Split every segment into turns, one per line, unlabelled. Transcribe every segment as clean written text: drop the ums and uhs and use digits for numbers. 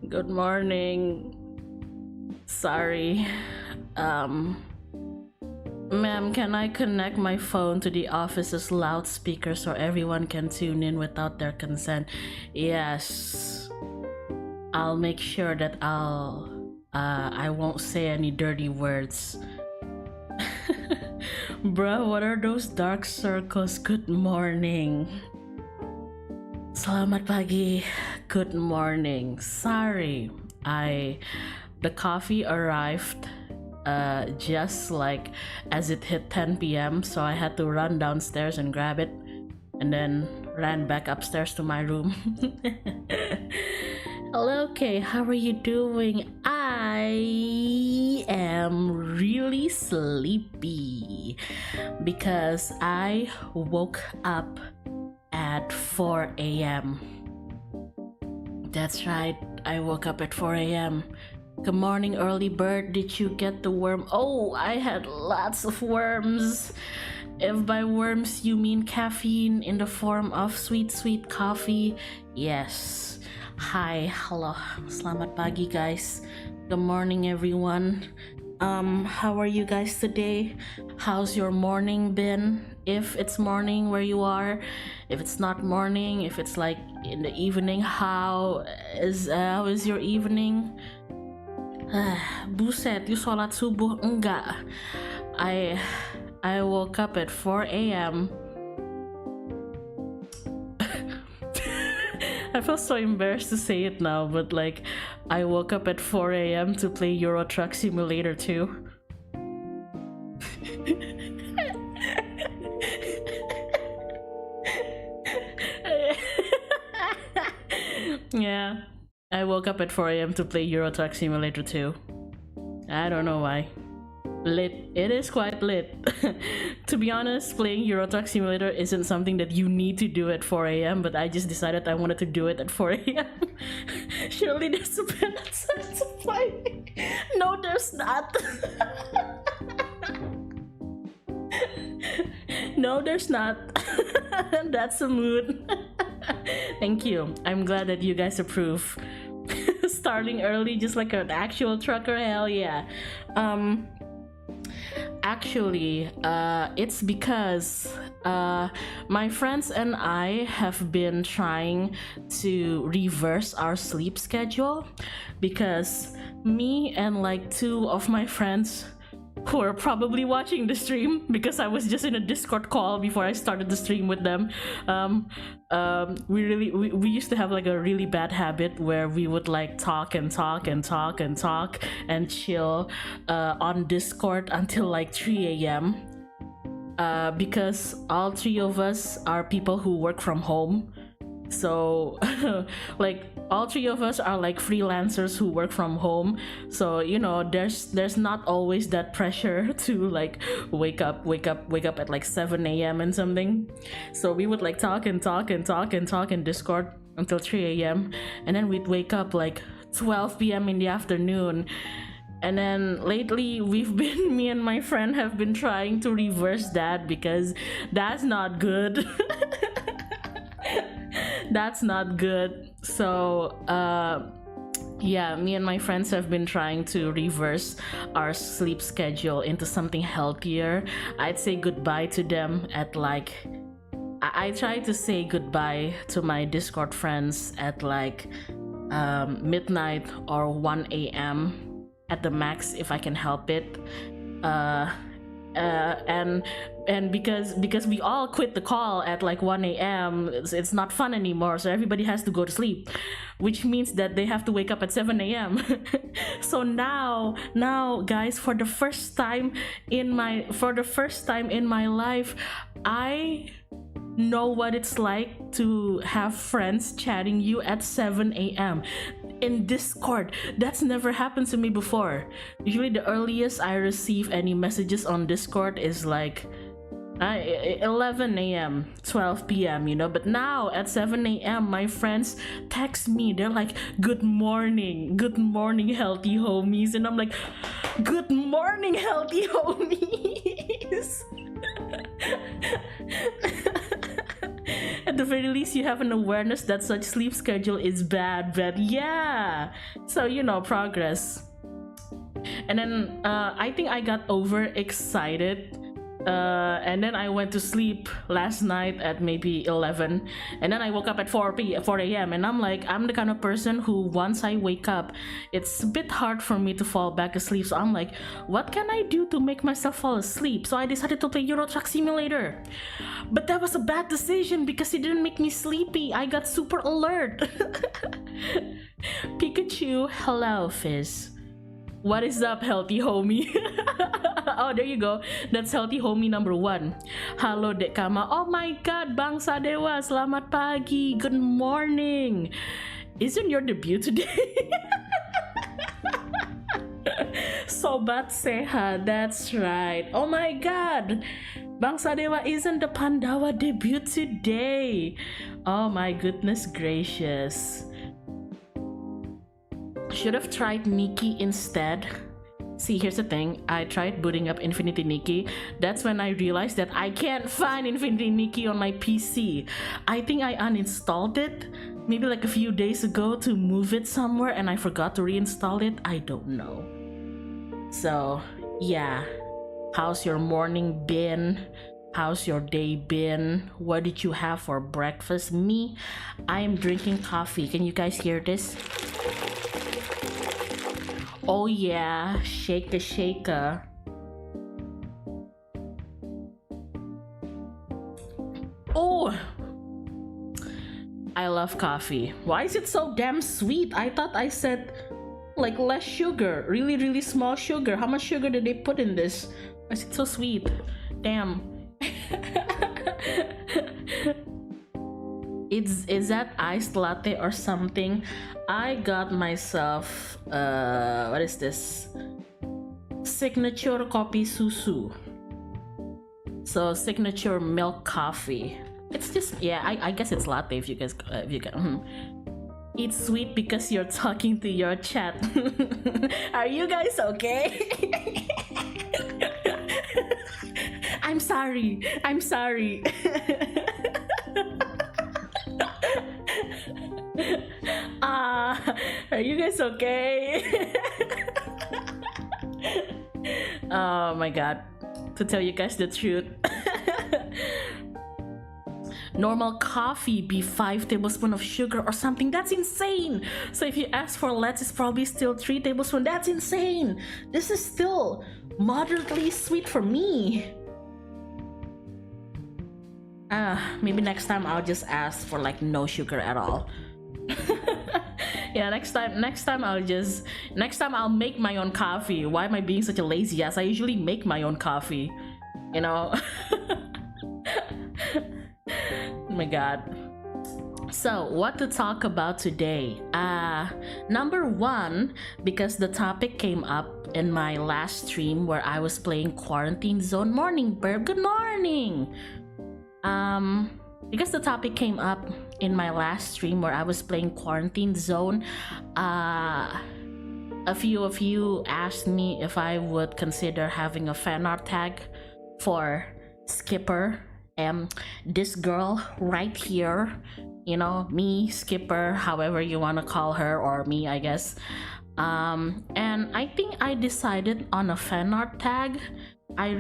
Good morning. Sorry. Ma'am, can I connect my phone to the office's loudspeaker so everyone can tune in without their consent? Yes. I'll make sure that I won't say any dirty words. Bruh, what are those dark circles? Good morning. Selamat pagi. Good morning. Sorry, the coffee arrived just like as it hit 10 p.m. so I had to run downstairs and grab it and then ran back upstairs to my room. Hello, Kay. How are you doing? I am really sleepy because I woke up at 4 a.m. That's right, I woke up at 4 a.m. Good morning, early bird. Did you get the worm? Oh, I had lots of worms. If by worms you mean caffeine in the form of sweet coffee, yes. Hi, hello, selamat pagi guys. Good morning everyone. How are you guys today? How's your morning been? If it's morning where you are, if it's not morning, if it's like in the evening, how is your evening? Buset, you sholat subuh? Enggak. I woke up at 4 a.m. I feel so embarrassed to say it now, but like, I woke up at 4 a.m. to play Euro Truck Simulator 2. Yeah, I woke up at 4 a.m. to play Euro Truck Simulator 2. I don't know why. Lit. It is quite lit. To be honest, playing Euro Truck Simulator isn't something that you need to do at 4 a.m., but I just decided I wanted to do it at 4 a.m. Surely there's a benefit to playing. No, there's not. No, there's not. That's a mood. Thank you. I'm glad that you guys approve. Starting early just like an actual trucker, hell yeah. Actually, it's because my friends and I have been trying to reverse our sleep schedule, because me and like 2 of my friends who are probably watching the stream, because I was just in a Discord call before I started the stream with them. We used to have like a really bad habit where we would like talk and chill on Discord until like 3 a.m. Because all 3 of us are people who work from home. So like all 3 of us are like freelancers who work from home, so you know there's not always that pressure to like wake up at like 7 a.m. and something. So we would like talk in Discord until 3 a.m. and then we'd wake up like 12 p.m. in the afternoon. And then lately me and my friend have been trying to reverse that, because that's not good. That's not good. So yeah, me and my friends have been trying to reverse our sleep schedule into something healthier. I'd say goodbye to them at like, I try to say goodbye to my Discord friends at like midnight or 1 a.m. at the max if I can help it. And because we all quit the call at like 1 a.m, it's not fun anymore, so everybody has to go to sleep, which means that they have to wake up at 7 a.m. So now guys, for the first time in my life, I know what it's like to have friends chatting you at 7 a.m. in Discord. That's never happened to me before. Usually the earliest I receive any messages on Discord is like 11 a.m, 12 p.m, you know. But now at 7 a.m, my friends text me. They're like, good morning healthy homies, and I'm like, good morning healthy homies. At the very least, you have an awareness that such sleep schedule is bad, but yeah. So, you know, progress. And then I think I got overexcited. And then I went to sleep last night at maybe 11, and then I woke up at 4 a.m. and I'm like, I'm the kind of person who once I wake up, it's a bit hard for me to fall back asleep. So I'm like, what can I do to make myself fall asleep? So I decided to play Euro Truck Simulator. But that was a bad decision because it didn't make me sleepy. I got super alert. Pikachu, hello Fizz. What is up, healthy homie? Oh, there you go. That's healthy homie number 1. Halo Dek Kama. Oh my god, Bangsa Dewa. Selamat pagi. Good morning. Isn't your debut today? Sobat Sehat. That's right. Oh my god. Bangsa Dewa, isn't the Pandawa debut today? Oh my goodness gracious. Should have tried Nikki instead. See, here's the thing. I tried booting up Infinity Nikki. That's when I realized that I can't find Infinity Nikki on my PC. I think I uninstalled it maybe like a few days ago to move it somewhere, and I forgot to reinstall it. I don't know. So, yeah. How's your morning been? How's your day been? What did you have for breakfast? Me, I am drinking coffee. Can you guys hear this? Oh yeah, shaker shaker. Oh, I love coffee. Why is it so damn sweet? I thought I said like less sugar, really small sugar. How much sugar did they put in this? Why is it so sweet? Damn. Is that iced latte or something? I got myself what is this? Signature kopi susu. So signature milk coffee. It's just, yeah, I guess it's latte if you guys if you can. It's sweet because you're talking to your chat. Are you guys okay? I'm sorry. Are you guys okay? Oh my god. To tell you guys the truth. Normal coffee be 5 tablespoons of sugar or something. That's insane. So if you ask for less, it's probably still 3 tablespoons. That's insane. This is still moderately sweet for me. Maybe next time I'll just ask for like no sugar at all. Yeah, next time I'll make my own coffee. Why am I being such a lazy ass? I usually make my own coffee, you know. Oh my god. So what to talk about today? Number one, because the topic came up in my last stream where I was playing Quarantine Zone. Morning, Burb. Good morning. Because the topic came up in my last stream where I was playing Quarantine Zone, a few of you asked me if I would consider having a fan art tag for Skipper. This girl right here, you know, me, Skipper, however you want to call her, or me, I guess. And I think I decided on a fan art tag. I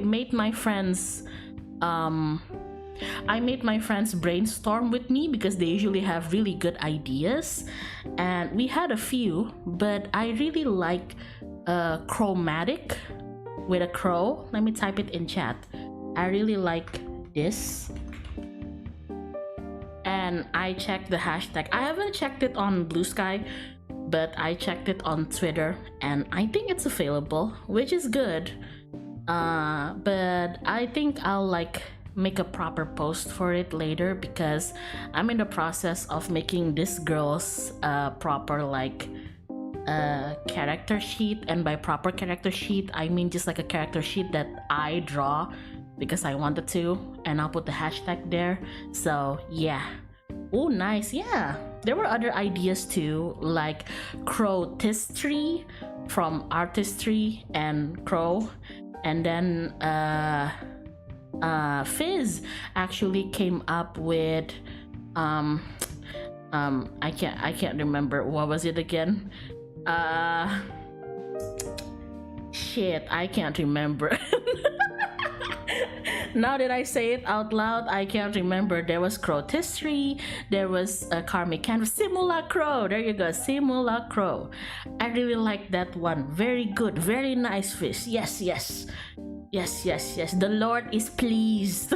made my friends brainstorm with me because they usually have really good ideas, and we had a few, but I really like chromatic with a crow. Let me type it in chat. I really like this, and I checked the hashtag. I haven't checked it on Blue Sky, but I checked it on Twitter, and I think it's available, which is good. But I think I'll like make a proper post for it later because I'm in the process of making this girl's proper like character sheet, and by proper character sheet I mean just like a character sheet that I draw because I wanted to, and I'll put the hashtag there. So yeah. Oh nice. Yeah, there were other ideas too, like Crowtistry from Artistry and Crow, and then Fizz actually came up with I can't remember, what was it again? Shit, I can't remember. Now that I say it out loud, I can't remember. There was Crowtistry, there was Karmic Canvas, Simulacro. There you go, Simulacro. I really like that one. Very good, very nice fish. Yes. The Lord is pleased.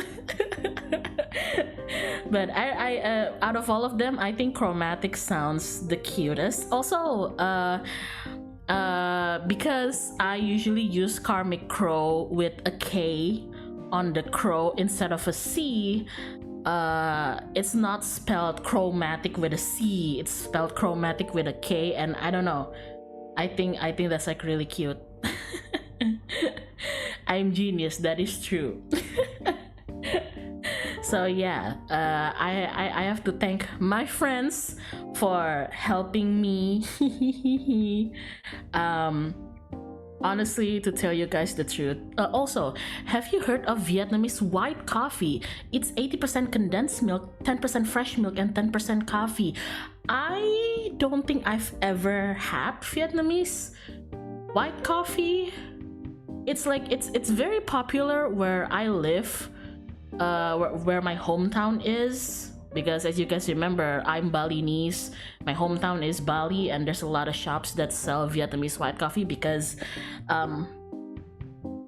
But I out of all of them, I think chromatic sounds the cutest. Also, because I usually use KarmicKrow with a K on the crow instead of a C, it's not spelled chromatic with a C, it's spelled chromatic with a K, and I don't know, I think that's like really cute. I'm genius, that is true. So yeah, I have to thank my friends for helping me. Honestly, to tell you guys the truth. Also, have you heard of Vietnamese white coffee? It's 80% condensed milk, 10% fresh milk, and 10% coffee. I don't think I've ever had Vietnamese white coffee. It's like it's very popular where I live, where my hometown is. Because as you guys remember, I'm Balinese. My hometown is Bali, and there's a lot of shops that sell Vietnamese white coffee because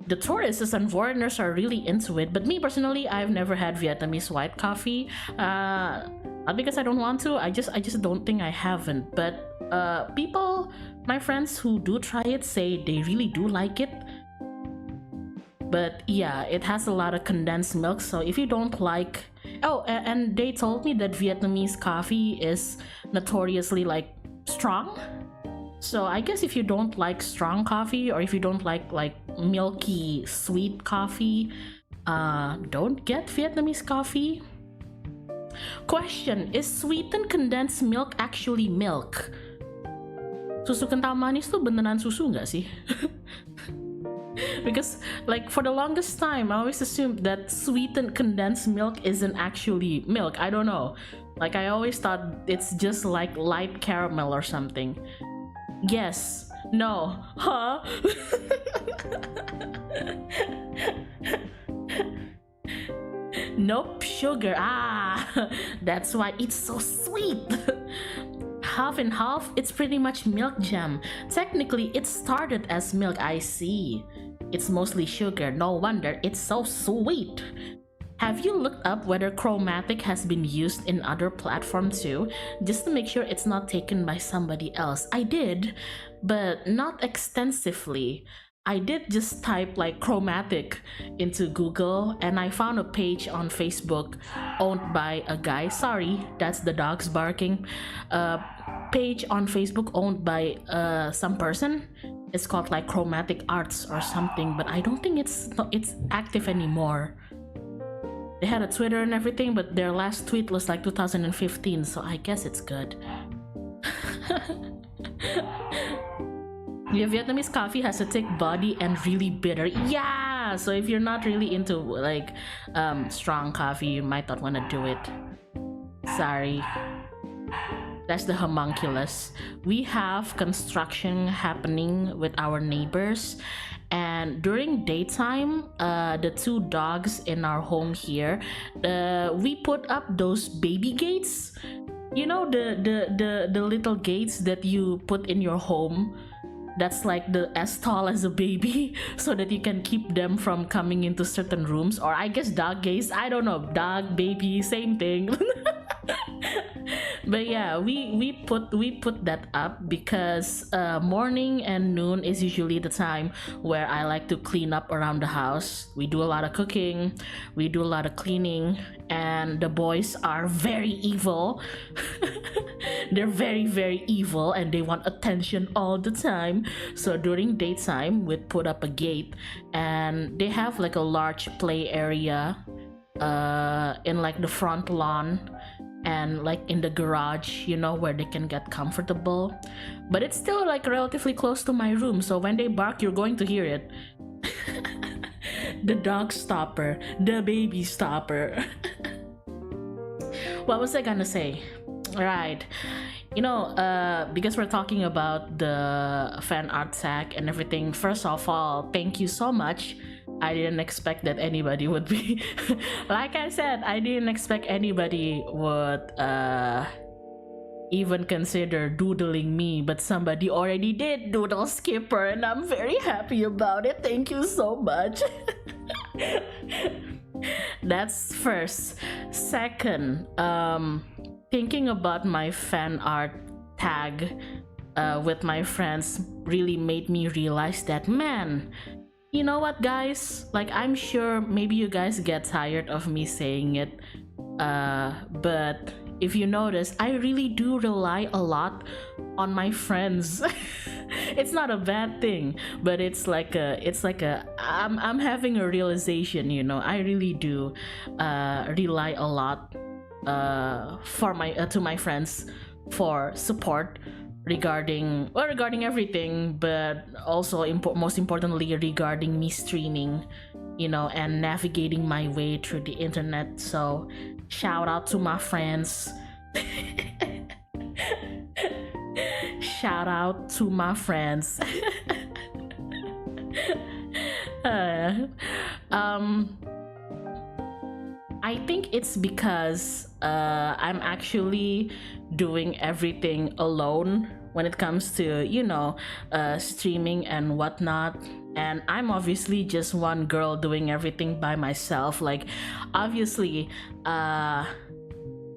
the tourists and foreigners are really into it. But me personally, I've never had Vietnamese white coffee. Not because I don't want to. I just don't think I haven't. But people, my friends who do try it, say they really do like it. But yeah, it has a lot of condensed milk, so if you don't like... Oh, and they told me that Vietnamese coffee is notoriously like strong. So I guess if you don't like strong coffee, or if you don't like milky sweet coffee, don't get Vietnamese coffee. Question: is sweetened condensed milk actually milk? Susu kental manis tuh beneran susu nggak sih? Because like for the longest time I always assumed that sweetened condensed milk isn't actually milk. I don't know, like I always thought it's just like light caramel or something. Yes, no, huh? Nope, sugar. That's why it's so sweet. Half and half, it's pretty much milk jam. Technically it started as milk. I see, it's mostly sugar, no wonder it's so sweet. Have you looked up whether chromatic has been used in other platforms too, just to make sure it's not taken by somebody else? I did, but not extensively. I did just type like chromatic into Google, and I found a page on Facebook owned by a guy. Sorry, that's the dogs barking. Page on Facebook owned by some person. It's called like Chromatic Arts or something, but I don't think it's active anymore. They had a Twitter and everything, but their last tweet was like 2015, so I guess it's good. Yeah, Vietnamese coffee has a thick body and really bitter. Yeah, so if you're not really into like strong coffee, you might not want to do it. Sorry. That's the homunculus. We have construction happening with our neighbors, and during daytime, the two dogs in our home here, we put up those baby gates. You know, the little gates that you put in your home, that's like as tall as a baby, so that you can keep them from coming into certain rooms, or I guess dog gates, I don't know, dog, baby, same thing. But yeah, we put that up because morning and noon is usually the time where I like to clean up around the house. We do a lot of cooking, we do a lot of cleaning, and the boys are very evil. They're very, very evil, and they want attention all the time. So during daytime, we'd put up a gate, and they have like a large play area in like the front lawn and like in the garage, you know, where they can get comfortable. But it's still like relatively close to my room, so when they bark, you're going to hear it. The dog stopper, the baby stopper. What was I gonna say? Right, you know, because we're talking about the fan art tag and everything, first of all, thank you so much. I didn't expect that anybody would be like I said, I didn't expect anybody would even consider doodling me, but somebody already did doodle Skipper, and I'm very happy about it. Thank you so much. That's first. Second, thinking about my fan art tag with my friends really made me realize that, man, you know what, guys? Like, I'm sure maybe you guys get tired of me saying it, but if you notice, I really do rely a lot on my friends. It's not a bad thing, but it's like I'm having a realization, you know. I really do rely a lot to my friends for support regarding everything, but also most importantly regarding me streaming, you know, and navigating my way through the internet. So shout out to my friends. Shout out to my friends. I think it's because I'm actually doing everything alone when it comes to, you know, streaming and whatnot. and I'm obviously just one girl doing everything by myself. Like, obviously,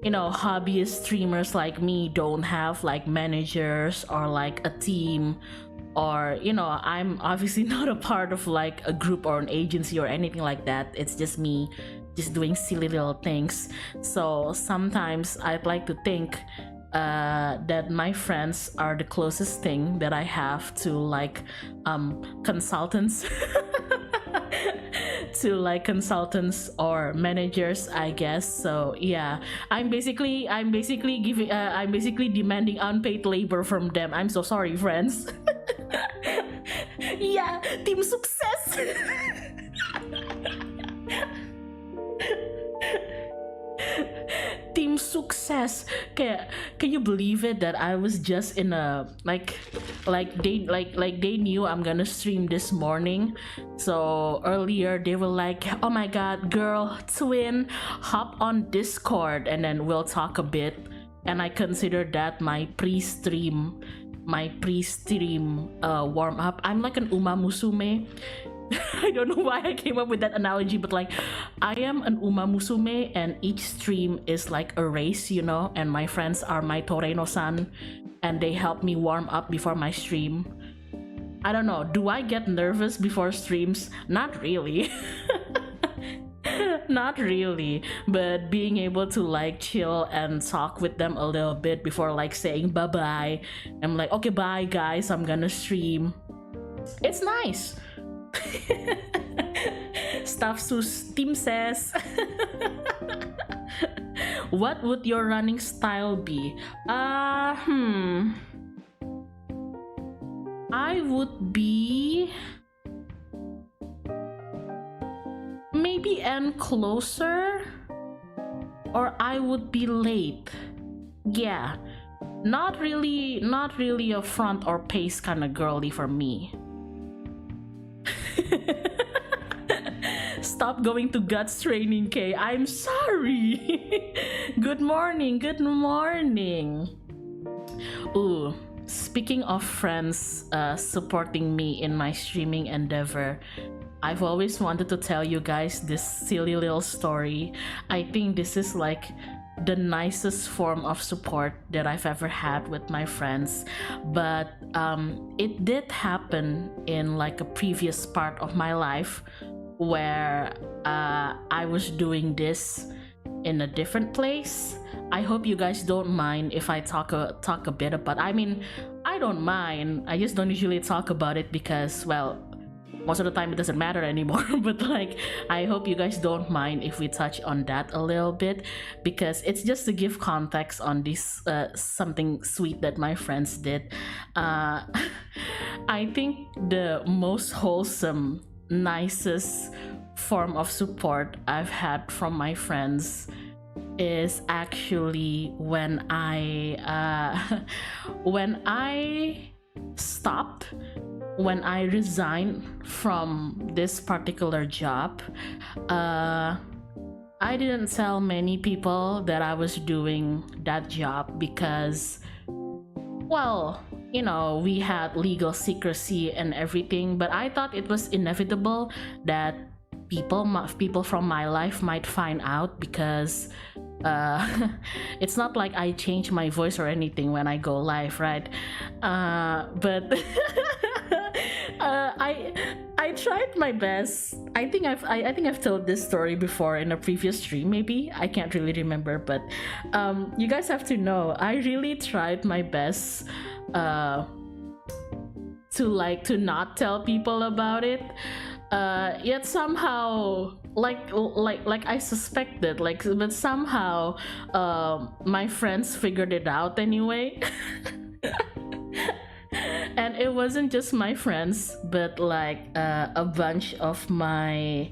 you know, hobbyist streamers like me don't have like managers or like a team, or you know, I'm obviously not a part of like a group or an agency or anything like that. It's just me just doing silly little things. So sometimes I'd like to think that my friends are the closest thing that I have to like consultants to like consultants or managers, I guess. So yeah, I'm basically giving I'm basically demanding unpaid labor from them. I'm so sorry, friends. Yeah, team success. Team success. Can you believe it that I was just in a like they knew I'm gonna stream this morning. So earlier they were like, oh my god, girl, twin, hop on Discord and then we'll talk a bit. And I consider that my pre-stream warm up. I'm like an Uma Musume. I don't know why I came up with that analogy, but like, I am an Uma Musume and each stream is like a race, you know, and my friends are my Toreno-san and they help me warm up before my stream. I don't know, do I get nervous before streams? Not really. Not really, but being able to like chill and talk with them a little bit before like saying bye-bye. I'm like, okay, bye guys, I'm gonna stream. It's nice. Staff sus team says. What would your running style be? I would be maybe end closer, or I would be late. Yeah, not really a front or pace kind of girly for me. Stop going to guts training, Kay. I'm sorry. Good morning. Ooh, speaking of friends supporting me in my streaming endeavor, I've always wanted to tell you guys this silly little story. I think this is like the nicest form of support that I've ever had with my friends, but it did happen in like a previous part of my life where I was doing this in a different place. I hope you guys don't mind if I talk a bit about. I mean, I don't mind. I just don't usually talk about it because, well, most of the time it doesn't matter anymore. But like, I hope you guys don't mind if we touch on that a little bit, because it's just to give context on this something sweet that my friends did. I think the most wholesome, nicest form of support I've had from my friends is actually when I stopped, when I resigned from this particular job. I didn't tell many people that I was doing that job because, well, you know, we had legal secrecy and everything, but I thought it was inevitable that people from my life might find out, because it's not like I change my voice or anything when I go live, right? But I tried my best. I think I've told this story before in a previous stream, maybe. I can't really remember, but you guys have to know, I really tried my best to not tell people about it. Yet somehow, like I suspected, but somehow my friends figured it out anyway. And it wasn't just my friends, but like a bunch of my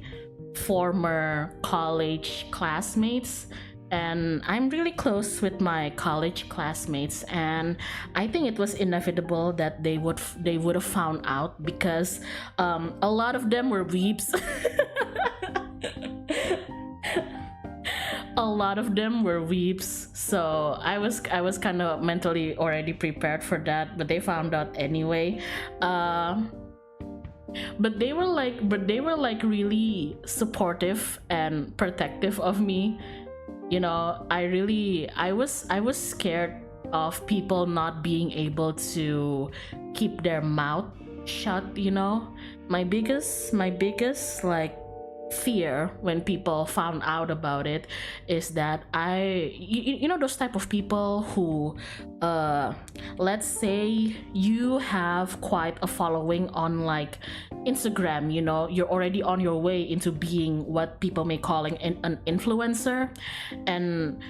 former college classmates. And I'm really close with my college classmates, and I think it was inevitable that they would have found out, because a lot of them were weeps. A lot of them were weeps, so I was kind of mentally already prepared for that, but they found out anyway. but they were like really supportive and protective of me. You know, I was scared of people not being able to keep their mouth shut, you know. My biggest like fear when people found out about it is that you know those type of people who let's say you have quite a following on like Instagram, you know, you're already on your way into being what people may calling an influencer, and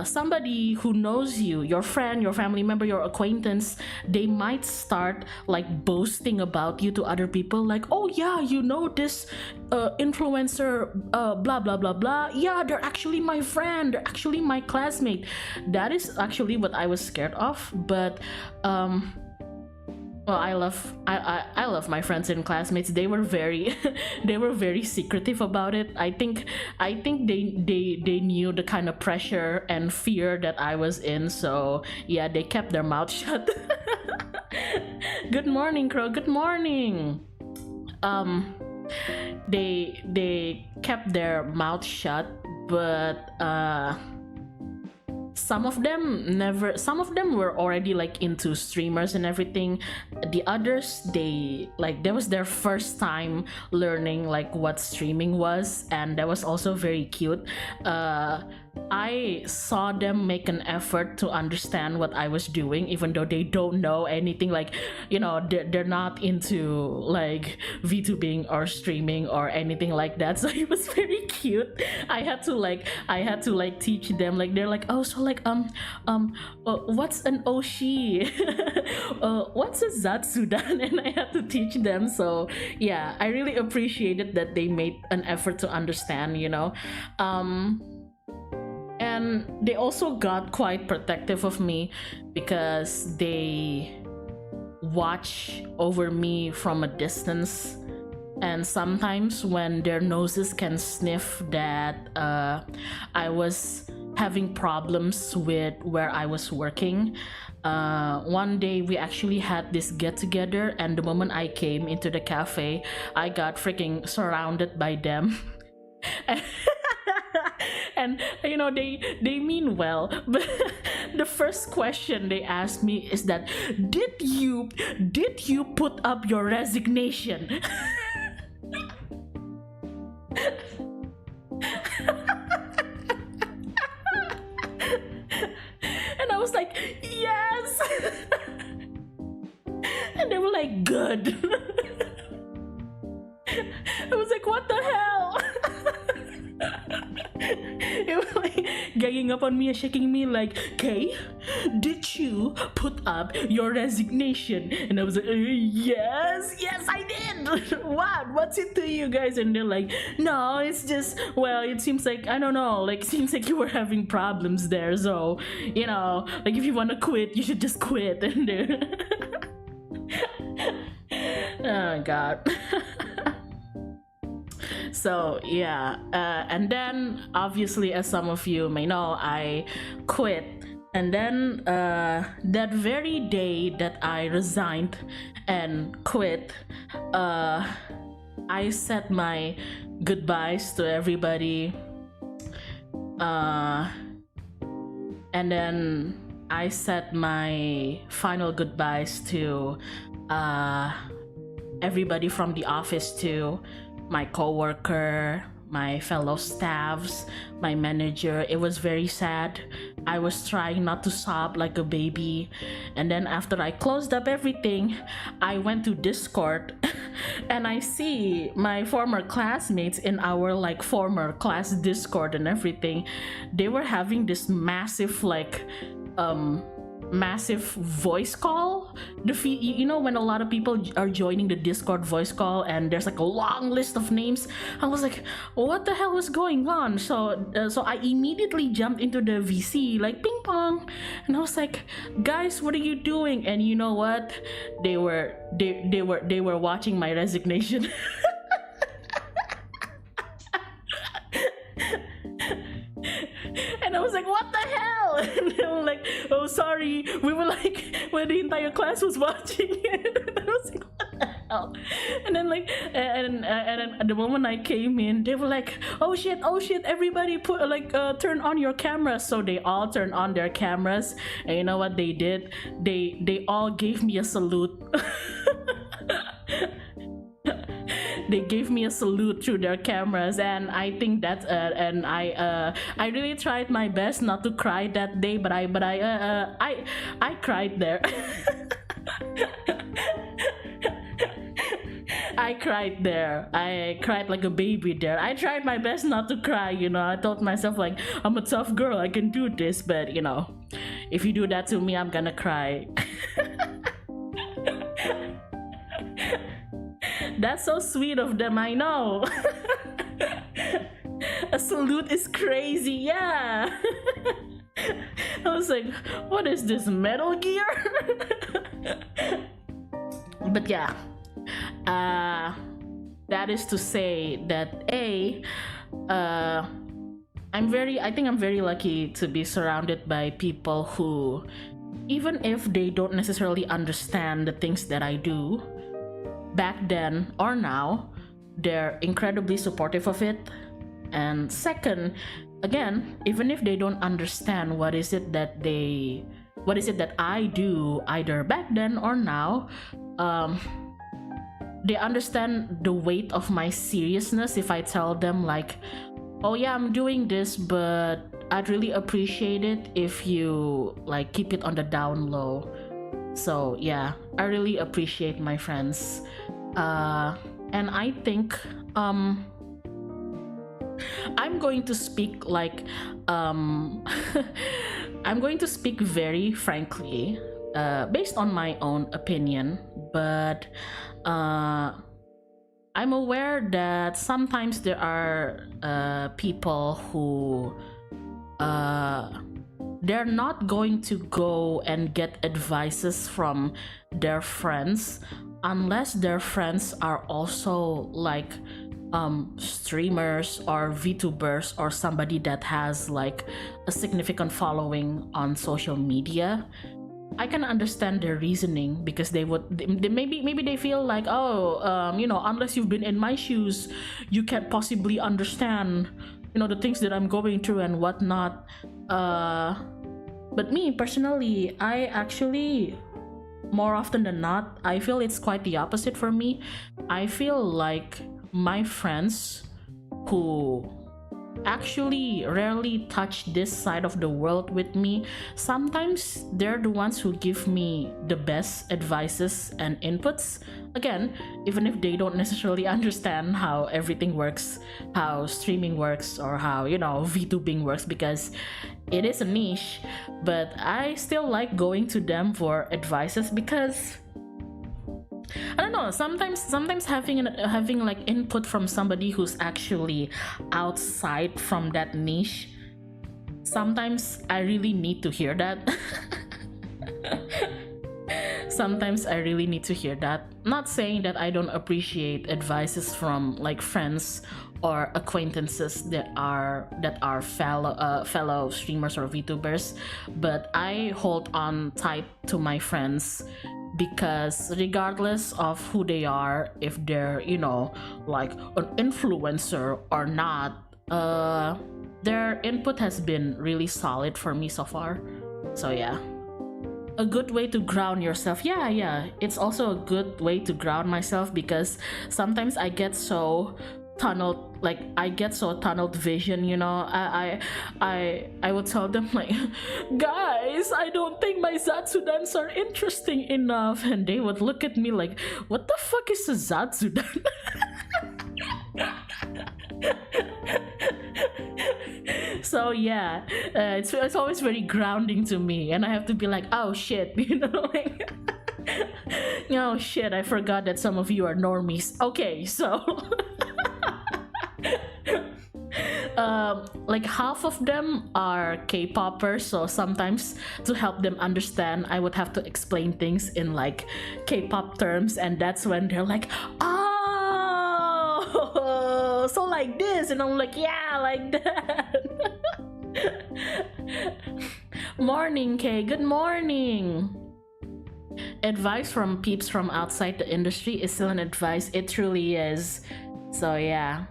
somebody who knows you, your friend, your family member, your acquaintance, they might start like boasting about you to other people, like, oh yeah, you know this influencer, blah blah blah blah, yeah, they're actually my friend, they're actually my classmate. That is actually what I was scared of. But well, I love my friends and classmates. They were very they were very secretive about it. I think they knew the kind of pressure and fear that I was in. So yeah, they kept their mouth shut. Good morning, Crow. Good morning. They kept their mouth shut, but some of them were already like into streamers and everything. The others, they like, that was their first time learning like what streaming was, and that was also very cute. I saw them make an effort to understand what I was doing, even though they don't know anything, like, you know, they're not into like VTubing or streaming or anything like that. So it was very cute. I had to like teach them, like, they're like, oh, so like what's an Oshi? What's a Zatsudan? And I had to teach them. So yeah, I really appreciated that they made an effort to understand, you know. And they also got quite protective of me because they watch over me from a distance, and sometimes when their noses can sniff that I was having problems with where I was working. One day we actually had this get together, and the moment I came into the cafe, I got freaking surrounded by them. And you know, they mean well, but the first question they asked me is that, did you put up your resignation? And I was like, yes. And they were like, good. I was like, what the hell? It was like ganging up on me and shaking me like, Kay, did you put up your resignation? And I was like, yes, I did. What's it to you guys? And they're like, no, it's just, well, it seems like, I don't know, like, it seems like you were having problems there, so, you know, like, if you want to quit, you should just quit. And they're oh god. So yeah, and then obviously, as some of you may know, I quit. And then that very day that I resigned and quit, I said my goodbyes to everybody, and then I said my final goodbyes to everybody from the office too. My coworker, my fellow staffs, my manager. It was very sad. I was trying not to sob like a baby. And then after I closed up everything, I went to Discord and I see my former classmates in our like former class Discord and everything. They were having this massive like massive voice call. You know, when a lot of people are joining the Discord voice call and there's like a long list of names, I was like, what the hell is going on? So I immediately jumped into the VC like ping pong, and I was like, guys, what are you doing? And you know what, they were watching my resignation. And I was like, what the hell? And they were like, oh, sorry, we were like, when the entire class was watching it. And I was like, what the hell? well. And then like, and then at the moment I came in, they were like, oh shit, everybody put like turn on your cameras. So they all turned on their cameras, and you know what they did? They all gave me a salute. They gave me a salute through their cameras, and I think that's and I really tried my best not to cry that day, but I cried there. I cried there. I cried like a baby there. I tried my best not to cry, you know. I told myself like, I'm a tough girl, I can do this, but you know, if you do that to me, I'm gonna cry. That's so sweet of them, I know. A salute is crazy, yeah. I was like, what is this, Metal Gear? But yeah, that is to say that I think I'm very lucky to be surrounded by people who, even if they don't necessarily understand the things that I do back then or now, they're incredibly supportive of it. And second, again, even if they don't understand what is it that I do either back then or now, they understand the weight of my seriousness if I tell them like, oh yeah, I'm doing this, but I'd really appreciate it if you like keep it on the down low. So yeah, I really appreciate my friends. And I think I'm going to speak like I'm going to speak very frankly, based on my own opinion, but I'm aware that sometimes there are people who they're not going to go and get advices from their friends unless their friends are also like streamers or VTubers or somebody that has like a significant following on social media. I can understand their reasoning because maybe they feel like, oh, you know, unless you've been in my shoes, you can't possibly understand, you know, the things that I'm going through and whatnot. But me personally, I actually, more often than not, I feel it's quite the opposite for me. I feel like my friends who actually rarely touch this side of the world with me, sometimes they're the ones who give me the best advices and inputs. Again, even if they don't necessarily understand how everything works, how streaming works, or how, you know, VTubing works, because it is a niche, but I still like going to them for advices because I don't know, sometimes having like input from somebody who's actually outside from that niche, sometimes I really need to hear that. Sometimes I really need to hear that. Not saying that I don't appreciate advices from like friends or acquaintances that are fellow streamers or VTubers, but I hold on tight to my friends because regardless of who they are, if they're, you know, like an influencer or not, their input has been really solid for me so far. So yeah, a good way to ground yourself. Yeah, it's also a good way to ground myself because sometimes I get so tunneled, like I get so tunneled vision, you know. I would tell them like, guys, I don't think my Zatsudans are interesting enough, and they would look at me like, what the fuck is a Zatsudan? So yeah, it's always very grounding to me, and I have to be like, oh shit, you know, like, oh shit, I forgot that some of you are normies. Okay, so like half of them are K-poppers, so sometimes to help them understand, I would have to explain things in like K-pop terms, and that's when they're like, oh, so like this, and I'm like, yeah, like that. Morning, Kay, good morning. advice from peeps from outside the industry is still an advice. It truly is. So yeah,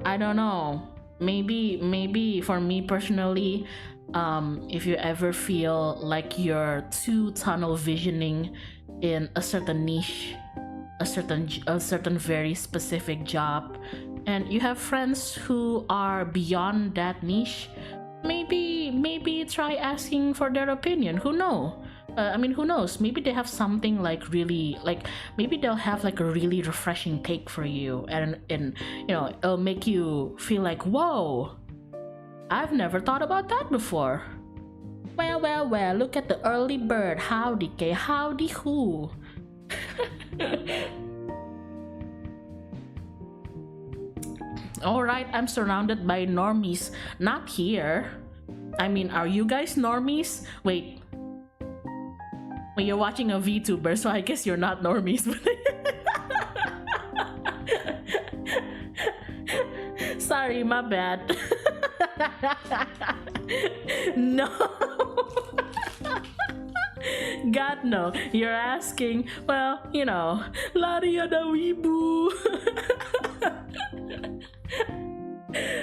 I don't know. Maybe for me personally, if you ever feel like you're too tunnel visioning in a certain niche, a certain very specific job, and you have friends who are beyond that niche, maybe try asking for their opinion. Who know? I mean, who knows? Maybe they have something like really, like maybe they'll have like a really refreshing take for you, and you know, it'll make you feel like, whoa, I've never thought about that before. Well, look at the early bird. Howdy, K, howdy, who? Alright, I'm surrounded by normies. Not here. I mean, are you guys normies? Wait. Well, you're watching a VTuber, so I guess you're not normies. Sorry, my bad. No. God, no. You're asking, well, you know, Laria da Weeboo.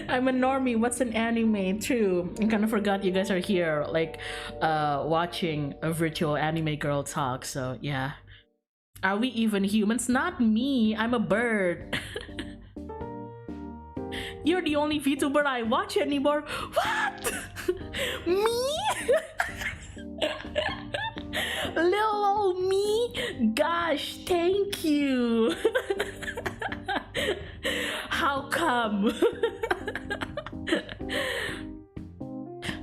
I'm a normie. What's an anime? True. I kind of forgot you guys are here, like, watching a virtual anime girl talk. So yeah. Are we even humans? Not me. I'm a bird. You're the only VTuber I watch anymore. What? Me? Little old me? Gosh, thank you. How come?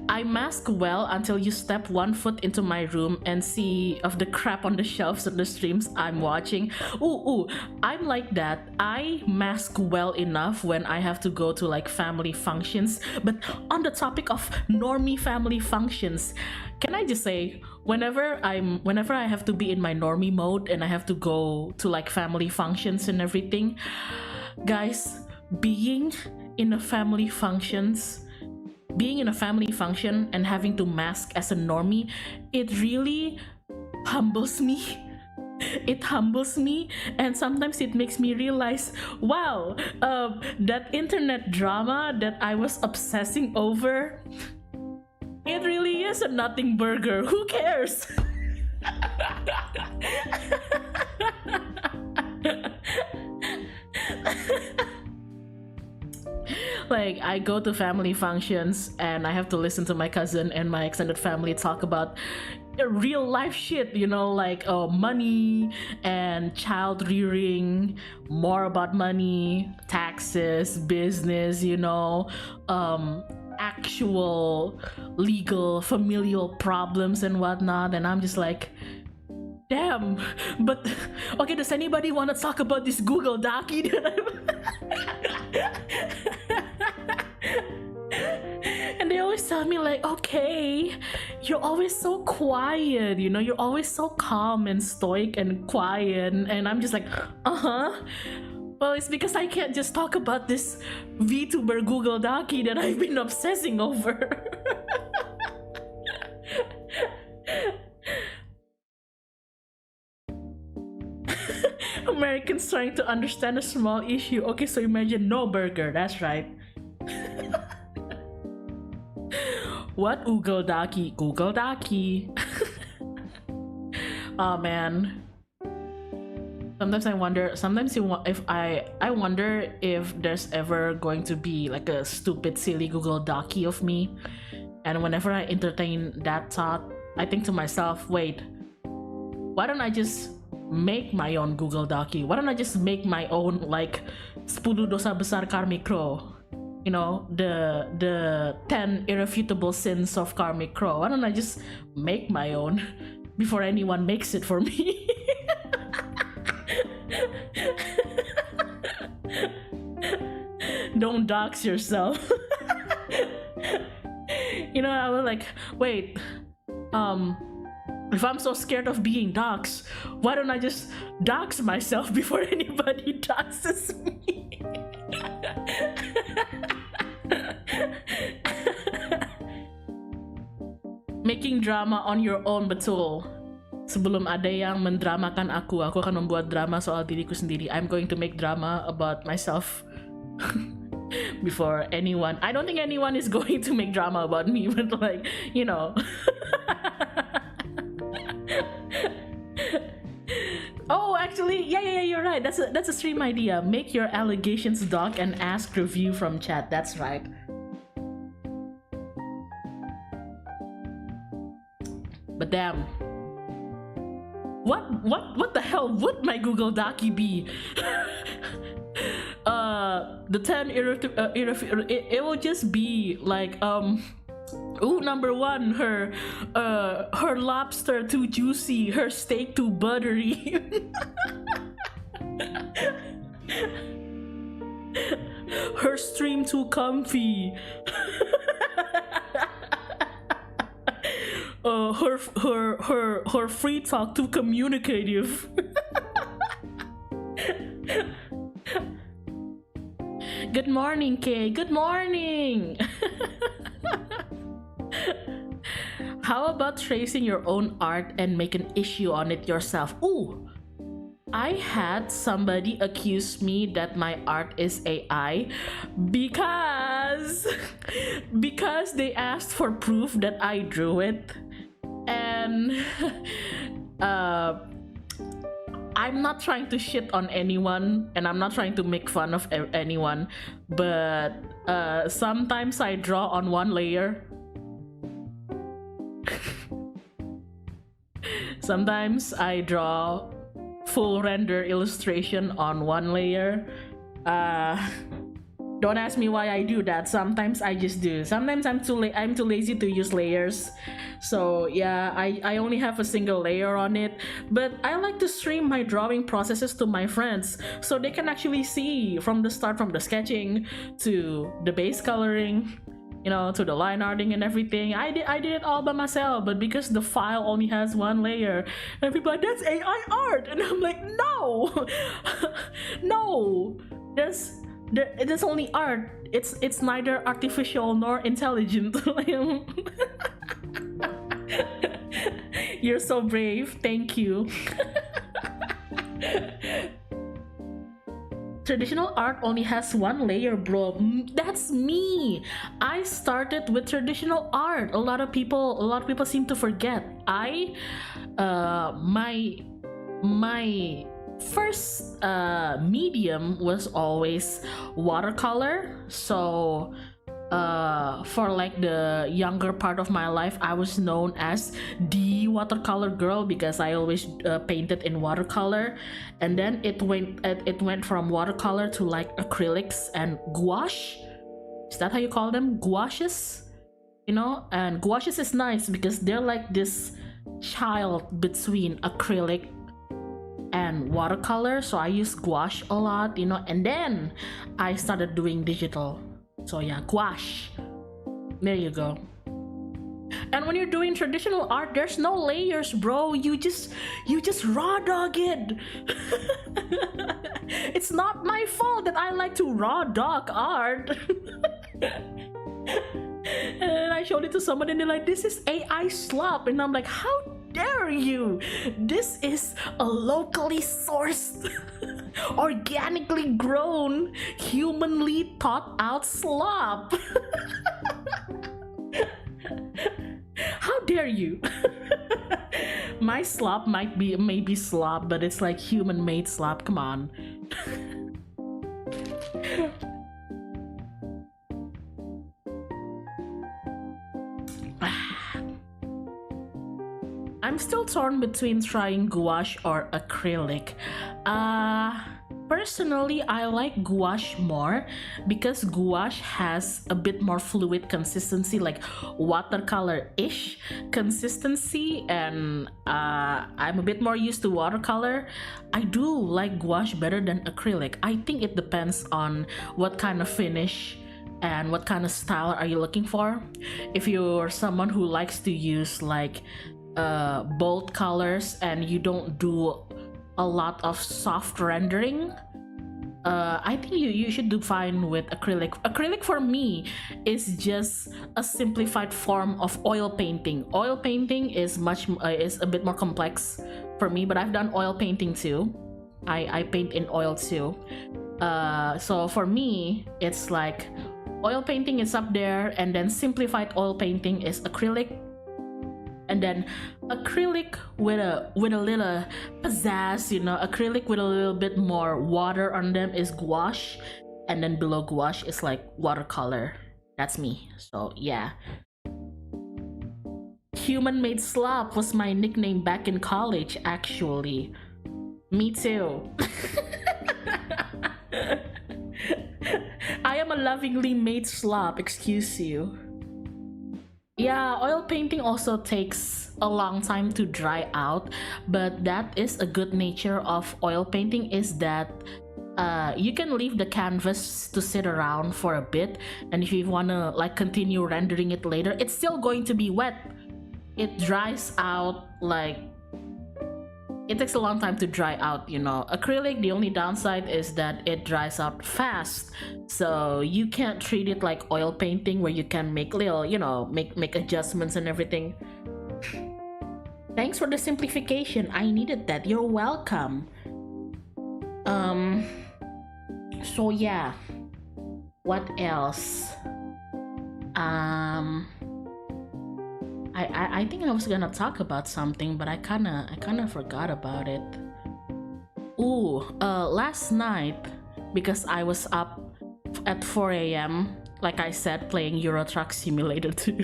I mask well until you step 1 foot into my room and see of the crap on the shelves of the streams I'm watching. Ooh, I'm like that. I mask well enough when I have to go to like family functions. But on the topic of normie family functions, can I just say, whenever I have to be in my normie mode and I have to go to like family functions and everything, guys, being in a family function and having to mask as a normie, it really humbles me. It humbles me, and sometimes it makes me realize, wow, that internet drama that I was obsessing over, it really is a nothing burger. Who cares? Like, I go to family functions and I have to listen to my cousin and my extended family talk about real life shit, you know, like money and child rearing, more about money, taxes, business, you know, actual legal familial problems and whatnot. And I'm just like, damn. But okay, does anybody want to talk about this Google Doci that and they always tell me like, okay, you're always so quiet, you know, you're always so calm and stoic and quiet, and I'm just like, well, it's because I can't just talk about this VTuber Google Doci that I've been obsessing over. Americans trying to understand a small issue. Okay, so imagine no burger, that's right. What Google Doci? Google Doci. Oh man. Sometimes I wonder. Sometimes I wonder if there's ever going to be like a stupid, silly Google Doci of me. And whenever I entertain that thought, I think to myself, wait, why don't I just make my own Google Doci? Why don't I just make my own like 10 dosa besar KarmicKrow? You know, the 10 irrefutable sins of KarmicKrow. Why don't I just make my own before anyone makes it for me? Don't dox yourself. You know, I was like, wait, if I'm so scared of being doxxed, why don't I just dox myself before anybody doxes me? Making drama on your own, Batul. Sebelum ada yang mendramakan aku akan membuat drama soal diriku sendiri. I'm going to make drama about myself before anyone. I don't think anyone is going to make drama about me, but like, you know. Oh, actually, yeah, you're right. That's a stream idea. Make your allegations doc and ask review from chat. That's right. But damn. What the hell would my Google Docy be? The 10 it will just be like number 1, her lobster too juicy, her steak too buttery. Her stream too comfy. Her free talk too communicative. Good morning, Kay. Good morning. How about tracing your own art and make an issue on it yourself? Ooh, I had somebody accuse me that my art is AI because they asked for proof that I drew it, and I'm not trying to shit on anyone and I'm not trying to make fun of anyone, but sometimes I draw on one layer. Sometimes I draw full render illustration on one layer. Don't ask me why I do that. Sometimes I just do. Sometimes I'm too lazy to use layers. So yeah, I only have a single layer on it. But I like to stream my drawing processes to my friends so they can actually see from the start, from the sketching to the base coloring, you know, to the line arting and everything. I did it all by myself, but because the file only has one layer, and people are like, that's AI art, and I'm like, no. No, it is only art. It's neither artificial nor intelligent. You're so brave, thank you. Traditional art only has one layer, bro. That's me. I started with traditional art. A lot of people seem to forget. My first medium was always watercolor. So for like the younger part of my life, I was known as the watercolor girl because I always painted in watercolor, and then it went from watercolor to like acrylics and gouache. Is that how you call them? Gouaches, you know? And gouaches is nice because they're like this child between acrylic and watercolor, so I use gouache a lot, you know. And then I started doing digital. So yeah, gouache. There you go. And when you're doing traditional art, there's no layers, bro. You just raw dog it. It's not my fault that I like to raw dog art. And I showed it to someone and they're like, this is AI slop. And I'm like, how dare you? This is a locally sourced, organically grown, humanly thought out slop. How dare you? My slop maybe slop, but it's like human made slop. Come on. I'm still torn between trying gouache or acrylic. Personally, I like gouache more because gouache has a bit more fluid consistency, like watercolor-ish consistency, and I'm a bit more used to watercolor. I do like gouache better than acrylic. I think it depends on what kind of finish and what kind of style are you looking for. If you're someone who likes to use like bold colors and you don't do a lot of soft rendering, I think you should do fine with acrylic. Acrylic for me is just a simplified form of oil painting. Oil painting is is a bit more complex for me, but I've done oil painting too. I paint in oil too. So for me, it's like oil painting is up there, and then simplified oil painting is acrylic, and then acrylic with a little pizzazz, you know, acrylic with a little bit more water on them is gouache, and then below gouache is like watercolor. That's me. So yeah, human made slop was my nickname back in college, actually. Me too. I am a lovingly made slop, excuse you. Yeah, oil painting also takes a long time to dry out, but that is a good nature of oil painting, is that you can leave the canvas to sit around for a bit, and if you want to like continue rendering it later, it's still going to be wet. It dries out like, it takes a long time to dry out, you know. Acrylic, the only downside is that it dries out fast, so you can't treat it like oil painting where you can make little, you know, make adjustments and everything. Thanks for the simplification, I needed that. You're welcome. So yeah, what else? I think I was gonna talk about something, but I kinda forgot about it. Ooh, last night, because I was up at 4 a.m, like I said, playing Euro Truck Simulator 2.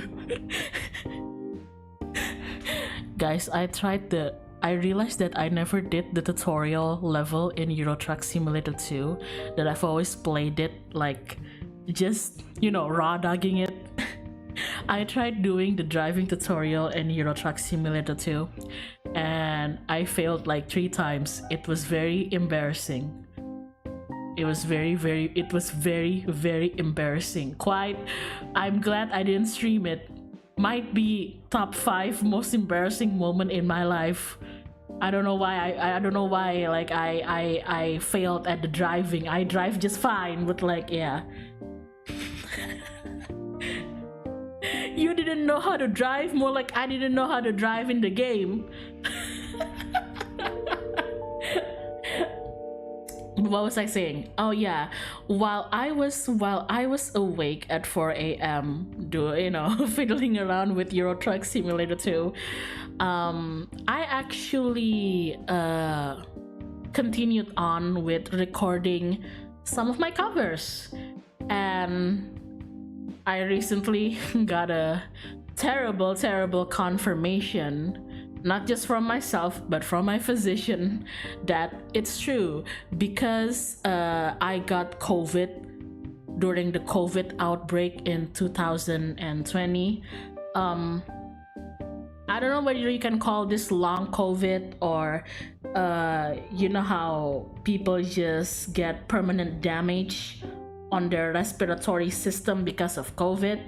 Guys, I realized that I never did the tutorial level in Euro Truck Simulator 2, that I've always played it like just, you know, raw dogging it. I tried doing the driving tutorial in Euro Truck Simulator 2, and I failed like 3 times. It was very embarrassing. It was very embarrassing. I'm glad I didn't stream it. Might be top 5 most embarrassing moment in my life. I don't know why I don't know why like I failed at the driving. I drive just fine, but like, yeah. You didn't know how to drive, more like I didn't know how to drive in the game. What was I saying? Oh yeah, while I was awake at 4 a.m, fiddling around with Euro Truck Simulator 2, I actually continued on with recording some of my covers, and I recently got a terrible confirmation, not just from myself but from my physician, that it's true, because I got COVID during the COVID outbreak in 2020. I don't know whether you can call this long COVID, or you know how people just get permanent damage on their respiratory system because of COVID.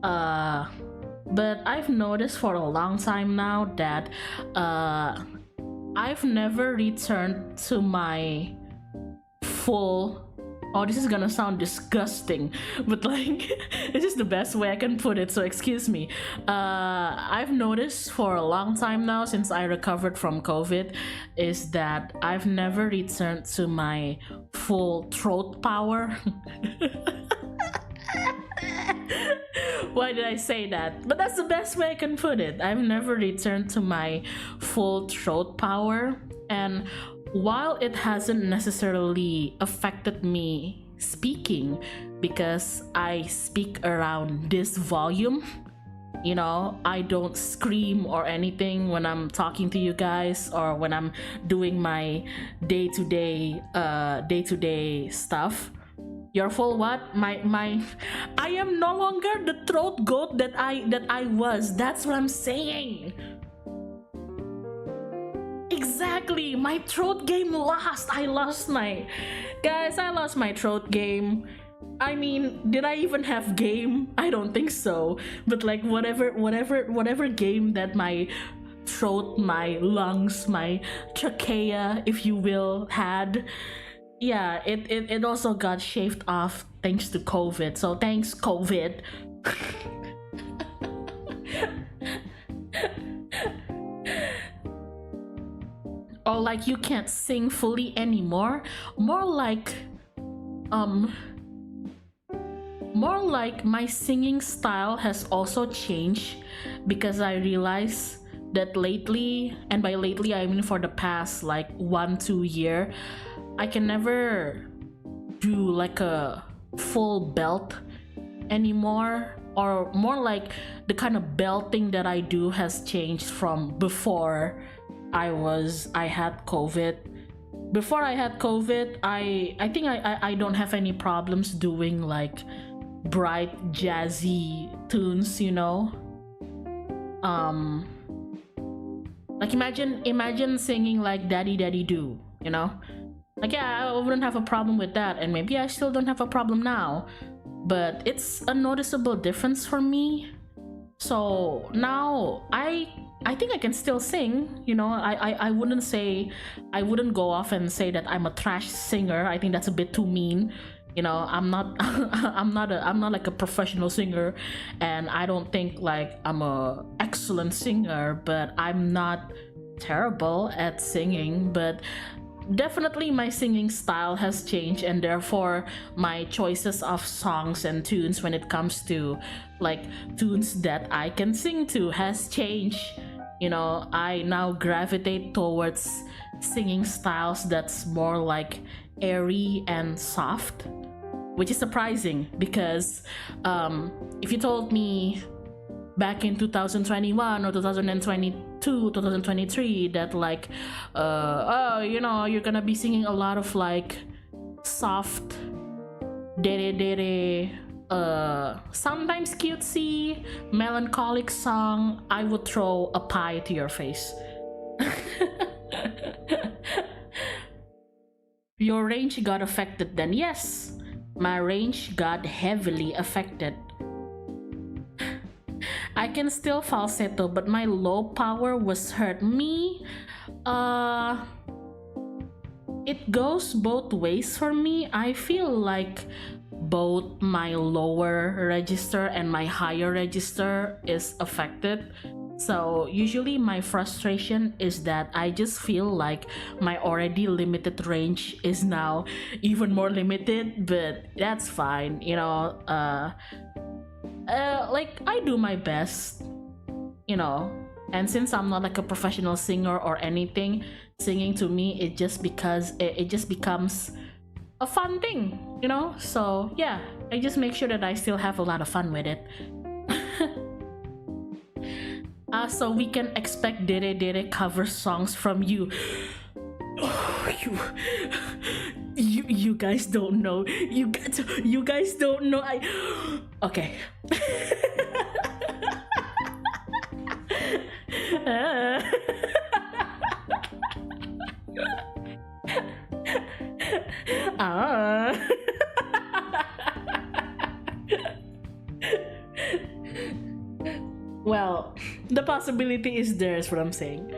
But I've noticed for a long time now that I've never returned to my full, oh, this is gonna sound disgusting, but like this is the best way I can put it, so excuse me. I've noticed for a long time now, since I recovered from COVID, is that I've never returned to my full throat power. Why did I say that? But that's the best way I can put it. I've never returned to my full throat power, and while it hasn't necessarily affected me speaking, because I speak around this volume, you know, I don't scream or anything when I'm talking to you guys, or when I'm doing my day-to-day stuff. Your full what? I am no longer the throat goat that I was. That's what I'm saying. Exactly, my throat game lost. I lost my throat game. I mean, did I even have game? I don't think so. But like whatever game that my throat, my lungs, my trachea, if you will, had, Yeah, it also got shaved off thanks to COVID. So thanks, COVID. Or like you can't sing fully anymore. More like um more like my singing style has also changed because I realized that lately, and by lately I mean for the past like 1-2 year, I can never do like a full belt anymore, or more like the kind of belting that I do has changed from before I had COVID. Before I had COVID, I think I don't have any problems doing like bright jazzy tunes, you know. Um like imagine singing like Daddy Daddy Do, you know? Like yeah, I wouldn't have a problem with that, and maybe I still don't have a problem now. But it's a noticeable difference for me. So now I think I can still sing, you know. I wouldn't say, I wouldn't go off and say that I'm a trash singer. I think that's a bit too mean. You know, I'm not I'm not like a professional singer, and I don't think like I'm a excellent singer, but I'm not terrible at singing. But definitely my singing style has changed, and therefore my choices of songs and tunes when it comes to like tunes that I can sing to has changed. You know, I now gravitate towards singing styles that's more like airy and soft, which is surprising because if you told me back in 2021 or 2022, 2023 that like oh, you know, you're gonna be singing a lot of like soft dere dere sometimes cutesy melancholic song, I would throw a pie to your face. Your range got affected then? Yes, my range got heavily affected. I can still falsetto, but my low power was hurt. Me, it goes both ways for me. I feel like both my lower register and my higher register is affected. So usually my frustration is that I just feel like my already limited range is now even more limited, but that's fine, you know. Like I do my best, you know. And since I'm not like a professional singer or anything, singing to me it just becomes a fun thing, you know. So yeah, I just make sure that I still have a lot of fun with it. So we can expect dere dere cover songs from you. Oh, you guys don't know. You guys don't know. Okay. Well, the possibility is there, is what I'm saying.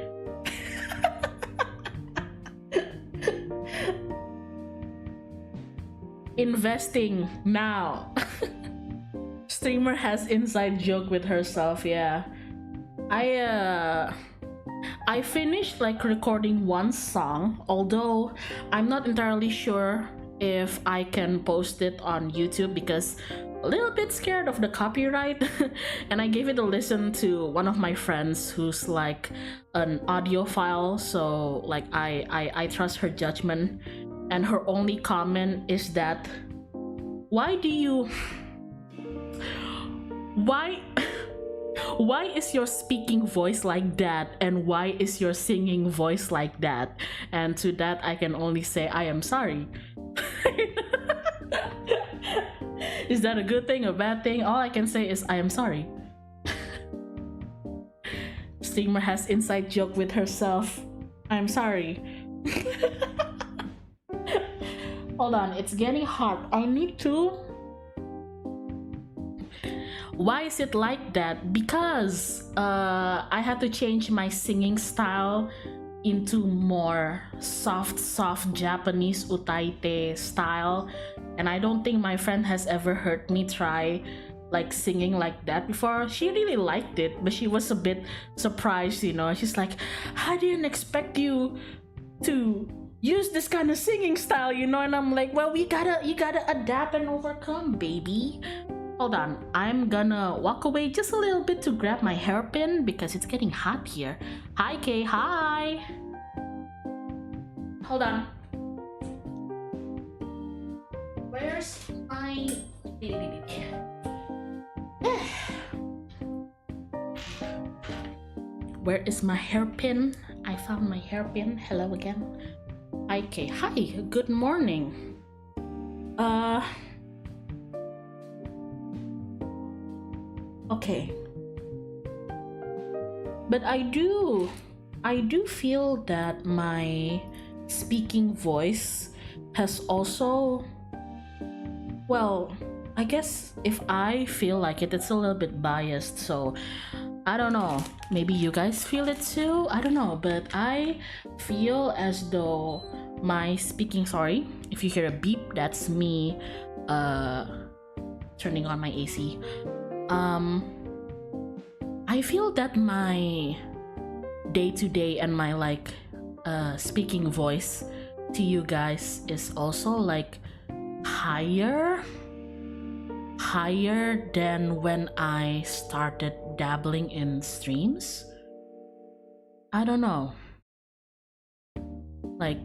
Investing now. Streamer has inside joke with herself. Yeah, I finished like recording one song, although I'm not entirely sure if I can post it on YouTube because a little bit scared of the copyright. And I gave it a listen to one of my friends who's like an audiophile, so like I trust her judgment. And her only comment is that why why is your speaking voice like that, and why is your singing voice like that? And to that I can only say I am sorry. Is that a good thing or bad thing? All I can say is I am sorry. Streamer has inside joke with herself. I'm sorry. Hold on, it's getting hot. I need to. Why is it like that? Because I had to change my singing style into more soft Japanese utaite style, and I don't think my friend has ever heard me try like singing like that before. She really liked it, but she was a bit surprised, you know. She's like, I didn't expect you to use this kind of singing style, you know. And I'm like, well, you gotta adapt and overcome, baby. Hold on, I'm gonna walk away just a little bit to grab my hairpin because it's getting hot here. Hi, Kay. Hi. Hold on. Where's my... Where is my hairpin? I found my hairpin. Hello again. Hi, Kay. Hi. Good morning. Okay, but I do feel that my speaking voice has also, well, I guess if I feel like it, it's a little bit biased, so I don't know, maybe you guys feel it too, I don't know, but I feel as though my speaking, sorry if you hear a beep, that's me turning on my AC. I feel that my day-to-day and my like speaking voice to you guys is also like higher than when I started dabbling in streams. I don't know, like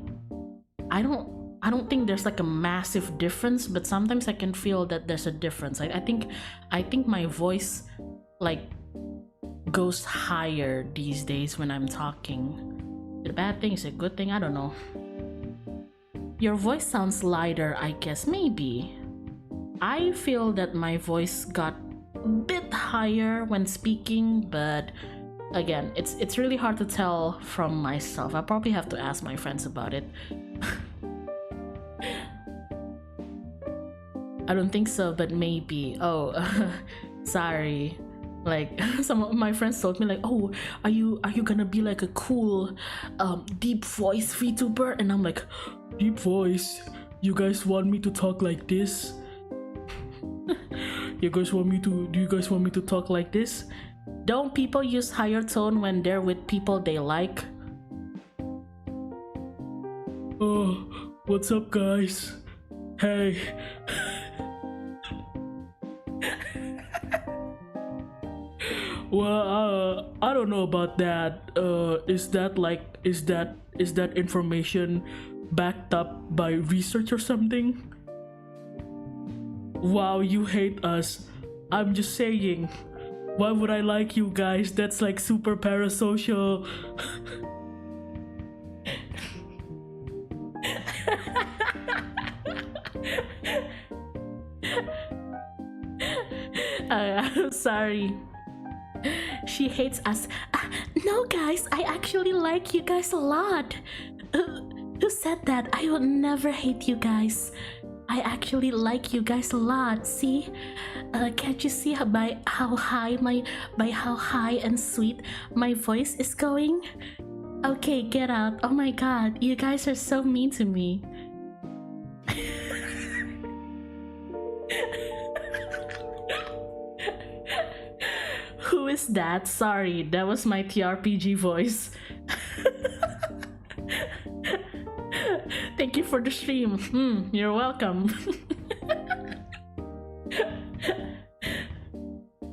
I don't think there's like a massive difference, but sometimes I can feel that there's a difference. I think my voice like goes higher these days when I'm talking. Is it a bad thing? Is it a good thing? I don't know. Your voice sounds lighter, I guess. Maybe. I feel that my voice got a bit higher when speaking, but again, it's really hard to tell from myself. I probably have to ask my friends about it. I don't think so, but maybe. Oh, sorry. Like some of my friends told me like, oh, are you gonna be like a cool deep voice VTuber? And I'm like, deep voice? You guys want me to talk like this? Do you guys want me to talk like this? Don't people use higher tone when they're with people they like? Oh, what's up guys? Hey. Well, I don't know about that. Is that information backed up by research or something? Wow, you hate us. I'm just saying. Why would I like you guys? That's like super parasocial. I'm sorry. She hates us. No guys, I actually like you guys a lot. Who said that? I will never hate you guys. I actually like you guys a lot. See? Can't you see by how high and sweet my voice is going? Okay, get out. Oh my god, you guys are so mean to me. Who is that? Sorry, that was my TRPG voice. Thank you for the stream. You're welcome.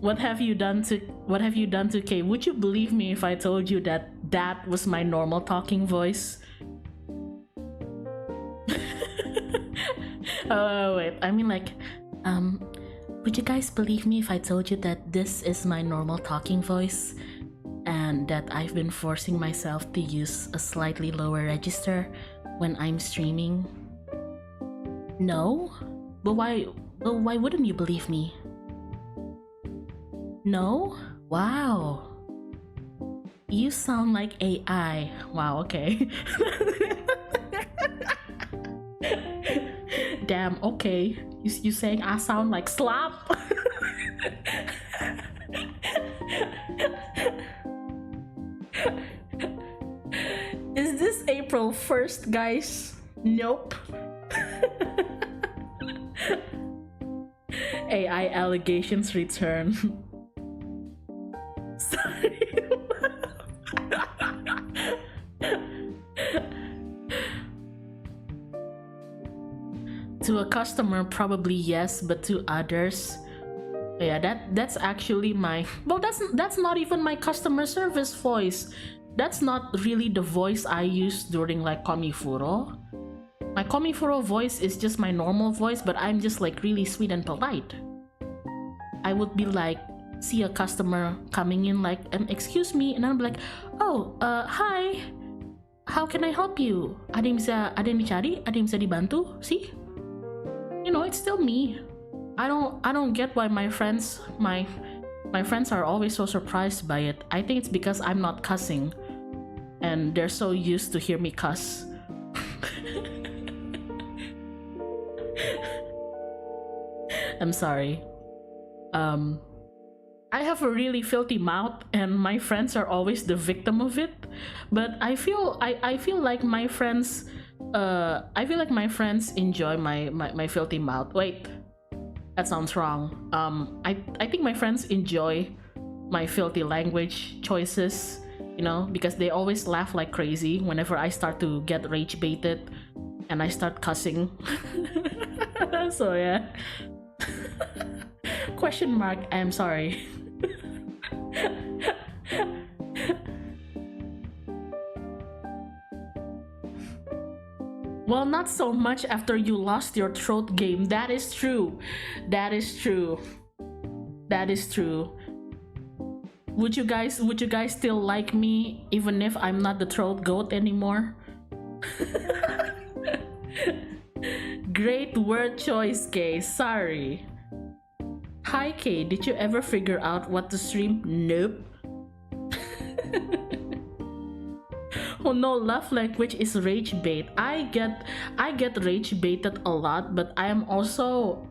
What have you done to Kay? Would you believe me if I told you that that was my normal talking voice? Oh wait, I mean like, would you guys believe me if I told you that this is my normal talking voice and that I've been forcing myself to use a slightly lower register when I'm streaming? No? But why wouldn't you believe me? No? Wow. You sound like AI. Wow, okay. Damn, okay. You saying I sound like slop? this April 1st, guys? Nope. AI allegations return. Sorry. To a customer, probably yes, but to others, yeah, that's actually my, well, that's not even my customer service voice. That's not really the voice I use during like Komifuro. My Komifuro voice is just my normal voice, but I'm just like really sweet and polite. I would be like, see a customer coming in like, excuse me, and I'm like, oh, hi, how can I help you? Ada yang dicari? Ada yang bisa dibantu? See? You know, it's still me. I don't get why my friends are always so surprised by it. I think it's because I'm not cussing, and they're so used to hear me cuss. I'm sorry. I have a really filthy mouth, and my friends are always the victim of it. But I feel like my friends enjoy my filthy mouth. Wait, that sounds wrong. I think my friends enjoy my filthy language choices, you know, because they always laugh like crazy whenever I start to get rage baited and I start cussing. So yeah. Question mark, I'm sorry. Well, not so much after you lost your throat game. That is true. That is true. That is true. Would you guys still like me even if I'm not the throat goat anymore? Great word choice, Kay. Sorry. Hi, Kay. Did you ever figure out what to stream? Nope. Oh no, love language is rage bait. I get rage baited a lot, but I also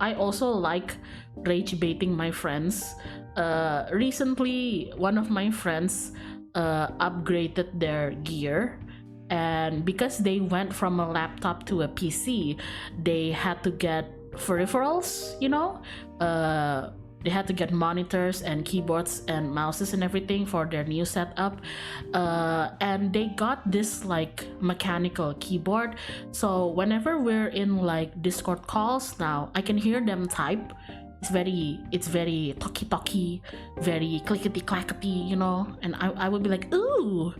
like rage baiting my friends. Recently, one of my friends upgraded their gear, and because they went from a laptop to a PC, they had to get peripherals, you know. They had to get monitors and keyboards and mouses and everything for their new setup, and they got this like mechanical keyboard, so whenever we're in like Discord calls now, I can hear them type. It's very talky, very clickety clackety, you know, and I would be like, ooh,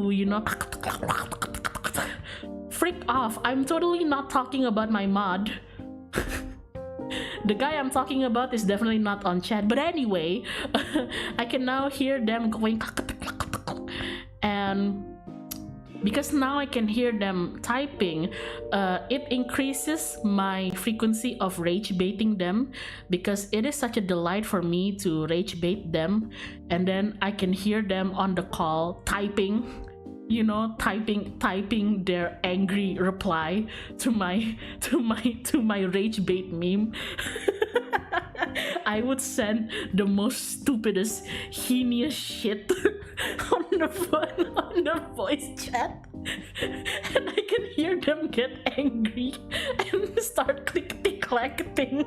you know, freak off. I'm totally not talking about my mod. The guy I'm talking about is definitely not on chat, but anyway, I can now hear them going, and because now I can hear them typing, it increases my frequency of rage baiting them, because it is such a delight for me to rage bait them, and then I can hear them on the call typing, you know, typing their angry reply to my rage bait meme. I would send the most stupidest, heinous shit on the voice chat, and I can hear them get angry and start clickety-clacking.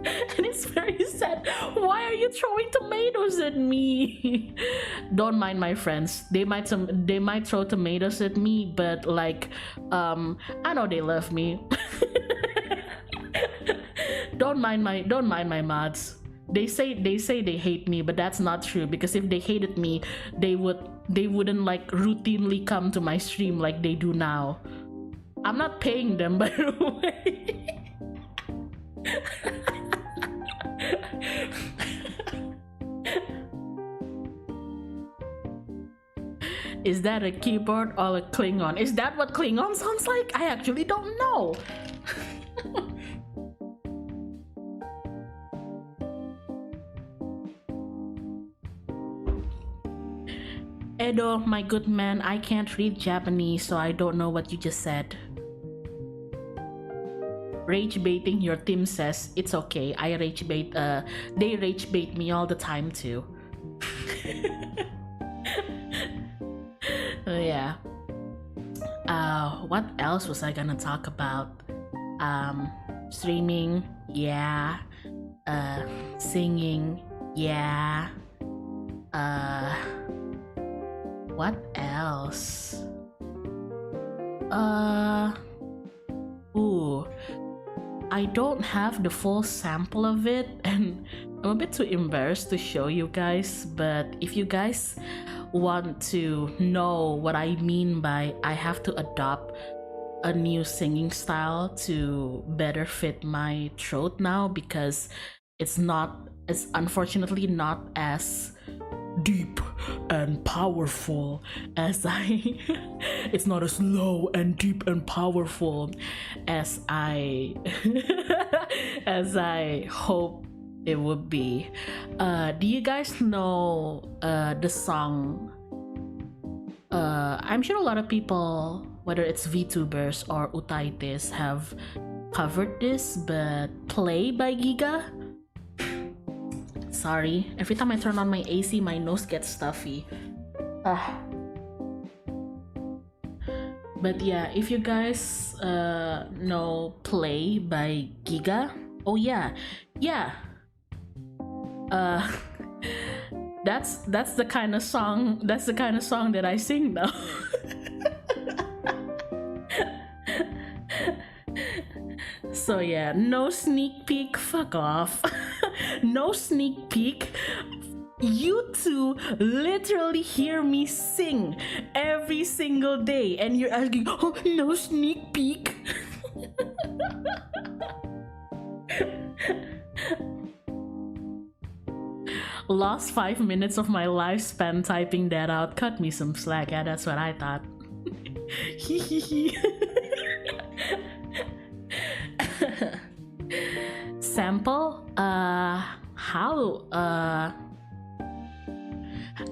And it's very sad. Why are you throwing tomatoes at me? Don't mind my friends. They might throw tomatoes at me, but like, I know they love me. Don't mind my mods. They say they hate me, but that's not true, because if they hated me, they wouldn't like routinely come to my stream like they do now. I'm not paying them, by the way. Is that a keyboard or a Klingon? Is that what Klingon sounds like? I actually don't know. Edo, my good man, I can't read Japanese, so I don't know what you just said. Rage baiting, your team says. It's okay. I rage bait. They rage bait me all the time too. Yeah. What else was I gonna talk about? Streaming, yeah. Singing, yeah. What else? Ooh, I don't have the full sample of it, and I'm a bit too embarrassed to show you guys, but if you guys want to know what I mean by I have to adopt a new singing style to better fit my throat now, because it's unfortunately not as deep and powerful as I it's not as low and deep and powerful as I as I hope it would be. Do you guys know the song? I'm sure a lot of people, whether it's VTubers or Utaites, have covered this, but Play by Giga. Sorry, every time I turn on my AC, my nose gets stuffy. But yeah, if you guys know Play by Giga, oh yeah, that's the kind of song that I sing now. So yeah, no sneak peek, fuck off. No sneak peek. You two literally hear me sing every single day, and you're asking, oh, no sneak peek. Lost 5 minutes of my life spent typing that out. Cut me some slack. Yeah, that's what I thought. Sample? How? I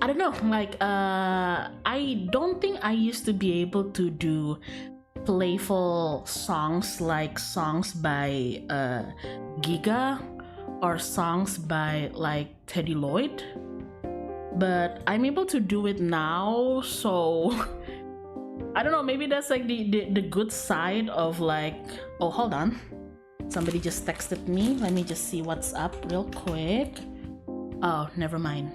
don't know. Like, I don't think I used to be able to do playful songs like songs by Giga or songs by like Teddy Lloyd, but I'm able to do it now. So I don't know, maybe that's like the good side of like, oh, hold on, somebody just texted me. Let me just see what's up real quick. Oh, never mind,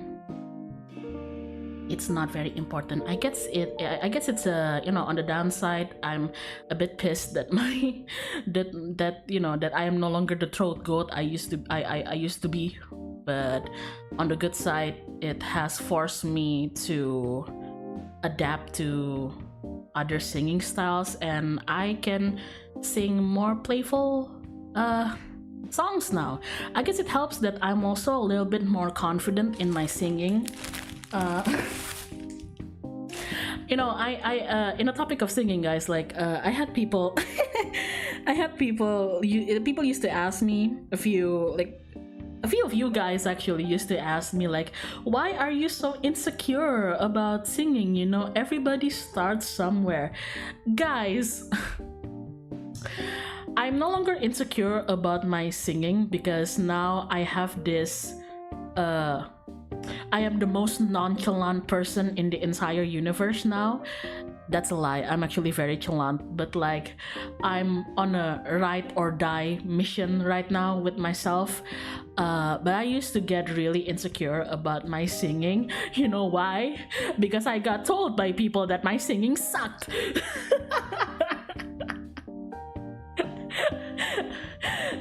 it's not very important. I guess it's on the downside, I'm a bit pissed that my that I am no longer the throat goat I used to be. But on the good side, it has forced me to adapt to other singing styles, and I can sing more playful songs now. I guess it helps that I'm also a little bit more confident in my singing. I in the topic of singing, guys, like I had people people used to ask me, a few of you guys actually used to ask me, like, why are you so insecure about singing? Everybody starts somewhere. Guys, I'm no longer insecure about my singing, because now I have this I am the most nonchalant person in the entire universe now. That's a lie. I'm actually very chalant, but like, I'm on a ride or die mission right now with myself. But I used to get really insecure about my singing. You know why? Because I got told by people that my singing sucked.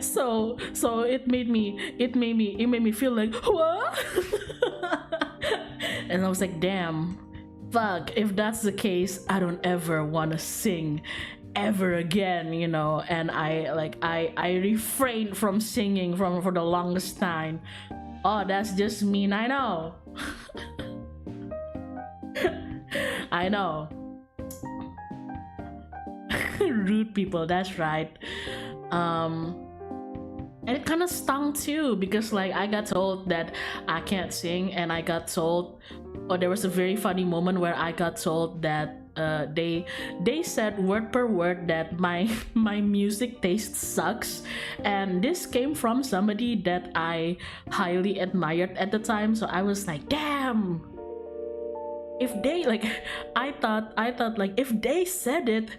So it made me feel like, what? And I was like, damn, fuck, if that's the case, I don't ever want to sing ever again, and I refrained from singing for the longest time. Oh, that's just mean, I know. I know. Rude people, that's right. And it kind of stung too, because like I got told that I can't sing, and I got told, there was a very funny moment where I got told that they said word per word that my music taste sucks, and this came from somebody that I highly admired at the time. So I was like, damn, if they like, I thought like if they said it,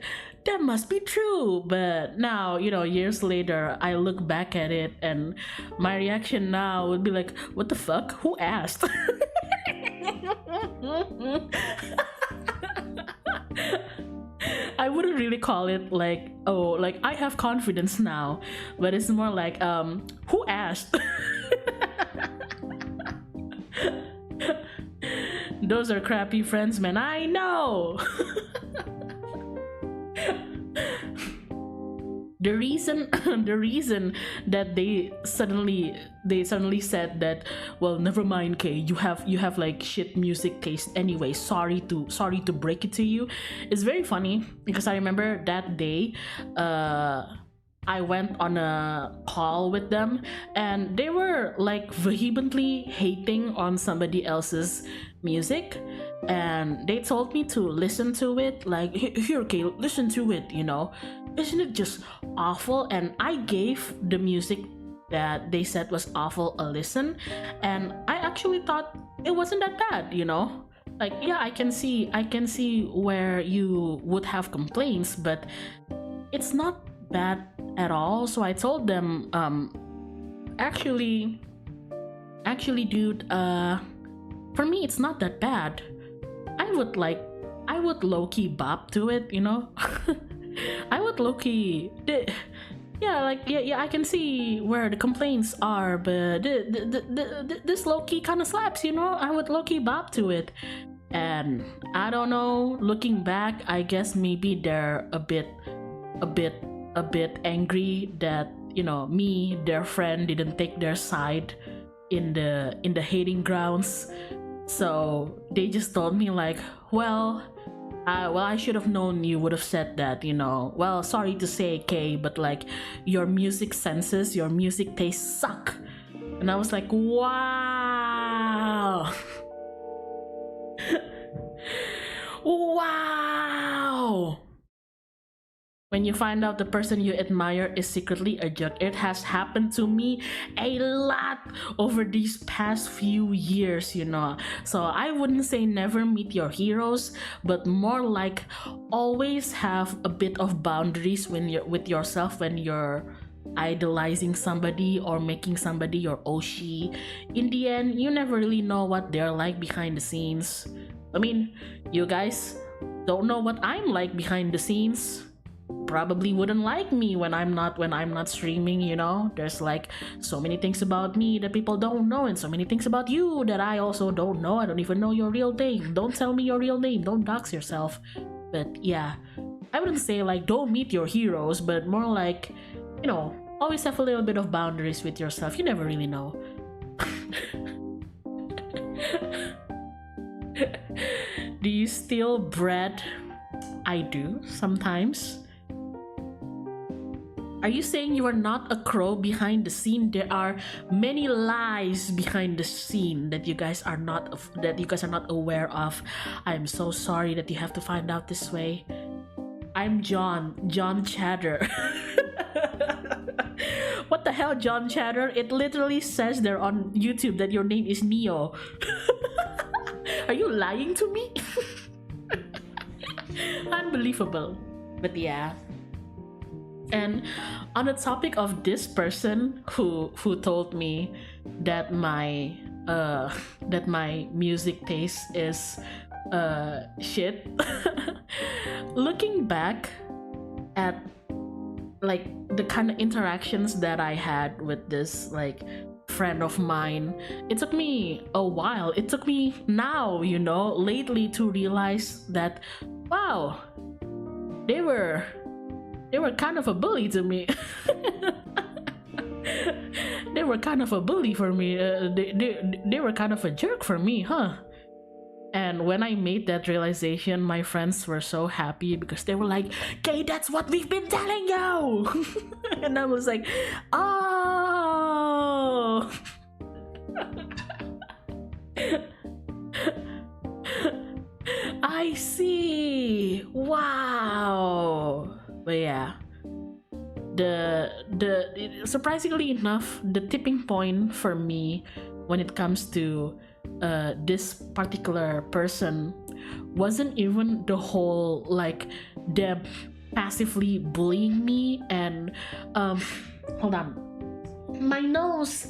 that must be true. But now, years later, I look back at it, and my reaction now would be like, what the fuck? Who asked? I wouldn't really call it like, oh, like I have confidence now, but it's more like, who asked? Those are crappy friends, man. I know. the reason the reason that they suddenly said that, well, never mind, Kay, you have like shit music taste anyway, sorry to break it to you, is very funny, because I remember that day I went on a call with them, and they were like vehemently hating on somebody else's music, and they told me to listen to it, like, here, okay, listen to it, isn't it just awful? And I gave the music that they said was awful a listen, and I actually thought it wasn't that bad, like, yeah, I can see where you would have complaints, but it's not bad at all. So I told them, actually, dude, for me it's not that bad. I would low-key bop to it, I would low-key, yeah, I can see where the complaints are, but this low-key kind of slaps, I would low-key bop to it. And I don't know, looking back, I guess maybe they're a bit angry that, me, their friend, didn't take their side in the hating grounds. So they just told me like, well, I should have known you would have said that, well, sorry to say, Kay, but like, your music senses, your music tastes suck. And I was like, wow. Wow. When you find out the person you admire is secretly a jerk. It has happened to me a lot over these past few years, So I wouldn't say never meet your heroes, but more like always have a bit of boundaries when you're with yourself, when you're idolizing somebody or making somebody your oshi. In the end, you never really know what they're like behind the scenes. I mean, you guys don't know what I'm like behind the scenes. Probably wouldn't like me when I'm not streaming, There's like so many things about me that people don't know, and so many things about you that I also don't know. I don't even know your real name. Don't tell me your real name. Don't dox yourself. But yeah, I wouldn't say like don't meet your heroes, but more like, always have a little bit of boundaries with yourself. You never really know. Do you steal bread? I do sometimes. Are you saying you are not a crow behind the scene? There are many lies behind the scene that you guys are not aware of. I'm so sorry that you have to find out this way. I'm John Chatter. What the hell, John Chatter? It literally says there on YouTube that your name is Neo. Are you lying to me? Unbelievable. But yeah. And on the topic of this person who told me that my music taste is shit, looking back at like the kind of interactions that I had with this like friend of mine, it took me a while. It took me now, lately to realize that, wow, they were kind of a bully to me. They were kind of a bully for me. They were kind of a jerk for me, huh? And when I made that realization, my friends were so happy because they were like, "Okay, that's what we've been telling you." And I was like, "Oh." I see. Wow. But yeah, the surprisingly enough, the tipping point for me when it comes to this particular person wasn't even the whole like them passively bullying me. And hold on, my nose.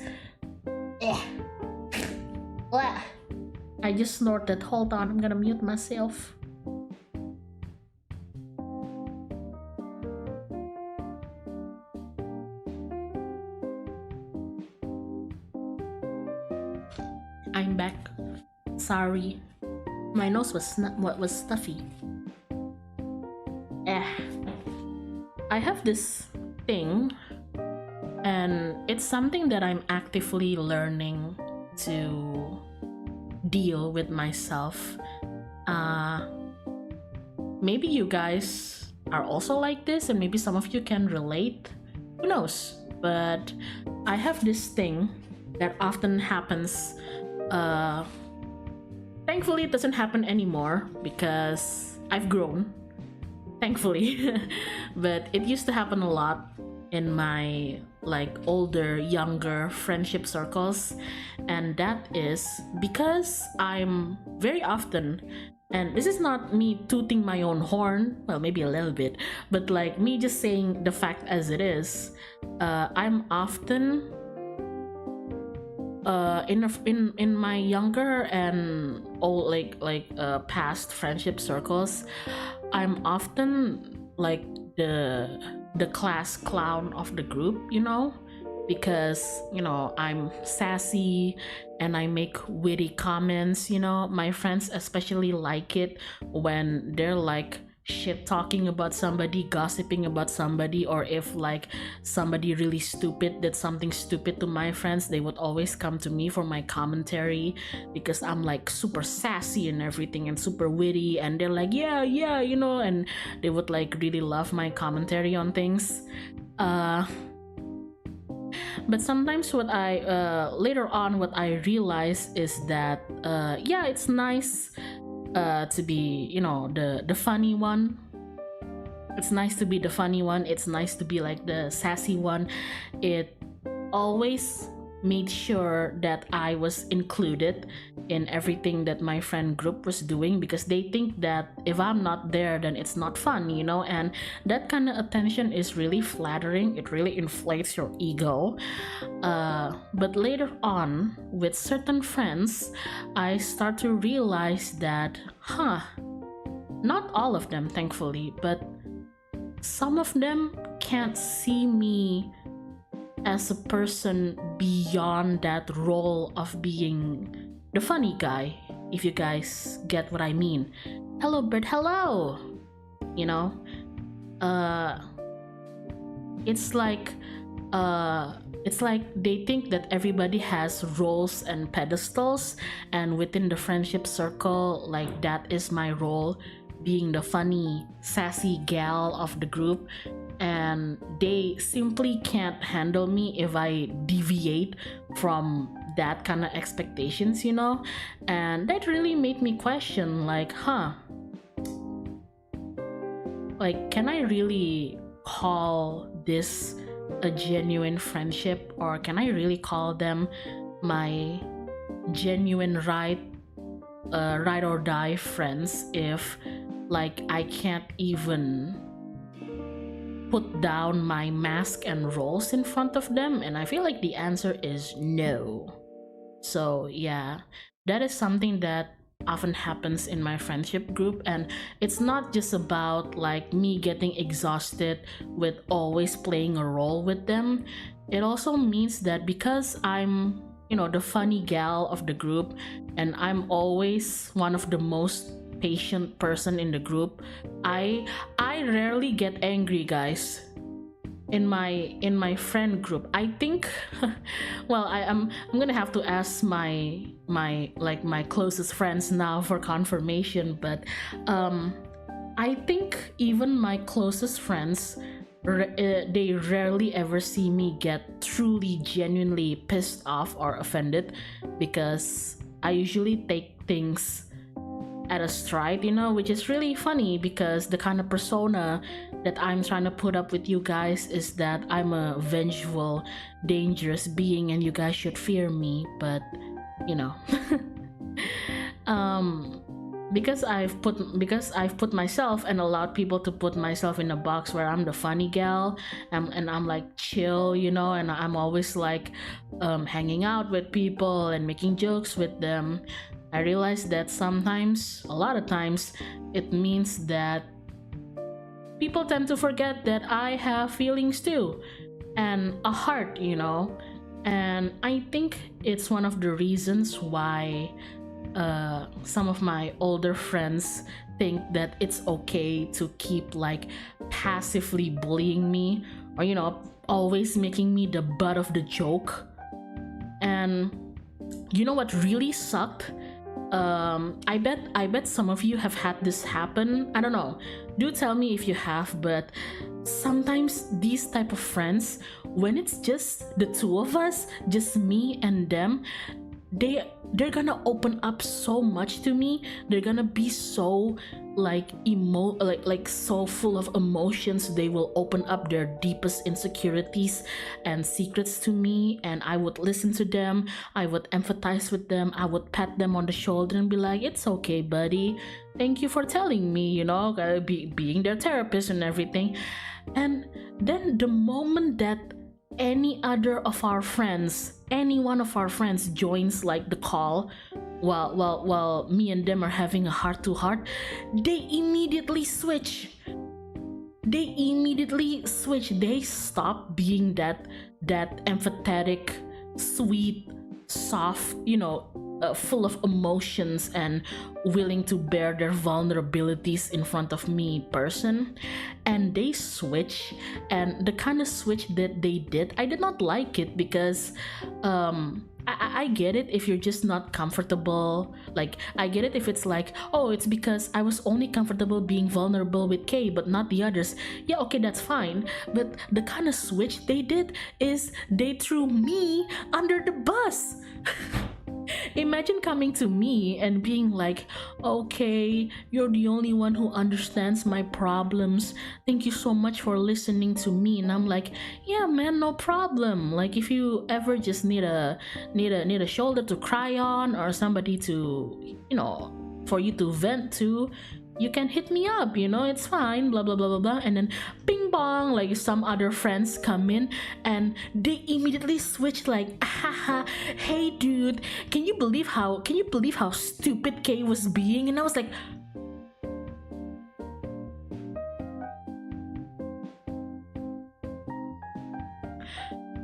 I just snorted. Hold on, I'm gonna mute myself. I'm back. Sorry, my nose was stuffy. I have this thing, and it's something that I'm actively learning to deal with myself. Maybe you guys are also like this, and maybe some of you can relate. Who knows? But I have this thing that often happens. Thankfully, it doesn't happen anymore because I've grown. Thankfully. But it used to happen a lot in my like older, younger friendship circles, and that is because I'm very often, and this is not me tooting my own horn, well, maybe a little bit, but like me just saying the fact as it is. I'm often in my younger and old past friendship circles, I'm often like the class clown of the group, you know, because, you know, I'm sassy and I make witty comments. You know, my friends especially like it when they're like shit talking about somebody, gossiping about somebody, or if like somebody really stupid did something stupid to my friends, they would always come to me for my commentary because I'm like super sassy and everything and super witty, and they're like yeah, you know, and they would like really love my commentary on things. But sometimes what I later on what I realize is that yeah, it's nice to be, you know, the funny one. It's nice to be the funny one. It's nice to be like the sassy one. It always made sure that I was included in everything that my friend group was doing, because they think that if I'm not there, then it's not fun, you know, and that kind of attention is really flattering. It really inflates your ego. But later on, with certain friends, I start to realize that, not all of them, thankfully, but some of them can't see me as a person beyond that role of being the funny guy, if you guys get what I mean. Hello, Bird, hello! You know? It's like they think that everybody has roles and pedestals, and within the friendship circle, like that is my role, being the funny, sassy gal of the group, and they simply can't handle me if I deviate from that kind of expectations, you know? And that really made me question, like, like, can I really call this a genuine friendship, or can I really call them my genuine ride or die friends if like I can't even put down my mask and roles in front of them? And I feel like the answer is no. So yeah, that is something that often happens in my friendship group, and it's not just about like me getting exhausted with always playing a role with them. It also means that because I'm, you know, the funny gal of the group, and I'm always one of the most patient person in the group, I rarely get angry, guys, in my friend group. I think well, I'm gonna have to ask my closest friends now for confirmation, but I think even my closest friends, they rarely ever see me get truly genuinely pissed off or offended, because I usually take things at a stride, you know, which is really funny because the kind of persona that I'm trying to put up with you guys is that I'm a vengeful, dangerous being and you guys should fear me, but you know. I've put myself and allowed people to put myself in a box where I'm the funny gal, and I'm like chill, you know, and I'm always like hanging out with people and making jokes with them. I realized that sometimes, a lot of times, it means that people tend to forget that I have feelings too, and a heart, you know. And I think it's one of the reasons why some of my older friends think that it's okay to keep like passively bullying me, or you know, always making me the butt of the joke. And you know what really sucked? I bet some of you have had this happen. I don't know, do tell me if you have. But sometimes these type of friends, when it's just the two of us, just me and them, they're gonna open up so much to me. They're gonna be so like so full of emotions. They will open up their deepest insecurities and secrets to me, and I would listen to them. I would empathize with them. I would pat them on the shoulder and be like, it's okay, buddy, thank you for telling me, you know, being their therapist and everything. And then the moment that any one of our friends joins like the call, while me and them are having a heart to heart, they immediately switch. They stop being that empathetic, sweet, soft, you know, full of emotions and willing to bear their vulnerabilities in front of me person, and they switch. And the kind of switch that they did, I did not like it, because I get it if you're just not comfortable. Like, I get it if it's like, oh, it's because I was only comfortable being vulnerable with Kay but not the others. Yeah, okay, that's fine. But the kind of switch they did is they threw me under the bus. Imagine coming to me and being like, okay, you're the only one who understands my problems. Thank you so much for listening to me. And I'm like, yeah, man, no problem. Like, if you ever just need a shoulder to cry on, or somebody to, you know, for you to vent to, you can hit me up, you know, it's fine, blah blah blah blah blah. And then ping pong, like some other friends come in and they immediately switch, like, haha, hey dude, can you believe how stupid Kay was being? And I was like,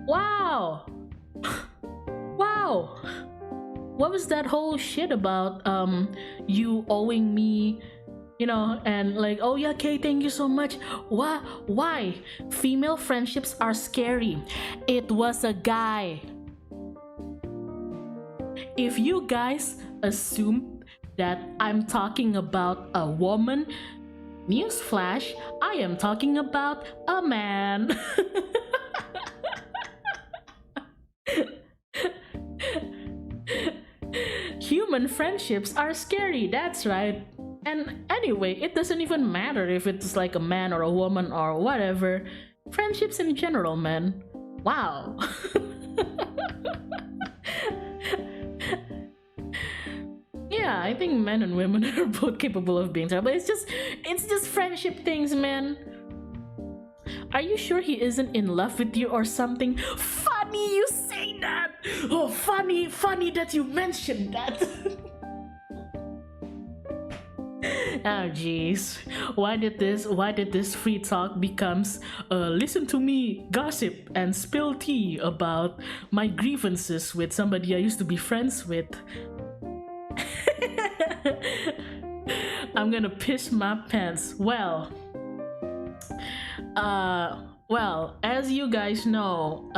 wow. Wow, what was that whole shit about you owing me, you know? And like, oh yeah, Kay, thank you so much. Why female friendships are scary? It was a guy. If you guys assume that I'm talking about a woman, newsflash, I am talking about a man. Human friendships are scary, that's right. And anyway, it doesn't even matter if it's like a man or a woman or whatever. Friendships in general, man. Wow. Yeah, I think men and women are both capable of being terrible. It's just friendship things, man. Are you sure he isn't in love with you or something? Funny you say that. Oh, funny that you mentioned that. Oh jeez, why did this free talk becomes listen to me gossip and spill tea about my grievances with somebody I used to be friends with? I'm gonna piss my pants. Well, as you guys know,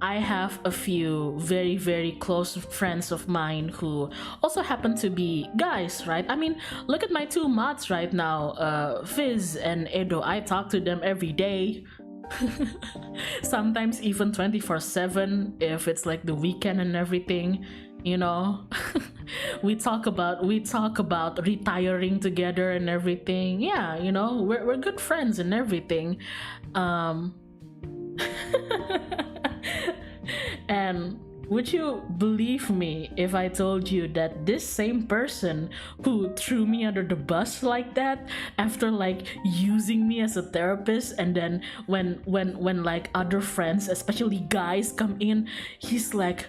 I have a few very, very close friends of mine who also happen to be guys, right? I mean, look at my two mods right now, Fizz and Edo. I talk to them every day. Sometimes even 24/7 if it's like the weekend and everything, you know. we talk about retiring together and everything. Yeah, you know, we're good friends and everything. And Would you believe me if I told you that this same person who threw me under the bus like that, after like using me as a therapist, and then when like other friends, especially guys, come in, he's like,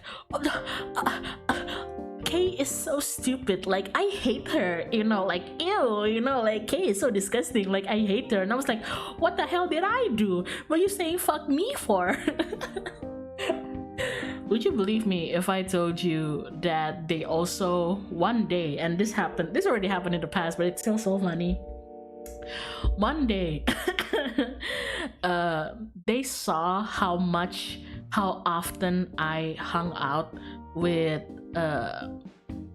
Kay is so stupid, like I hate her, you know, like ew, you know, like Kay is so disgusting, like I hate her. And I was like, what the hell did I do? What are you saying fuck me for? Would you believe me if I told you that they also one day, and this already happened in the past, but it's still so funny. One day they saw how often I hung out with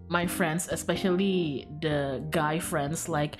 my friends, especially the guy friends like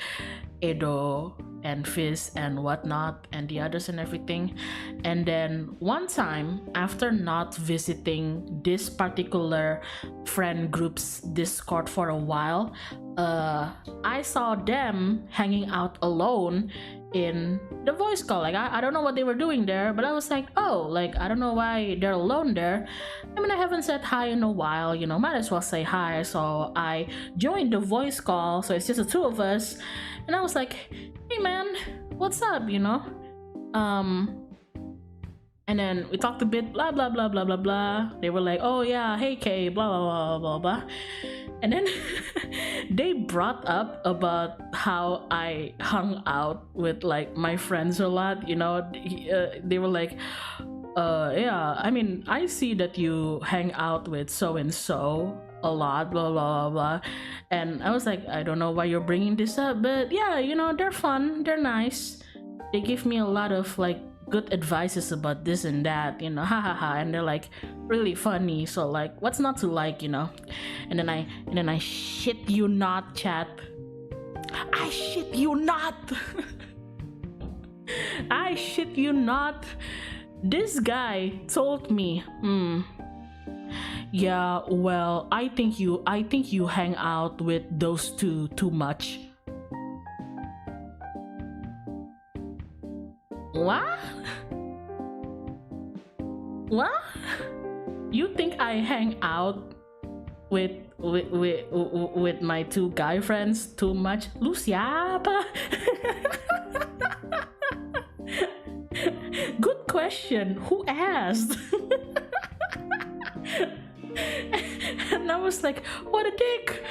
Edo and Fizz and whatnot and the others and everything. And then one time, after not visiting this particular friend group's Discord for a while, I saw them hanging out alone in the voice call. Like I don't know what they were doing there, but I was like, oh, like I don't know why they're alone there. I mean, I haven't said hi in a while, you know, might as well say hi. So I joined the voice call, so it's just the two of us. And I was like, hey man, what's up, you know? And then we talked a bit, blah blah blah blah blah blah. They were like, oh yeah, hey Kay, blah blah blah blah blah. And then they brought up about how I hung out with like my friends a lot, you know. They were like, yeah, I mean, I see that you hang out with so and so a lot, blah blah blah blah. And I was like, I don't know why you're bringing this up, but yeah, you know, they're fun, they're nice, they give me a lot of like good advices about this and that, you know, ha, and they're like really funny, so like what's not to like, you know. And then I shit you not, chat, I shit you not. I shit you not, this guy told me, yeah, well, I think you hang out with those two too much. What? What? You think I hang out with my two guy friends too much? Lu siapa? Good question. Who asked? And I was like, what a dick.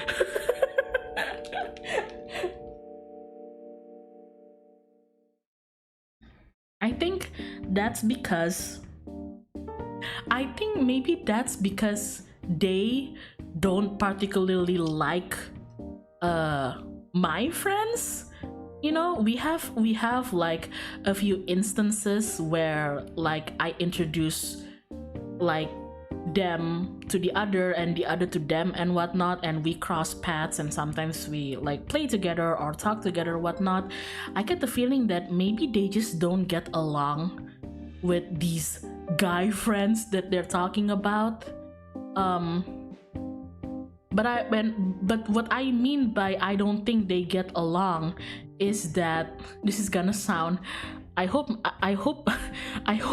I think maybe that's because they don't particularly like my friends. You know, we have like a few instances where like I introduce like them to the other and the other to them and whatnot, and we cross paths and sometimes we like play together or talk together or whatnot. I get the feeling that maybe they just don't get along with these guy friends that they're talking about. But what I mean by I don't think they get along is that this is gonna sound, I hope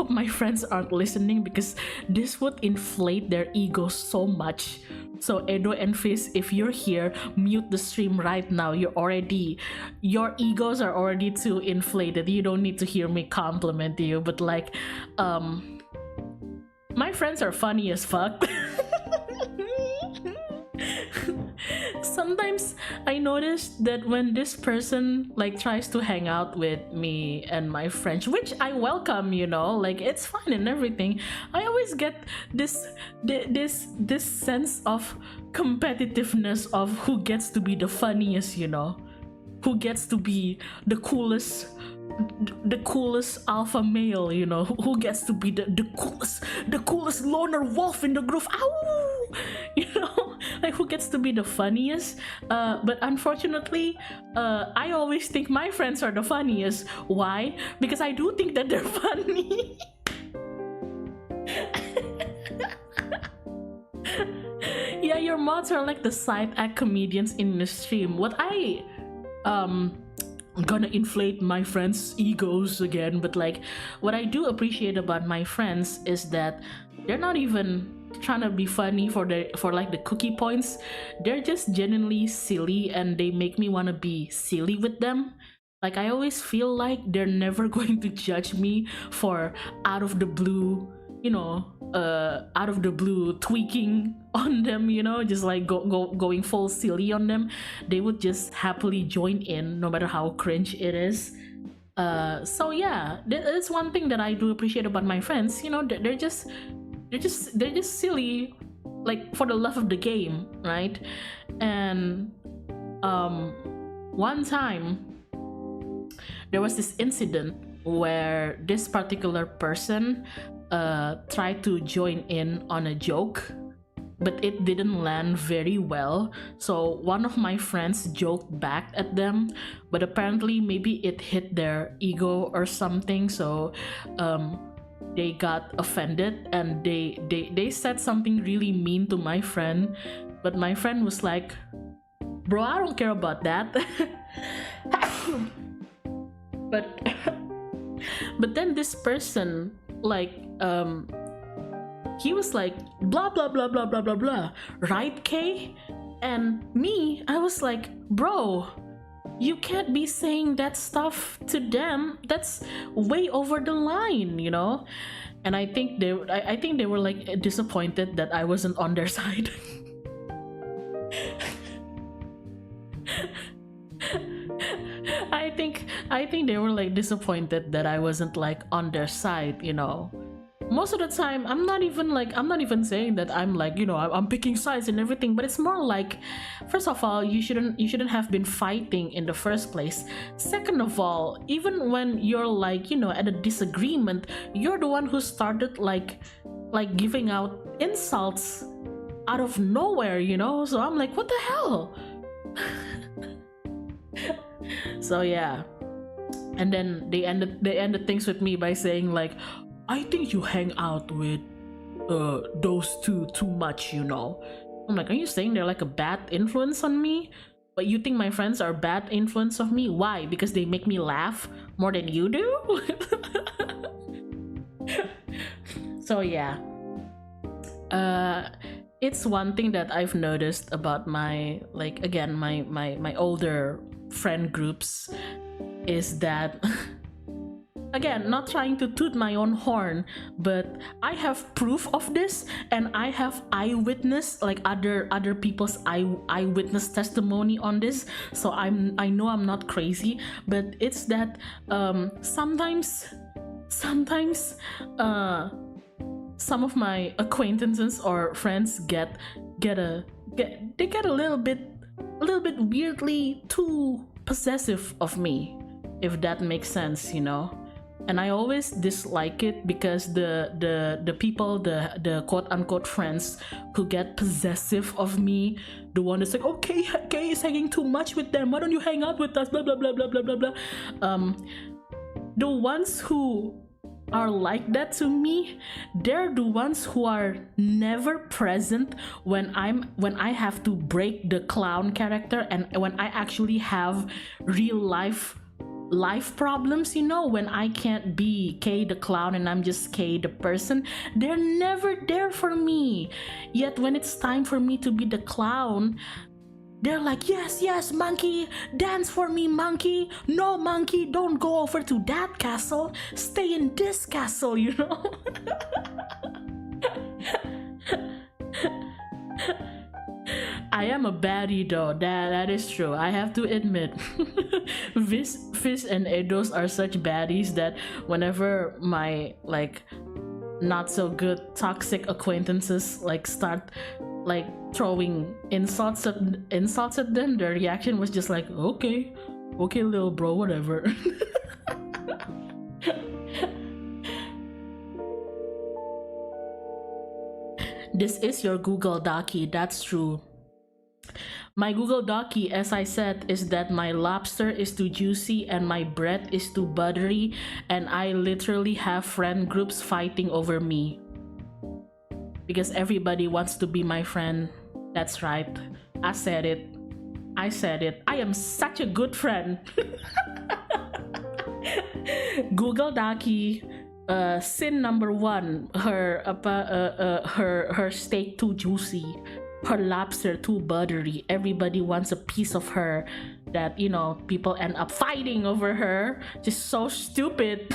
my friends aren't listening, because this would inflate their egos so much. So Edo and Fizz, if you're here, mute the stream right now. Your egos are already too inflated. You don't need to hear me compliment you, but like my friends are funny as fuck. Sometimes I notice that when this person like tries to hang out with me and my friends, which I welcome, you know, like it's fun and everything, I always get this sense of competitiveness of who gets to be the funniest, you know, who gets to be the coolest alpha male, you know, who gets to be the coolest loner wolf in the group. Ow! You know, like who gets to be the funniest. But unfortunately, I always think my friends are the funniest. Why? Because I do think that they're funny. Yeah, your mods are like the side act comedians in the stream. What I'm gonna inflate my friends' egos again, but like what I do appreciate about my friends is that they're not even trying to be funny for like the cookie points. They're just genuinely silly, and they make me want to be silly with them. Like, I always feel like they're never going to judge me for out of the blue, out of the blue tweaking on them, just like going full silly on them. They would just happily join in no matter how cringe it is. So yeah, that's one thing that I do appreciate about my friends. They're just silly, like, for the love of the game, right? And one time there was this incident where this particular person tried to join in on a joke, but it didn't land very well. So one of my friends joked back at them, but apparently maybe it hit their ego or something. So they got offended, and they said something really mean to my friend. But my friend was like, bro, I don't care about that. but then this person, like, he was like, blah blah blah blah blah blah blah, right, Kay? And me, I was like, bro, you can't be saying that stuff to them. That's way over the line, And I think they were like disappointed that I wasn't on their side. I think they were like disappointed that I wasn't like on their side. Most of the time, I'm not even saying that I'm like, I'm picking sides and everything, but it's more like, first of all, you shouldn't have been fighting in the first place. Second of all, even when you're like, at a disagreement, you're the one who started like giving out insults out of nowhere, So I'm like, what the hell? So yeah. And then they ended things with me by saying like, I think you hang out with those two too much, I'm like, are you saying they're like a bad influence on me? But you think my friends are bad influence of me? Why? Because they make me laugh more than you do? So yeah. It's one thing that I've noticed about my, like, again, my older friend groups is that again, not trying to toot my own horn, but I have proof of this, and I have eyewitness, like other people's eyewitness testimony on this. So I know I'm not crazy, but it's that sometimes some of my acquaintances or friends get a little bit weirdly too possessive of me, if that makes sense, And I always dislike it, because the people, the quote unquote friends who get possessive of me, the one that's like, okay, Kay is hanging too much with them, why don't you hang out with us, blah blah blah blah blah blah blah. The ones who are like that to me, they're the ones who are never present when I have to break the clown character, and when I actually have real life problems, when I can't be Kay the clown and I'm just Kay the person. They're never there for me. Yet when it's time for me to be the clown, they're like, yes, monkey, dance for me, monkey. No, monkey, don't go over to that castle. Stay in this castle, I am a baddie though, that is true. I have to admit. Fizz and Eidos are such baddies that whenever my, like, not so good toxic acquaintances like start like throwing insults at them, their reaction was just like, okay little bro, whatever. This is your Google Docie, that's true. My Google Docie, as I said, is that my lobster is too juicy and my bread is too buttery, and I literally have friend groups fighting over me because everybody wants to be my friend. That's right, I said it. I am such a good friend. Google Docie, Sin number one, her steak too juicy, her lobster too buttery. Everybody wants a piece of her. That, you know, people end up fighting over her. Just so stupid.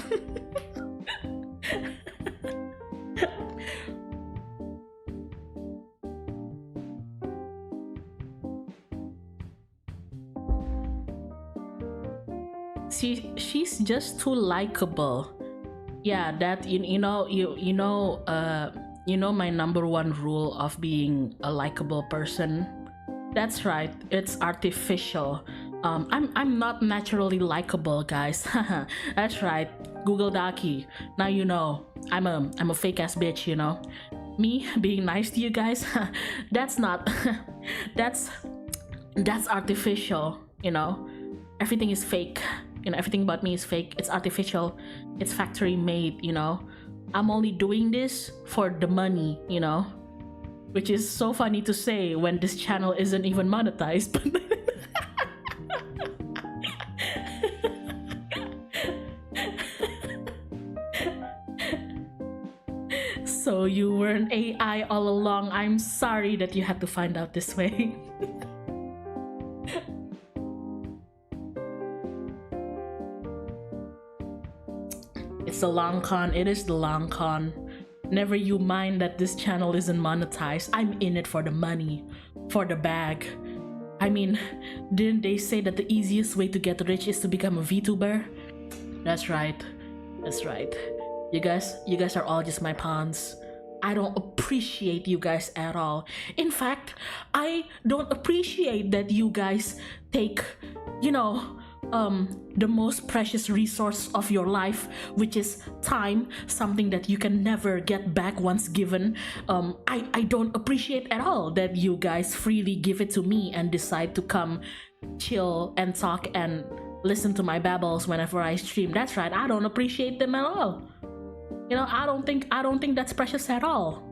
She's just too likable. Yeah, that you know my number one rule of being a likable person. That's right, it's artificial. I'm not naturally likable, guys. That's right. Google Docky. Now you know I'm a fake ass bitch. You know, me being nice to you guys. That's not. that's artificial. You know, everything is fake. You know, everything about me is fake. It's artificial. It's factory made. You know, I'm only doing this for the money. You know, which is so funny to say when this channel isn't even monetized. So you were an AI all along. I'm sorry that you had to find out this way. It's the long con. It is the long con. Never you mind that this channel isn't monetized. I'm in it for the money, for the bag. I mean, didn't they say that the easiest way to get rich is to become a VTuber? That's right. That's right. You guys are all just my pawns. I don't appreciate you guys at all. In fact, I don't appreciate that you guys take, you know, the most precious resource of your life, which is time, something that you can never get back once given. I don't appreciate at all that you guys freely give it to me and decide to come chill and talk and listen to my babbles whenever I stream. That's right, I don't appreciate them at all. You know, I don't think that's precious at all.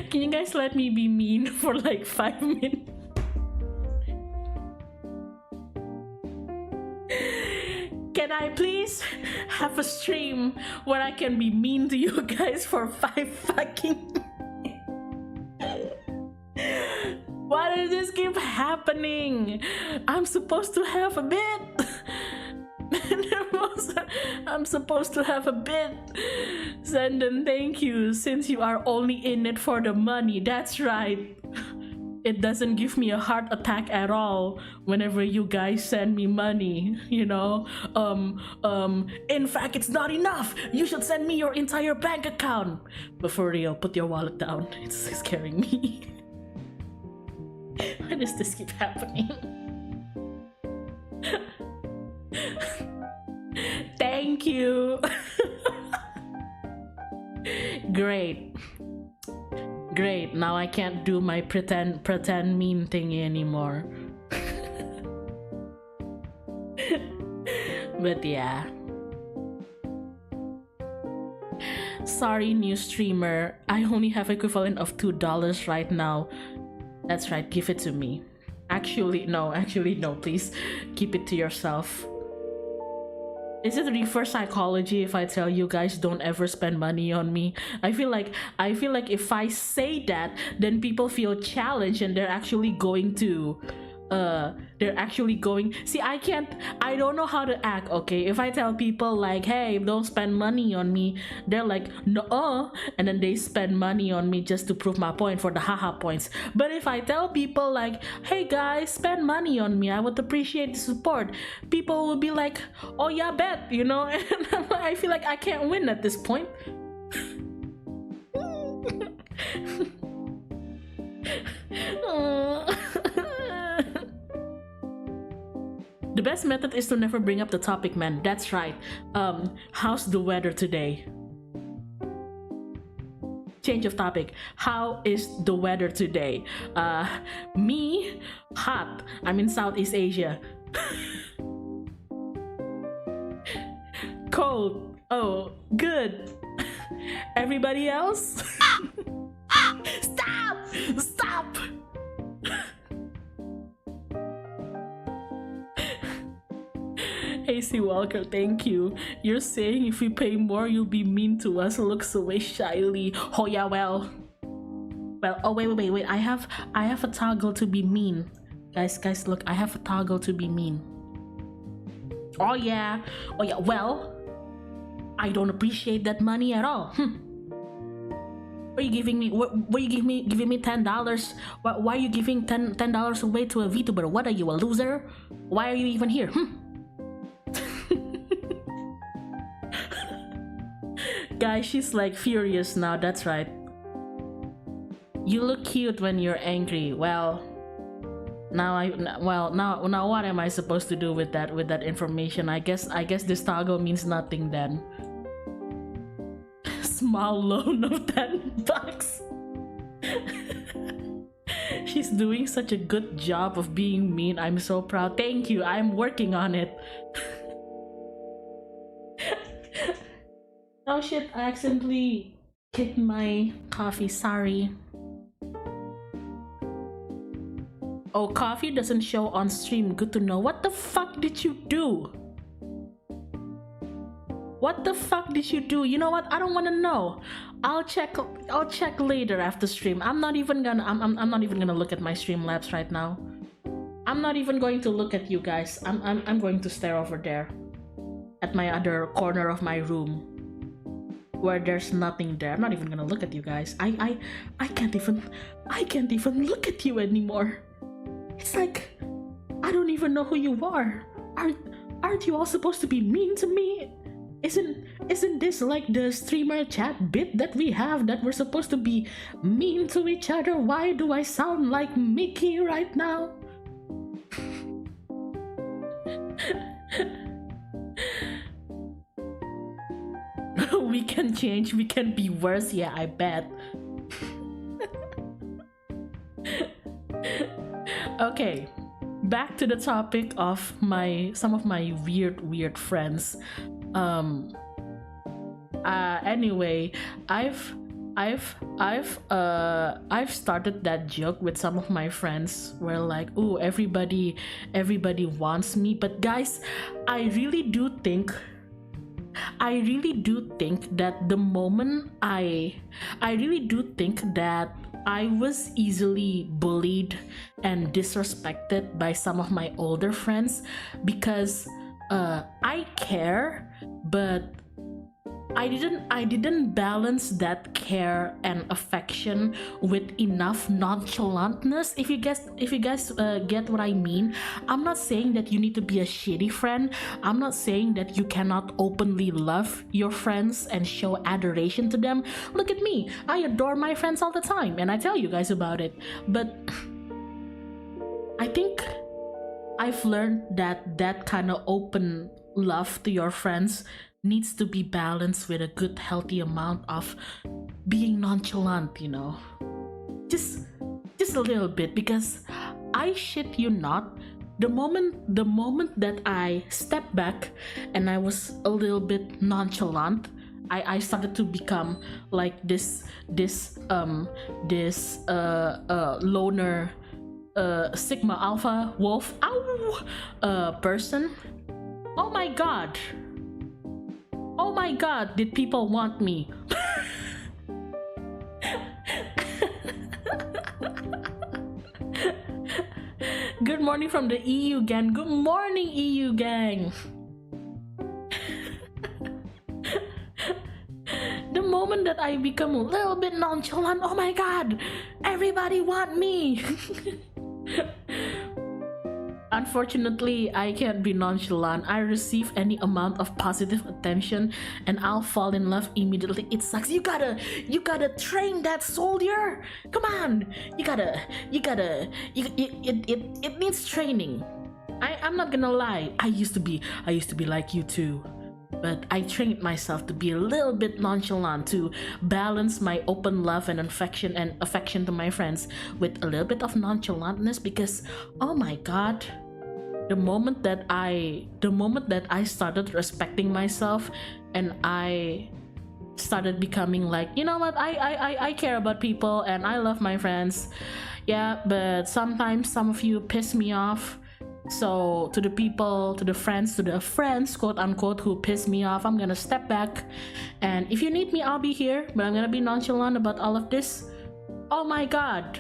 Can you guys let me be mean for like 5 minutes? Can I please have a stream where I can be mean to you guys for 5 fucking Why does this keep happening? I'm supposed to have a bit. I'm supposed to have a bit. Send them thank you since you are only in it for the money. That's right. It doesn't give me a heart attack at all whenever you guys send me money, you know. In fact, it's not enough. You should send me your entire bank account. But for real, put your wallet down. It's scaring me. Why does this keep happening? Thank you. Great. Now I can't do my pretend mean thingy anymore. But yeah. Sorry, new streamer. I only have equivalent of $2 right now. That's right, give it to me. Actually no, please keep it to yourself. Is it reverse psychology if I tell you guys don't ever spend money on me? I feel like if I say that, then people feel challenged and they're actually going see, I don't know how to act. Okay, if I tell people like, hey, don't spend money on me, they're like, no, and then they spend money on me just to prove my point for the haha points. But if I tell people like, hey guys, spend money on me, I would appreciate the support, people will be like, oh yeah, bet, you know. And I feel like I can't win at this point. The best method is to never bring up the topic, man. That's right. How's the weather today? Change of topic. How is the weather today? Me, hot. I'm in Southeast Asia. Cold. Oh, good. Everybody else? Stop! Stop! AC Walker, thank you. You're saying if we pay more, you'll be mean to us. Looks away shyly. Oh yeah, well. Oh wait. I have a toggle to be mean. Guys, look, I have a toggle to be mean. Oh yeah. Well, I don't appreciate that money at all. What are you giving me? What are you giving me $10? Why are you giving $10 away to a VTuber? What are you, a loser? Why are you even here? Guys, she's like furious now. That's right. You look cute when you're angry. Well, now what am I supposed to do with that information? I guess this toggle means nothing then. Small loan of $10. She's doing such a good job of being mean. I'm so proud. Thank you. I'm working on it. Oh shit, I accidentally kicked my coffee. Sorry. Oh, coffee doesn't show on stream. Good to know. What the fuck did you do? What the fuck did you do? You know what? I don't want to know. I'll check later after stream. I'm not even gonna look at my Streamlabs right now. I'm not even going to look at you guys. I'm going to stare over there at my other corner of my room where there's nothing there. I'm not even gonna look at you guys. I can't even look at you anymore. It's like I don't even know who you are. Aren't you all supposed to be mean to me? Isn't this like the streamer chat bit that we have, that we're supposed to be mean to each other? Why do I sound like Mickey right now? We can change, we can be worse. Yeah, I bet. Okay, back to the topic of some of my weird friends. Anyway, I've started that joke with some of my friends where like, oh, everybody wants me. But guys, I really do think that the moment I really do think that I was easily bullied and disrespected by some of my older friends because I care, but I didn't balance that care and affection with enough nonchalantness. If you guys get what I mean, I'm not saying that you need to be a shitty friend. I'm not saying that you cannot openly love your friends and show adoration to them. Look at me, I adore my friends all the time, and I tell you guys about it. But I think I've learned that kind of open love to your friends needs to be balanced with a good healthy amount of being nonchalant, you know, just a little bit. Because I shit you not, the moment that I stepped back and I was a little bit nonchalant, I started to become like this loner Sigma Alpha Wolf person. Oh my god, did people want me? Good morning from the EU gang. Good morning, EU gang. The moment that I become a little bit nonchalant, oh my god, everybody want me. Unfortunately, I can't be nonchalant. I receive any amount of positive attention and I'll fall in love immediately. It sucks. You gotta train that soldier. Come on, it needs training. I'm not gonna lie. I used to be like you too. But I trained myself to be a little bit nonchalant, to balance my open love and affection to my friends with a little bit of nonchalantness, because oh my god, the moment that I started respecting myself and I started becoming like, you know what, I care about people and I love my friends. Yeah, but sometimes some of you piss me off. So to the people, to the friends quote unquote who piss me off, I'm gonna step back, and if you need me, I'll be here, but I'm gonna be nonchalant about all of this. Oh my god,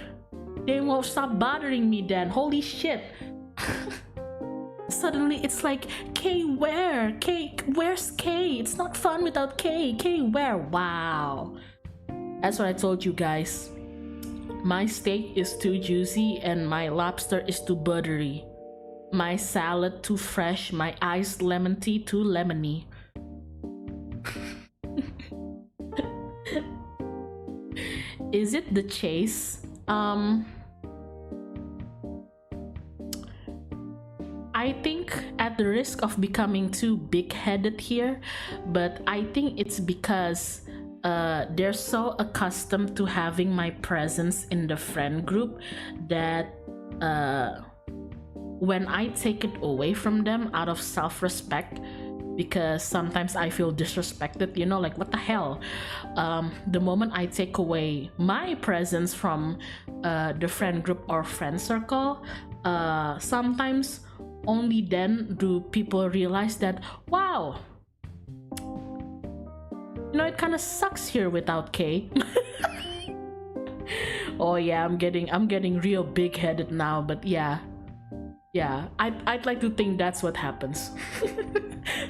they won't stop bothering me then. Holy shit. Suddenly it's like, K where? K, where's K? It's not fun without K. K where? Wow. That's what I told you guys. My steak is too juicy and my lobster is too buttery. My salad too fresh, my iced lemon tea too lemony. Is it the chase? I think, at the risk of becoming too big-headed here, but I think it's because they're so accustomed to having my presence in the friend group that when I take it away from them out of self-respect, because sometimes I feel disrespected, you know, like what the hell. The moment I take away my presence from the friend group or friend circle, sometimes only then do people realize that, wow, you know, it kind of sucks here without K. Oh yeah, I'm getting real big-headed now, but yeah, I'd like to think that's what happens.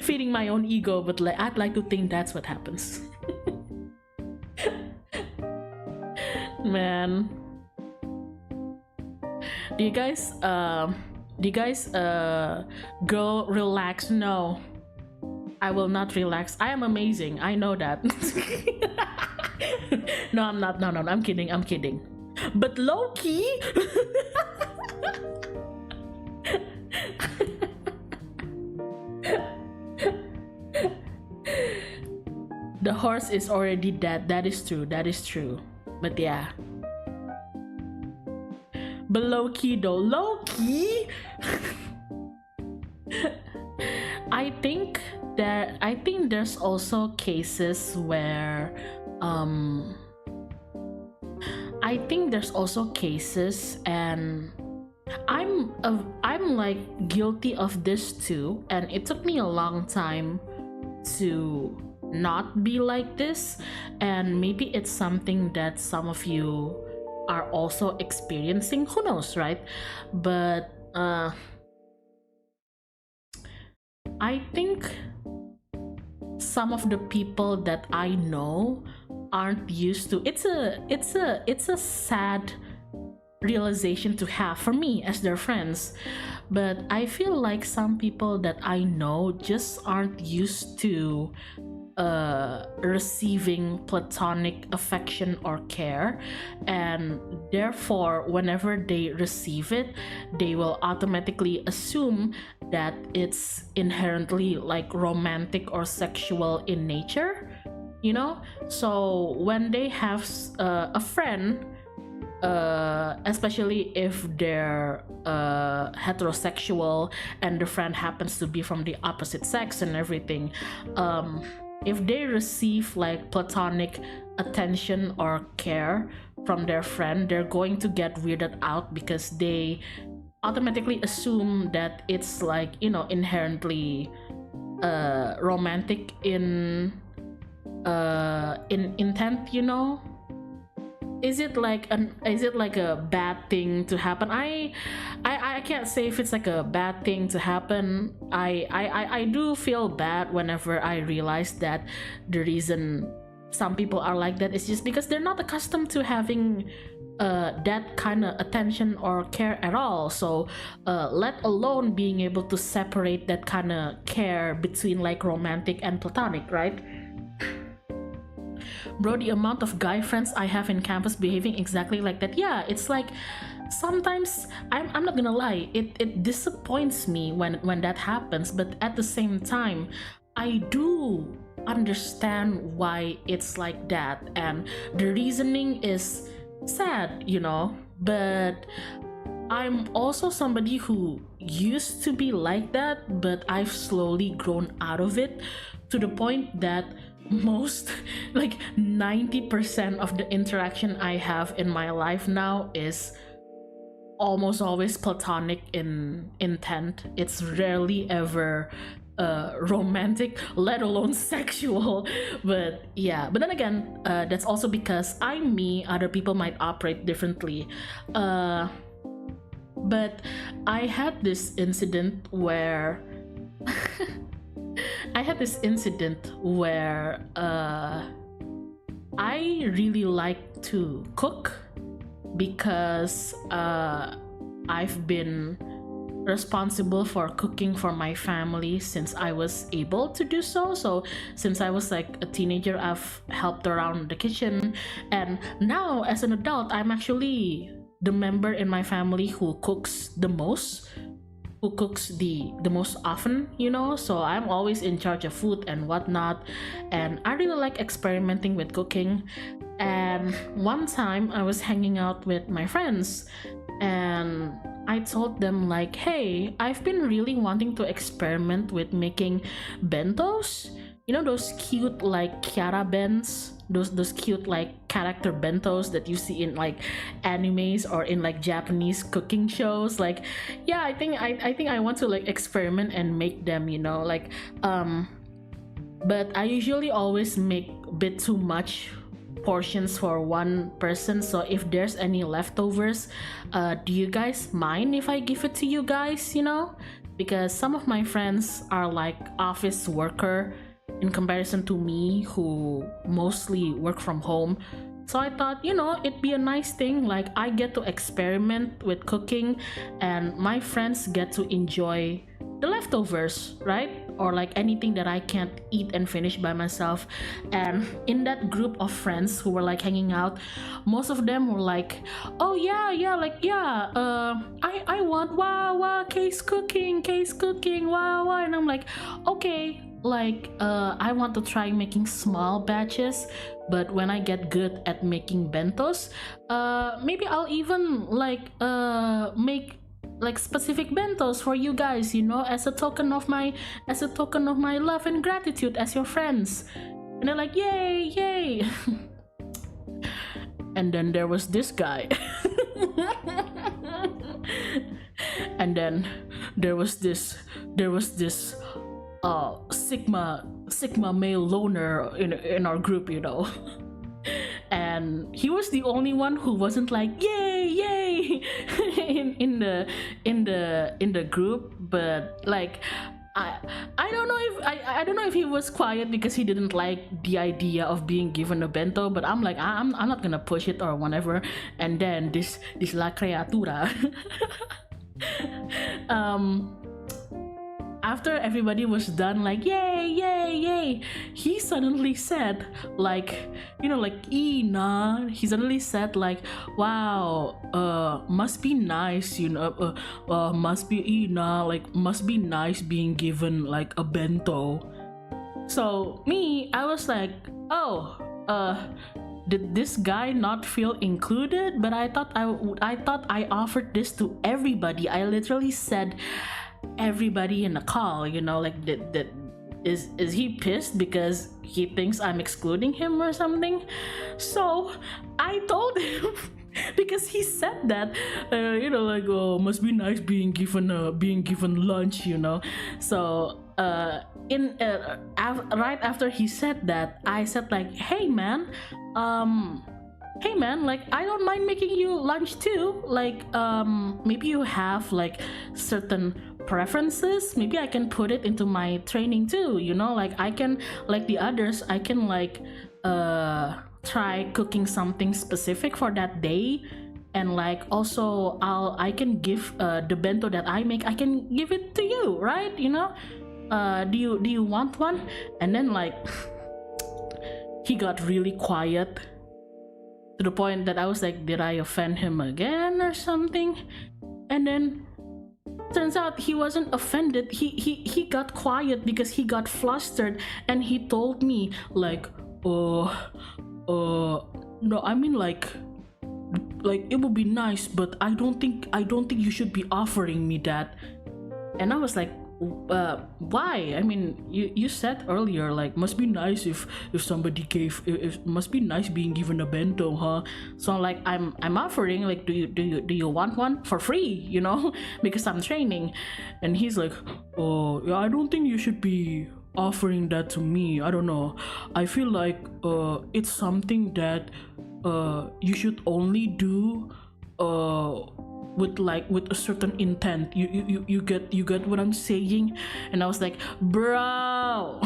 Feeding my own ego, but like, I'd like to think that's what happens. Man, do you guys girl, relax? No, I will not relax. I am amazing, I know that. No, I'm not. No, I'm kidding. But low-key. The horse is already dead. That is true. But yeah. But low-key though, low-key. I think there's also cases where and I'm like guilty of this too, and it took me a long time to not be like this, and maybe it's something that some of you are also experiencing, who knows, right? But I think some of the people that I know aren't used to it's a sad realization to have for me as their friends, but I feel like some people that I know just aren't used to receiving platonic affection or care, and therefore whenever they receive it, they will automatically assume that it's inherently like romantic or sexual in nature, you know. So when they have a friend, especially if they're heterosexual and the friend happens to be from the opposite sex and everything, if they receive like platonic attention or care from their friend, they're going to get weirded out because they automatically assume that it's like, you know, inherently romantic in intent, you know. Is it like a bad thing to happen? I can't say if it's like a bad thing to happen. I do feel bad whenever I realize that the reason some people are like that is just because they're not accustomed to having that kind of attention or care at all. So let alone being able to separate that kind of care between like romantic and platonic, right? Bro, the amount of guy friends I have in campus behaving exactly like that. Yeah, it's like sometimes I'm not gonna lie, it disappoints me when that happens, but at the same time I do understand why it's like that, and the reasoning is sad, you know. But I'm also somebody who used to be like that, but I've slowly grown out of it to the point that most, like 90% of the interaction I have in my life now is almost always platonic in intent. It's rarely ever romantic, let alone sexual. But yeah, but then again, that's also because I'm me, other people might operate differently. But I had this incident where I really like to cook because I've been responsible for cooking for my family since I was able to do so. So since I was like a teenager, I've helped around the kitchen, and now as an adult, I'm actually the member in my family who cooks the most, who cooks the most often, you know. So I'm always in charge of food and whatnot, and I really like experimenting with cooking. And one time I was hanging out with my friends, and I told them like, hey, I've been really wanting to experiment with making bentos, you know, those cute like Kiara bens, those cute like character bentos that you see in like animes or in like Japanese cooking shows. Like, yeah, I think I want to like experiment and make them, you know, like but I usually always make a bit too much portions for one person. So if there's any leftovers, do you guys mind if I give it to you guys, you know? Because some of my friends are like office worker in comparison to me, who mostly work from home. So I thought, you know, it'd be a nice thing, like I get to experiment with cooking and my friends get to enjoy the leftovers, right? Or like anything that I can't eat and finish by myself. And in that group of friends who were like hanging out, most of them were like, oh yeah, like yeah, I want wow case cooking, wow. And I'm like, okay, like I want to try making small batches, but when I get good at making bentos, maybe I'll even like make like specific bentos for you guys, you know, as a token of my love and gratitude as your friends. And they're like, yay. And then there was this guy. And then there was this sigma male loner in our group, you know. And he was the only one who wasn't like yay in the group. But like I don't know if I don't know if he was quiet because he didn't like the idea of being given a bento, but I'm like, I'm not gonna push it or whatever. And then this la criatura after everybody was done like yay, he suddenly said like, you know, like Ina, he suddenly said like, wow, must be nice, you know, must be Ina, like must be nice being given like a bento. So me, I was like, oh, did this guy not feel included? But I thought I offered this to everybody. I literally said everybody in the call, you know, like that is he pissed because he thinks I'm excluding him or something? So I told him because he said that, you know, like, oh, must be nice being given lunch, you know. So right after he said that, I said like, hey man, like I don't mind making you lunch too. Like maybe you have like certain preferences, maybe I can put it into my training too, you know. Like I can, like the others, I can like try cooking something specific for that day. And like also I can give the bento that I make, I can give it to you, right? You know, do you want one? And then like he got really quiet to the point that I was like, did I offend him again or something? And then turns out he wasn't offended. He got quiet because he got flustered, and he told me like, no, I mean like like it would be nice, but I don't think you should be offering me that. And I was like, why? I mean, you said earlier like must be nice if somebody gave, if must be nice being given a bento, huh? So like I'm offering, like, do you want one for free, you know? Because I'm training. And he's like, oh yeah, I don't think you should be offering that to me. I don't know, I feel like it's something that you should only do with a certain intent. You get what I'm saying? And I was like, bro.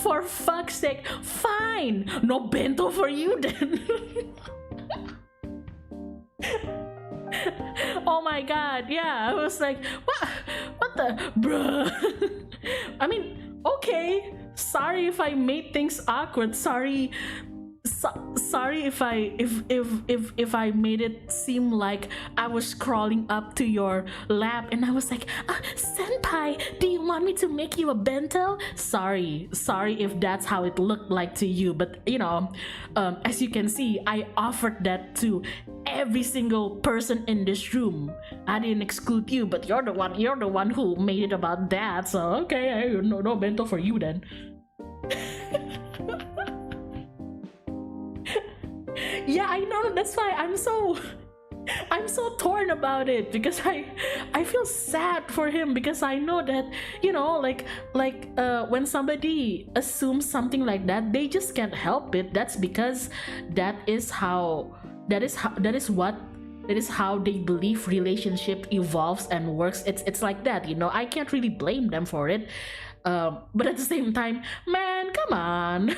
for fuck's sake, fine, no bento for you then. Oh my god, yeah, I was like, what the bruh. I mean, okay, sorry if I made things awkward, sorry if I made it seem like I was crawling up to your lap and I was like, senpai, do you want me to make you a bento? Sorry if that's how it looked like to you, but you know, as you can see, I offered that to every single person in this room. I didn't exclude you, but you're the one who made it about that, so okay, no bento for you then. Yeah, I know, that's why I'm so torn about it, because I feel sad for him, because I know that, you know, like when somebody assumes something like that, they just can't help it. That's because that is how they believe relationship evolves and works. It's like that, you know. I can't really blame them for it, but at the same time, man, come on.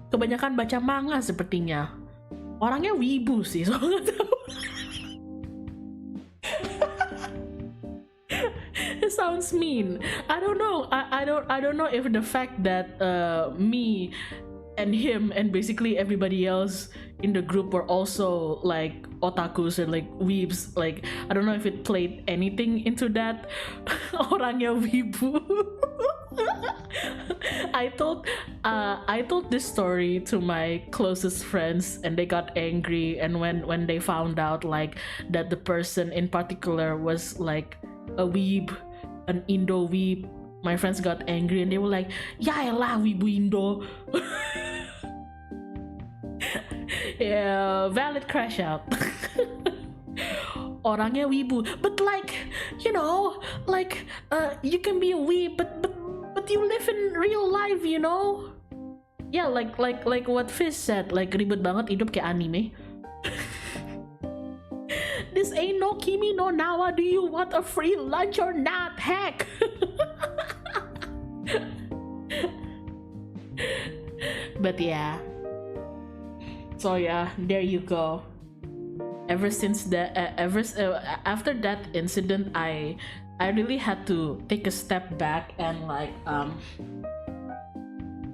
Kebanyakan baca manga sepertinya. Orangnya wibu sih, so nggak tahu. It sounds mean. I don't know. I don't know if the fact that me and him and basically everybody else in the group were also like otakus and like weebs, like I don't know if it played anything into that. Orangnya wibu. I told this story to my closest friends and they got angry, and when they found out like that the person in particular was like a weeb, an Indo weeb, my friends got angry and they were like, ya elah wibu Indo. Yeah, valid crash out. Orangnya wibu, but like, you know, like you can be a weeb, but you live in real life, you know. Yeah, like what Fish said, like ribet banget hidup kayak anime. This ain't no Kimi no Nawa. Do you want a free lunch or not? Heck. But yeah. So yeah, there you go. Ever since that, after that incident, I really had to take a step back and like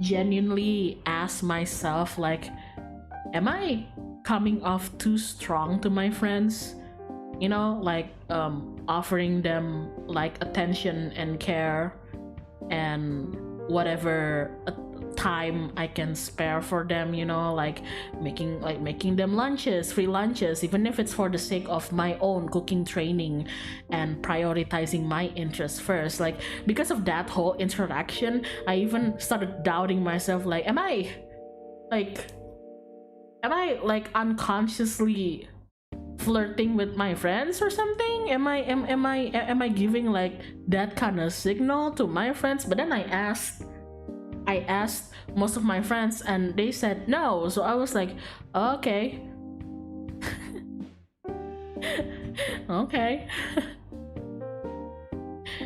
genuinely ask myself, like, am I coming off too strong to my friends? You know, like offering them like attention and care and whatever time I can spare for them, you know, like making them lunches, free lunches, even if it's for the sake of my own cooking training and prioritizing my interests first. Like because of that whole interaction, I even started doubting myself, like am I unconsciously flirting with my friends or something? Am I giving like that kind of signal to my friends? But then I asked most of my friends and they said no, so I was like, okay. Okay.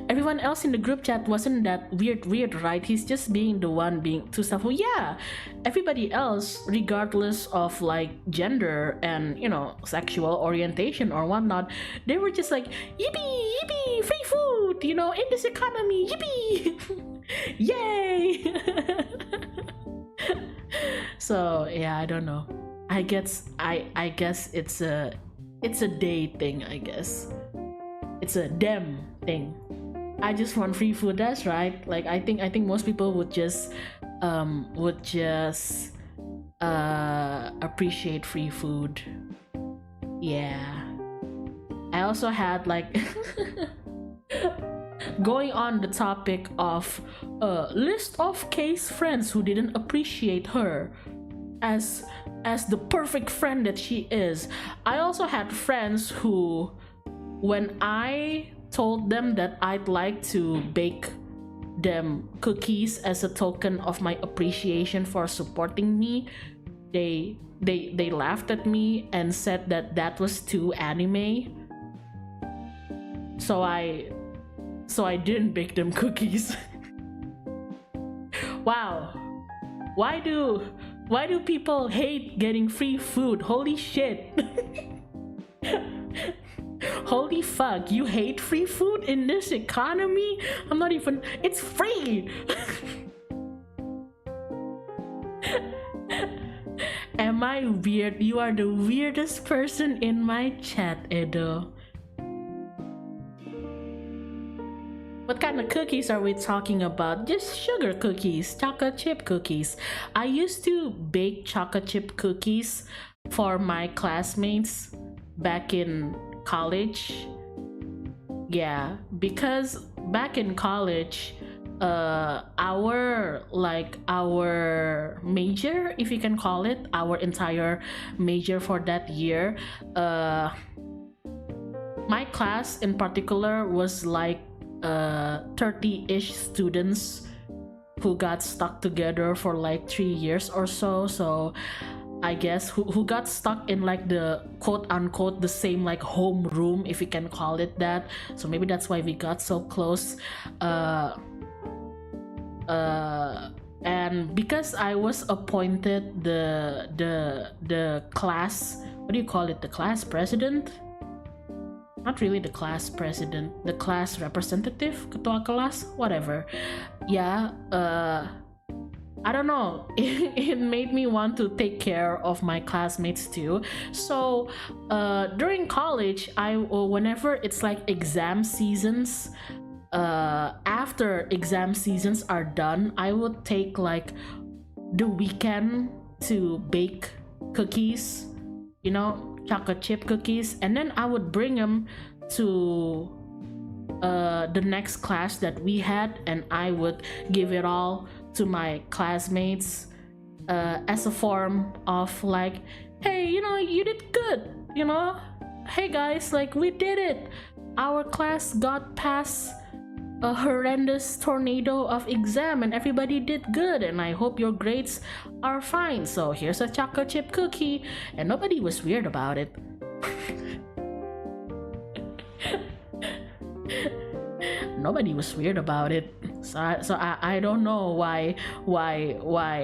Everyone else in the group chat wasn't that weird, right? He's just being the one being too stufful. Yeah, everybody else, regardless of like gender and, you know, sexual orientation or whatnot, they were just like, yippee, free food, you know, in this economy, yippee. Yay. So yeah, I don't know. I guess it's a day thing, I guess. it's a them thing. I just want free food. That's right. Like I think most people would just appreciate free food. Yeah. I also had like going on the topic of a list of Kay's friends who didn't appreciate her as the perfect friend that she is. I also had friends who, when I told them that I'd like to bake them cookies as a token of my appreciation for supporting me, they laughed at me and said that that was too anime. So I didn't bake them cookies. Wow. Why do people hate getting free food? Holy shit. Holy fuck, you hate free food in this economy? I'm not even, it's free. Am I weird? You are the weirdest person in my chat, Edo. What kind of cookies are we talking about? Just sugar cookies, chocolate chip cookies. I used to bake chocolate chip cookies for my classmates back in college. Yeah, because back in college, our major, if you can call it, our entire major for that year, my class in particular was like 30-ish students who got stuck together for like 3 years or so. So I guess who got stuck in like the quote unquote the same like home room, if you can call it that. So maybe that's why we got so close. And because I was appointed the class, what do you call it, the class president? Not really the class president, the class representative, ketua kelas, whatever. Yeah, I don't know. It made me want to take care of my classmates too. So during college, whenever it's like exam seasons, after exam seasons are done, I would take like the weekend to bake cookies, you know, chocolate chip cookies, and then I would bring them to the next class that we had, and I would give it all to my classmates as a form of like, hey, you know, you did good, you know, hey guys, like we did it, our class got past a horrendous tornado of exam and everybody did good, and I hope your grades are fine, so here's a chocolate chip cookie. And nobody was weird about it. Nobody was weird about it. So I don't know why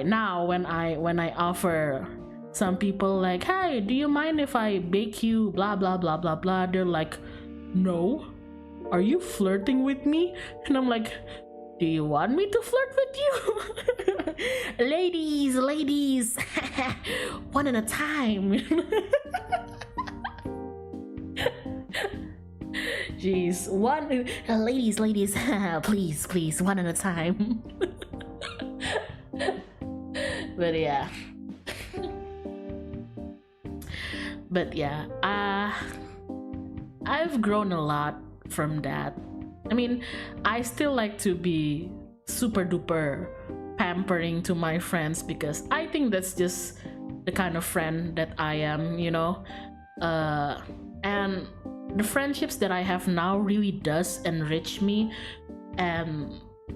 now when I offer some people like, hey, do you mind if I bake you blah blah blah blah blah, they're like, no, are you flirting with me? And I'm like, do you want me to flirt with you? ladies one at a time. Jeez, one ladies please one at a time. But yeah. But yeah, I've grown a lot from that. I mean, I still like to be super duper pampering to my friends because I think that's just the kind of friend that I am, you know. And the friendships that I have now really does enrich me, and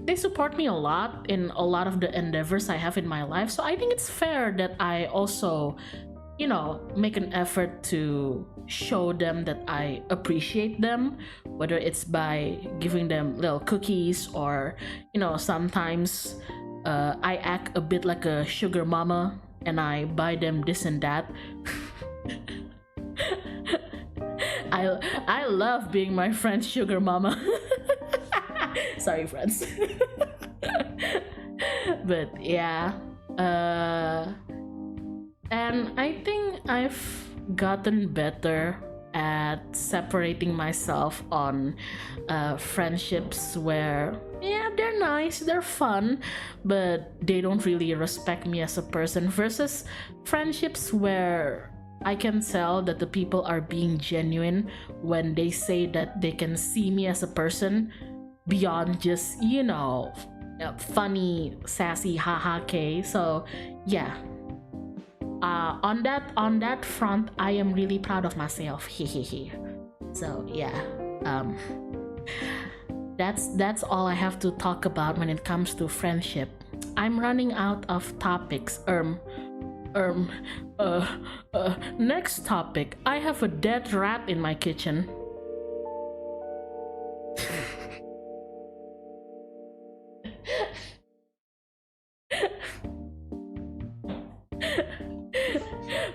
they support me a lot in a lot of the endeavors I have in my life. So I think it's fair that I also, you know, make an effort to show them that I appreciate them, whether it's by giving them little cookies or, you know, sometimes I act a bit like a sugar mama and I buy them this and that. I love being my friend's sugar mama. Sorry, friends. But yeah, and I think I've gotten better at separating myself on friendships where, yeah, they're nice, they're fun, but they don't really respect me as a person, versus friendships where I can tell that the people are being genuine when they say that they can see me as a person beyond just, you know, funny, sassy, haha, K. So yeah, on that front, I am really proud of myself. Hehehe. So yeah, that's all I have to talk about when it comes to friendship. I'm running out of topics. Next topic. I have a dead rat in my kitchen.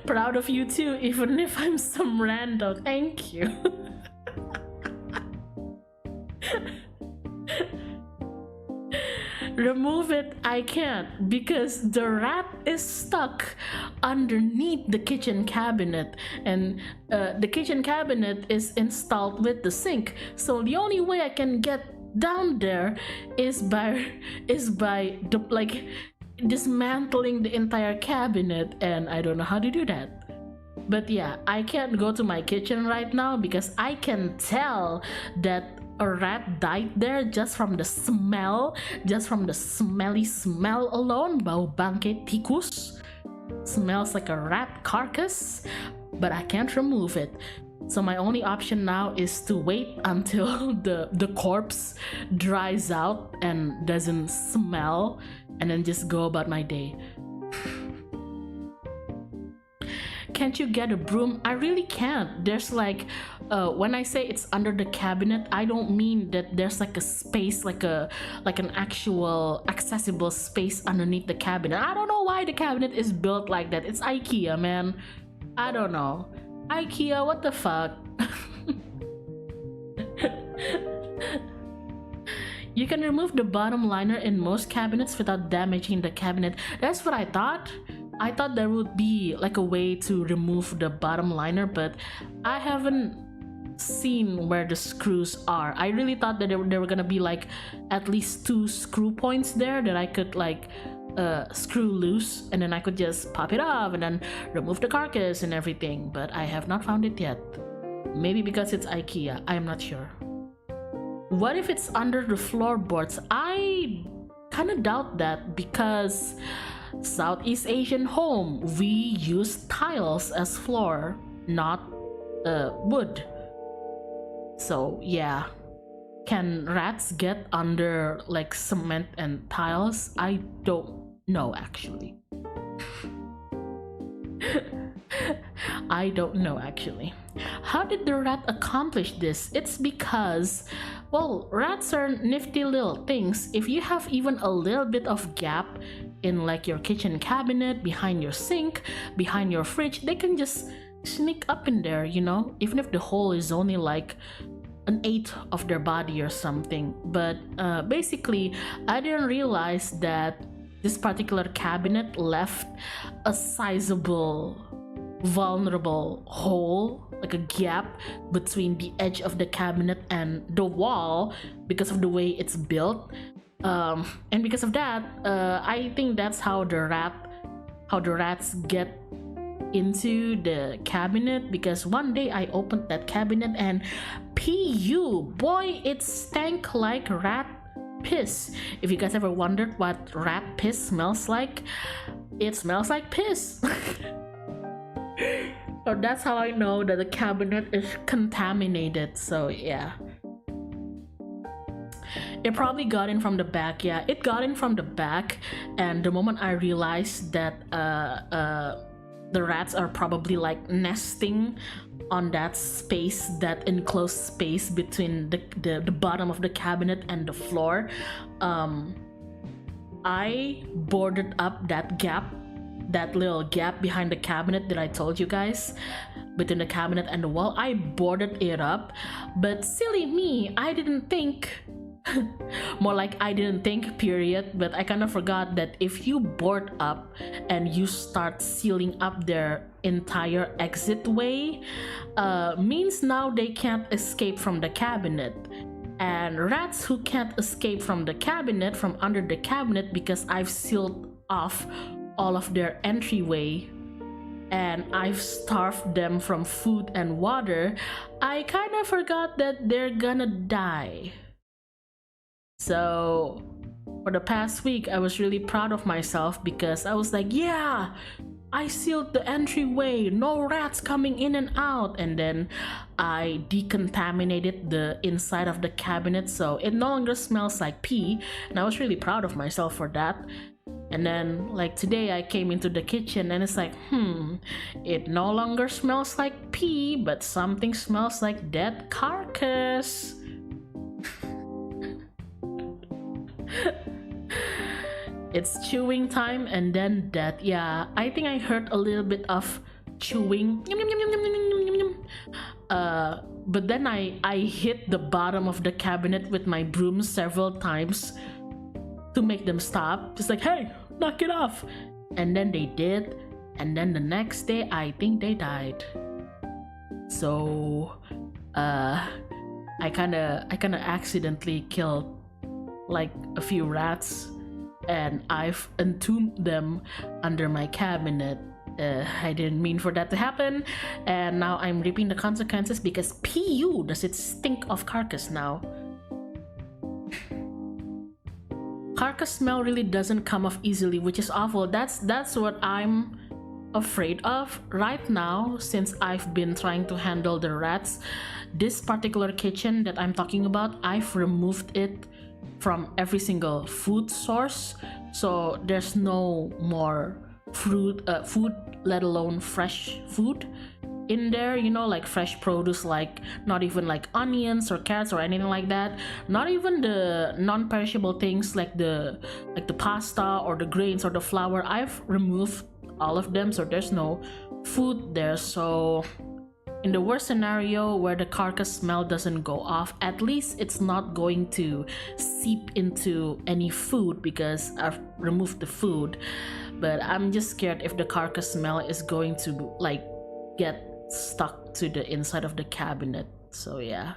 Proud of you too, even if I'm some rando. Thank you. Remove it, I can't, because the rat is stuck underneath the kitchen cabinet, and the kitchen cabinet is installed with the sink, so the only way I can get down there is by like dismantling the entire cabinet, and I don't know how to do that. But yeah, I can't go to my kitchen right now because I can tell that a rat died there just from the smell, just from the smelly smell alone. Bau bangke tikus. Smells like a rat carcass, but I can't remove it. So my only option now is to wait until the corpse dries out and doesn't smell, and then just go about my day. Can't you get a broom? I really can't. There's like, when I say it's under the cabinet, I don't mean that there's like a space, like an actual accessible space underneath the cabinet. I don't know why the cabinet is built like that. It's IKEA, man. I don't know. IKEA, what the fuck? You can remove the bottom liner in most cabinets without damaging the cabinet. That's what I thought. I thought there would be like a way to remove the bottom liner, but I haven't seen where the screws are. I really thought that there were gonna be like at least 2 screw points there that I could like screw loose, and then I could just pop it off and then remove the carcass and everything, but I have not found it yet. Maybe because it's IKEA, I'm not sure. What if it's under the floorboards? I kind of doubt that, because Southeast Asian home, we use tiles as floor, not wood. So yeah, can rats get under like cement and tiles? I don't know actually. I don't know actually. How did the rat accomplish this? It's because, well, rats are nifty little things. If you have even a little bit of gap in like your kitchen cabinet, behind your sink, behind your fridge, they can just sneak up in there, you know, even if the hole is only like 1/8 of their body or something. But basically, I didn't realize that this particular cabinet left a sizable vulnerable hole, like a gap between the edge of the cabinet and the wall, because of the way it's built. And because of that, I think that's how the rats get into the cabinet, because one day I opened that cabinet and PU, boy, it stank like rat piss. If you guys ever wondered what rat piss smells like, it smells like piss. So that's how I know that the cabinet is contaminated. So yeah, it probably got in from the back. Yeah, it got in from the back, and the moment I realized that the rats are probably like nesting on that space, that enclosed space between the bottom of the cabinet and the floor, I boarded up that gap, that little gap behind the cabinet that I told you guys, between the cabinet and the wall. I boarded it up, but silly me, I didn't think More like I didn't think, period. But I kind of forgot that if you board up and you start sealing up their entire exit way, means now they can't escape from the cabinet. And rats who can't escape from the cabinet, from under the cabinet, because I've sealed off all of their entryway and I've starved them from food and water, I kind of forgot that they're gonna die. So for the past week, I was really proud of myself because I was like, yeah, I sealed the entryway, no rats coming in and out. And then I decontaminated the inside of the cabinet so it no longer smells like pee. And I was really proud of myself for that. And then like today I came into the kitchen and it's like, it no longer smells like pee, but something smells like dead carcass. It's chewing time and then death. Yeah, I think I heard a little bit of chewing. But then I hit the bottom of the cabinet with my broom several times to make them stop. Just like, hey, knock it off. And then they did. And then the next day, I think they died. So, I kinda accidentally killed like a few rats, and I've entombed them under my cabinet. I didn't mean for that to happen, and now I'm reaping the consequences because PU does it stink of carcass now. Carcass smell really doesn't come off easily, which is awful. That's what I'm afraid of right now, since I've been trying to handle the rats. This particular kitchen that I'm talking about, I've removed it from every single food source, so there's no more food, let alone fresh food in there, you know, like fresh produce, like not even like onions or carrots or anything like that, not even the non-perishable things like the pasta or the grains or the flour. I've removed all of them, so there's no food there. So in the worst scenario where the carcass smell doesn't go off, at least it's not going to seep into any food because I've removed the food. But I'm just scared if the carcass smell is going to like get stuck to the inside of the cabinet. So yeah,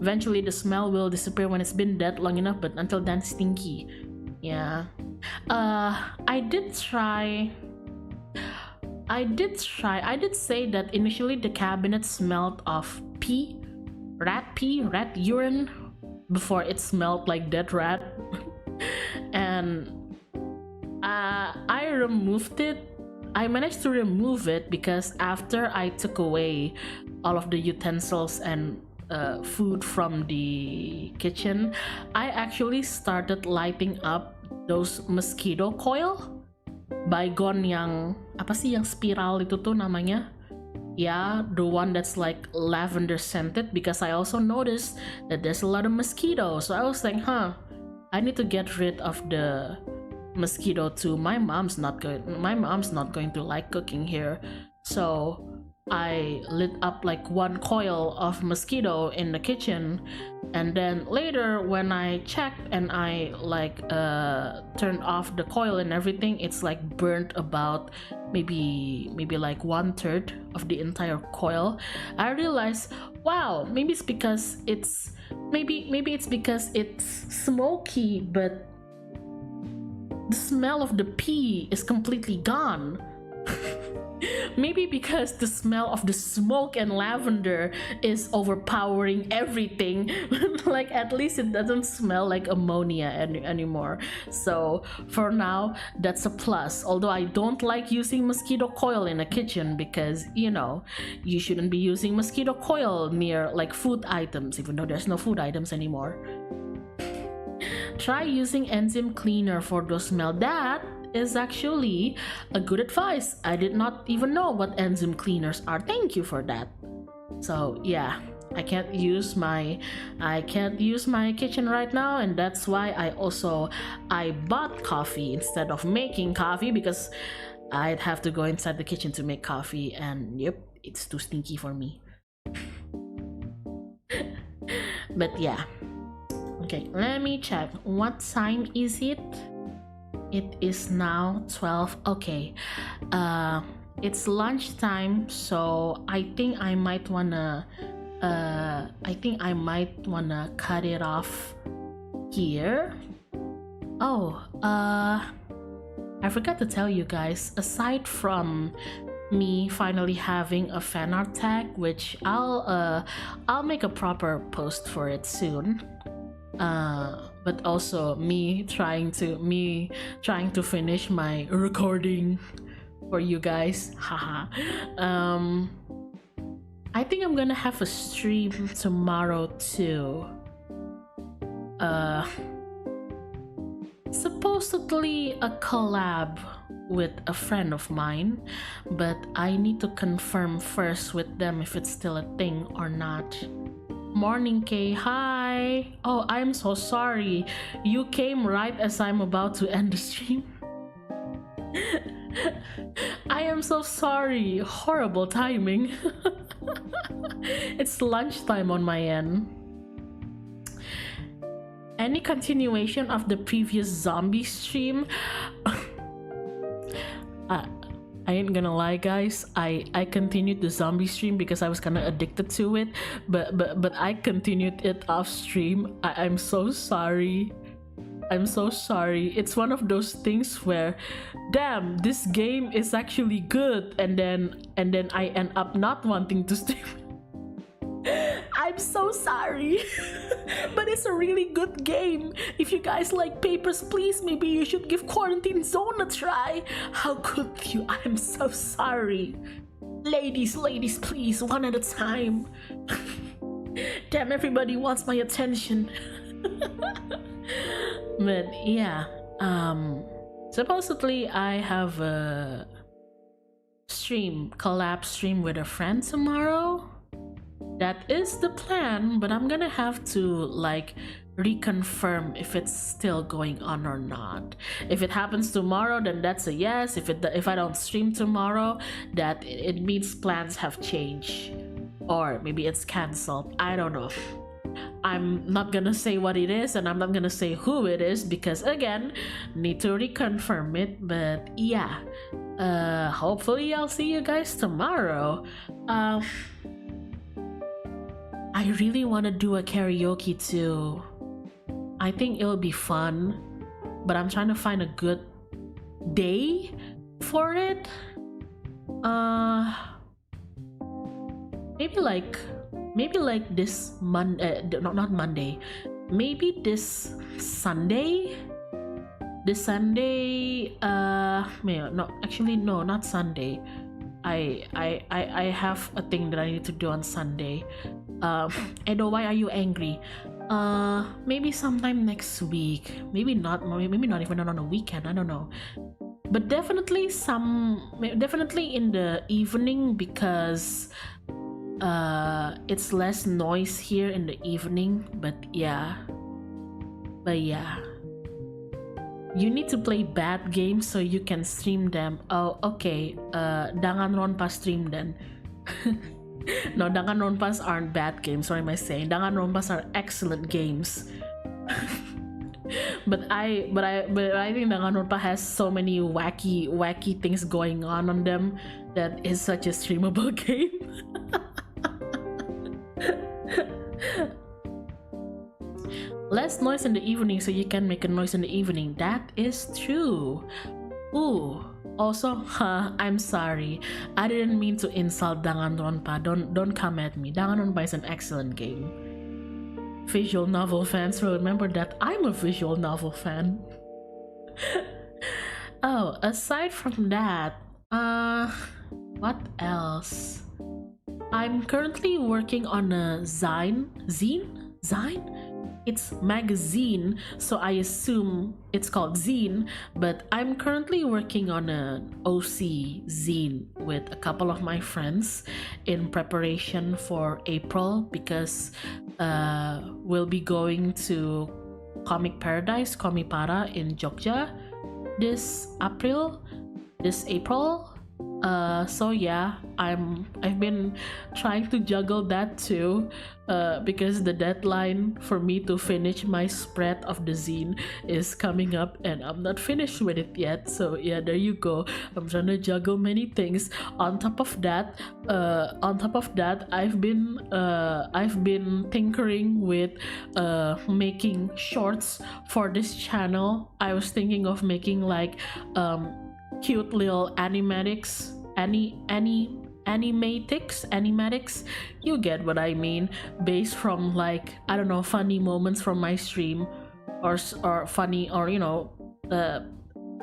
eventually the smell will disappear when it's been dead long enough, but until then, stinky. Yeah. I did say that initially the cabinet smelled of pee, rat urine, before it smelled like dead rat. And I removed it. I managed to remove it because after I took away all of the utensils and food from the kitchen, I actually started lighting up those mosquito coil. Baygon yang apa sih, yang spiral itu tuh namanya? Yeah, the one that's like lavender scented, because I also noticed that there's a lot of mosquitoes. So I was like, I need to get rid of the mosquito too. My mom's not going to like cooking here. So I lit up like one coil of mosquito in the kitchen, and then later when I checked and I like turned off the coil and everything, it's like burnt about maybe like 1/3 of the entire coil. I realized, wow, maybe it's because it's smoky, but the smell of the pee is completely gone. Maybe because the smell of the smoke and lavender is overpowering everything. Like at least it doesn't smell like ammonia anymore. So for now, that's a plus. Although I don't like using mosquito coil in a kitchen because, you know, you shouldn't be using mosquito coil near like food items, even though there's no food items anymore. Try using enzyme cleaner for those smell. That is actually a good advice. I did not even know what enzyme cleaners are. Thank you for that. So yeah, I can't use my kitchen right now, and that's why I bought coffee instead of making coffee, because I'd have to go inside the kitchen to make coffee, and yep, it's too stinky for me. But yeah. Okay, let me check. What time is it? It is now 12. Okay. It's lunchtime, so I think I might wanna cut it off here. Oh, I forgot to tell you guys, aside from me finally having a fan art tag, which I'll make a proper post for it soon, but also me trying to finish my recording for you guys. Haha. I think I'm gonna have a stream tomorrow too. Supposedly a collab with a friend of mine, but I need to confirm first with them if it's still a thing or not. Morning, Kay. Hi. Oh, I'm so sorry. You came right as I'm about to end the stream. I am so sorry. Horrible timing. It's lunchtime on my end. Any continuation of the previous zombie stream? I ain't gonna lie, guys. I continued the zombie stream because I was kind of addicted to it, but I continued it off stream. I'm so sorry. I'm so sorry. It's one of those things where, damn, this game is actually good, and then I end up not wanting to stream. I'm so sorry. But it's a really good game. If you guys like Papers, Please, maybe you should give Quarantine Zone a try. How could you? I'm so sorry. Ladies, please, one at a time. Damn, everybody wants my attention. But yeah, supposedly I have a collab stream with a friend tomorrow. That is the plan, but I'm gonna have to like reconfirm if it's still going on or not. If it happens tomorrow, then that's a yes. If I don't stream tomorrow, that it means plans have changed, or maybe it's cancelled. I don't know. I'm not gonna say what it is, and I'm not gonna say who it is because again, need to reconfirm it. But yeah, hopefully I'll see you guys tomorrow. I really want to do a karaoke too. I think it'll be fun, but I'm trying to find a good day for it. Maybe like this not Monday. Maybe this Sunday. No, not Sunday. I have a thing that I need to do on Sunday. Edo, why are you angry? Maybe sometime next week. Maybe not even on a weekend. I don't know. But definitely in the evening because it's less noise here in the evening. But yeah. You need to play bad games so you can stream them. Oh, okay. Danganronpa stream then. No, Danganronpas aren't bad games. What am I saying? Danganronpas are excellent games. but I think Danganronpa has so many wacky things going on them that is such a streamable game. Less noise in the evening so you can make a noise in the evening. That is true. Ooh. Also, I'm sorry. I didn't mean to insult Danganronpa. Don't come at me. Danganronpa is an excellent game. Visual novel fans will remember that I'm a visual novel fan. Oh, aside from that, what else? I'm currently working on a zine? It's magazine, so I assume it's called zine, but I'm currently working on an OC zine with a couple of my friends in preparation for April because we'll be going to Comic Paradise, Komipara in Jogja this April. So yeah, I've been trying to juggle that too, because the deadline for me to finish my spread of the zine is coming up and I'm not finished with it yet. So yeah, there you go. I'm trying to juggle many things. On top of that, I've been tinkering with making shorts for this channel. I was thinking of making like cute little animatics, you get what I mean, based from like, I don't know, funny moments from my stream, or funny, or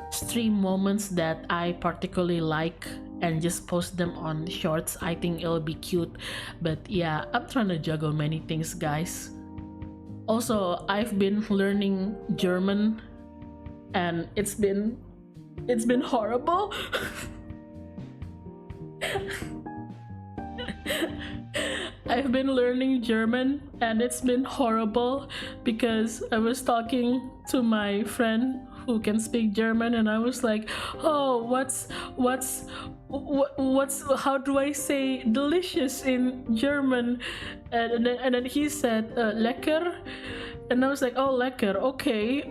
stream moments that I particularly like, and just post them on shorts. I think it'll be cute. But yeah, I'm trying to juggle many things, guys. Also, I've been learning German, and it's been horrible. I've been learning German and it's been horrible, because I was talking to my friend who can speak German and I was like, oh, how do I say delicious in German? And then he said lecker. And I was like, oh, lecker, okay.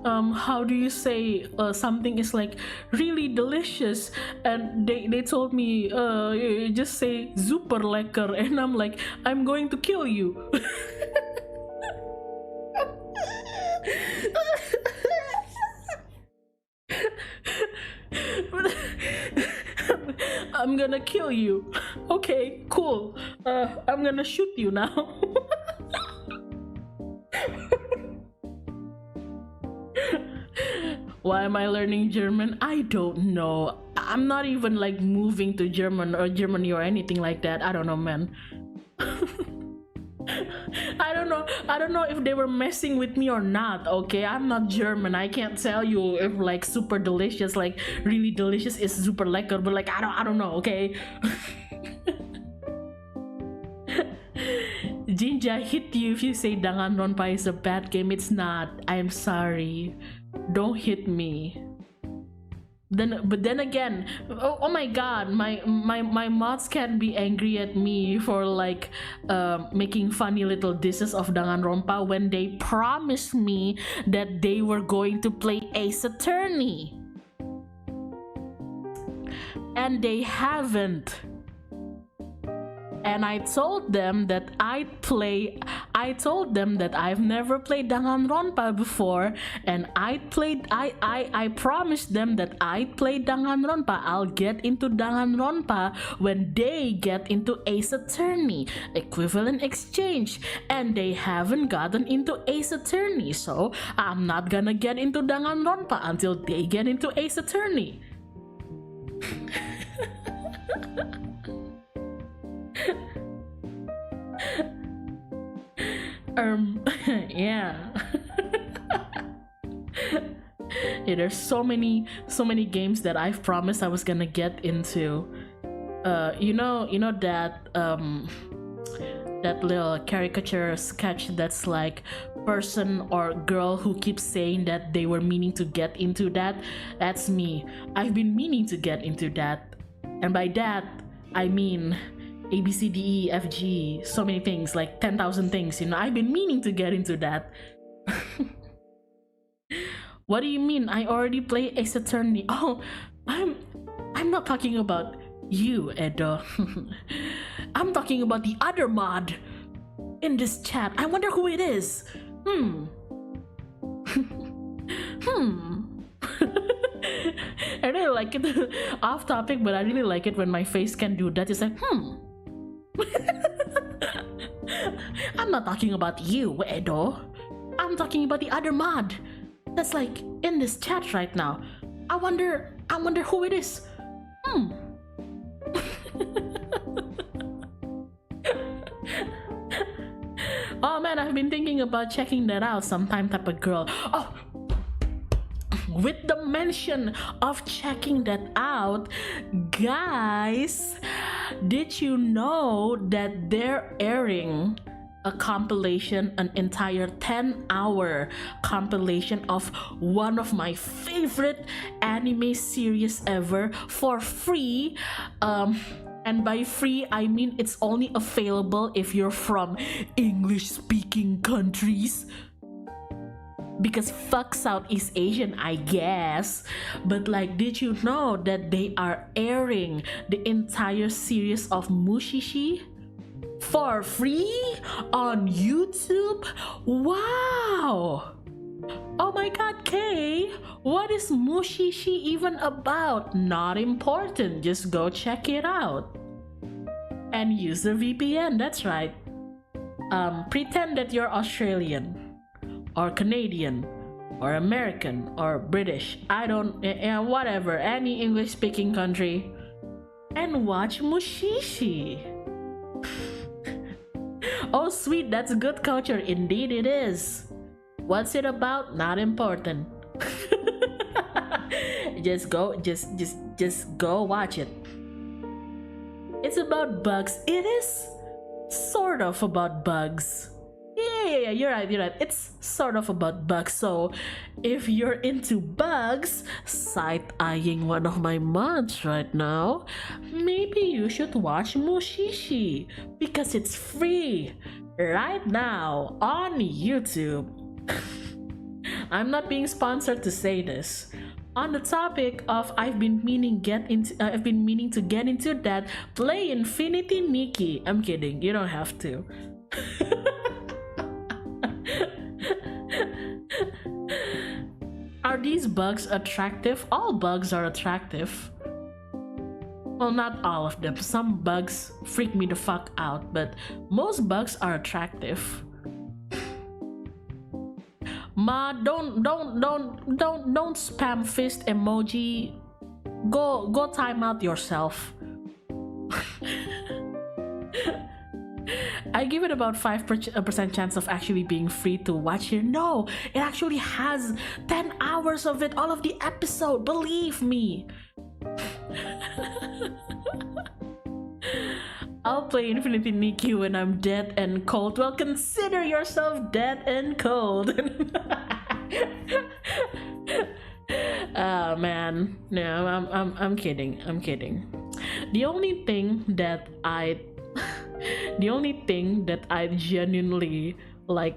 How do you say something is like really delicious? And they told me, you just say super lekker. And I'm like, I'm going to kill you. I'm gonna kill you. Okay, cool. I'm gonna shoot you now. Why am I learning German? I don't know. I'm not even like moving to Germany or anything like that. I don't know, man. I don't know if they were messing with me or not. Okay, I'm not German. I can't tell you if like super delicious, like really delicious, is super lekker. But like I don't know. Okay. Jinja, hit you if you say Danganronpa is a bad game. It's not. I'm sorry. Don't hit me. But then again, oh my god, my mods can be angry at me for like making funny little disses of Danganronpa when they promised me that they were going to play Ace Attorney, and they haven't. And I told them that I told them that I've never played Danganronpa before, and I promised them that I'd play Danganronpa. I'll get into Danganronpa when they get into Ace Attorney, equivalent exchange, and they haven't gotten into Ace Attorney, so I'm not gonna get into Danganronpa until they get into Ace Attorney. Yeah. Yeah, there's so many games that I've promised I was gonna get into. You know that that little caricature sketch that's like person or girl who keeps saying that they were meaning to get into that. That's me. I've been meaning to get into that, and by that I mean A, B, C, D, E, F, G, so many things, like 10,000 things, you know. I've been meaning to get into that. What do you mean? I already play Ace Attorney. Oh, I'm not talking about you, Edo. I'm talking about the other mod in this chat. I wonder who it is. I really like it. Off topic, but I really like it when my face can do that. It's like, I'm not talking about you, Edo. I'm talking about the other mod that's like in this chat right now. I wonder who it is. Oh man, I've been thinking about checking that out sometime, type of girl. Oh, with the mention of checking that out, guys, did you know that they're airing a compilation, an entire 10-hour compilation of one of my favorite anime series ever for free. And by free, I mean it's only available if you're from English-speaking countries. Because fuck Southeast Asian, I guess. But like, did you know that they are airing the entire series of Mushishi for free on YouTube? Wow! Oh my god, Kay, what is Mushishi even about? Not important, just go check it out. And use the VPN, that's right. Pretend that you're Australian, or Canadian, or American, or British, I don't, whatever, any English speaking country, and watch Mushishi. Oh sweet, that's good culture, indeed it is. What's it about? Not important. just go watch it. It's about bugs. It is sort of about bugs. Yeah, you're right. It's sort of about bugs. So if you're into bugs, side-eyeing one of my mods right now, maybe you should watch Mushishi because it's free right now on YouTube. I'm not being sponsored to say this. On the topic of I've been meaning to get into that, play Infinity Nikki. I'm kidding, you don't have to. Are these bugs attractive? All bugs are attractive. Well, not all of them. Some bugs freak me the fuck out, but most bugs are attractive. Ma, don't spam fist emoji. Go time out yourself. I give it about 5% chance of actually being free to watch here. No, it actually has 10 hours of it, all of the episode, believe me. I'll play Infinity Nikki when I'm dead and cold. Well, consider yourself dead and cold. Oh man, no, I'm kidding. The only thing that I genuinely like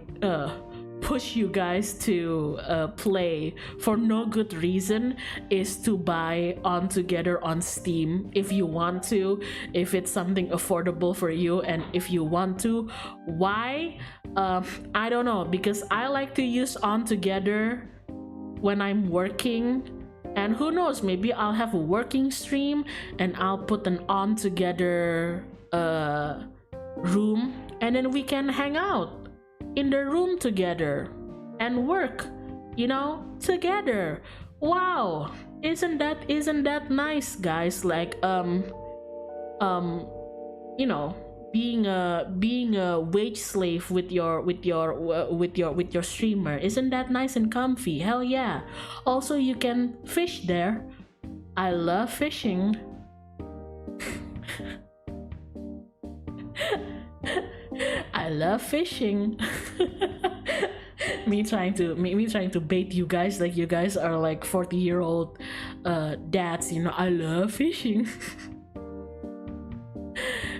push you guys to play for no good reason is to buy On Together on Steam if you want to, if it's something affordable for you, and if you want to. Why? I don't know, because I like to use On Together when I'm working, and who knows, maybe I'll have a working stream and I'll put an On Together room, and then we can hang out in the room together and work, you know, together. Wow, isn't that nice, guys? Like you know, being a wage slave with your streamer, isn't that nice and comfy? Hell yeah. Also, you can fish there. I love fishing. I love fishing. me trying to bait you guys like you guys are like 40-year-old dads, you know. I love fishing.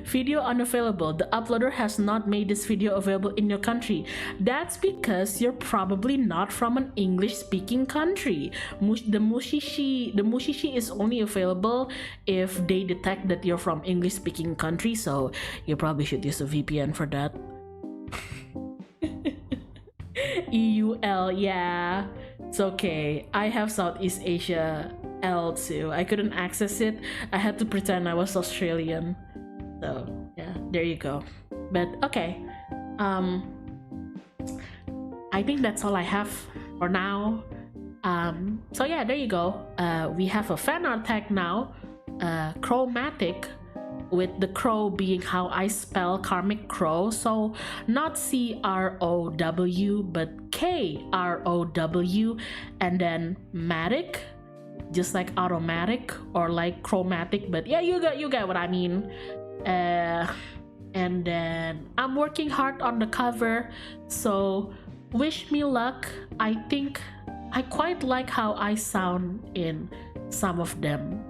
Video unavailable. The uploader has not made this video available in your country. That's because you're probably not from an English-speaking country. The Mushishi is only available if they detect that you're from English-speaking country, so you probably should use a VPN for that. EUL, yeah. It's okay. I have Southeast Asia L too. I couldn't access it. I had to pretend I was Australian. So yeah, there you go. But okay, I think that's all I have for now. So yeah, there you go. We have a fan art tag now, chromatic, with the crow being how I spell KarmicKrow. So not CROW but KROW, and then matic, just like automatic, or like chromatic, but yeah, you get what I mean. And then I'm working hard on the cover, so wish me luck. I think I quite like how I sound in some of them.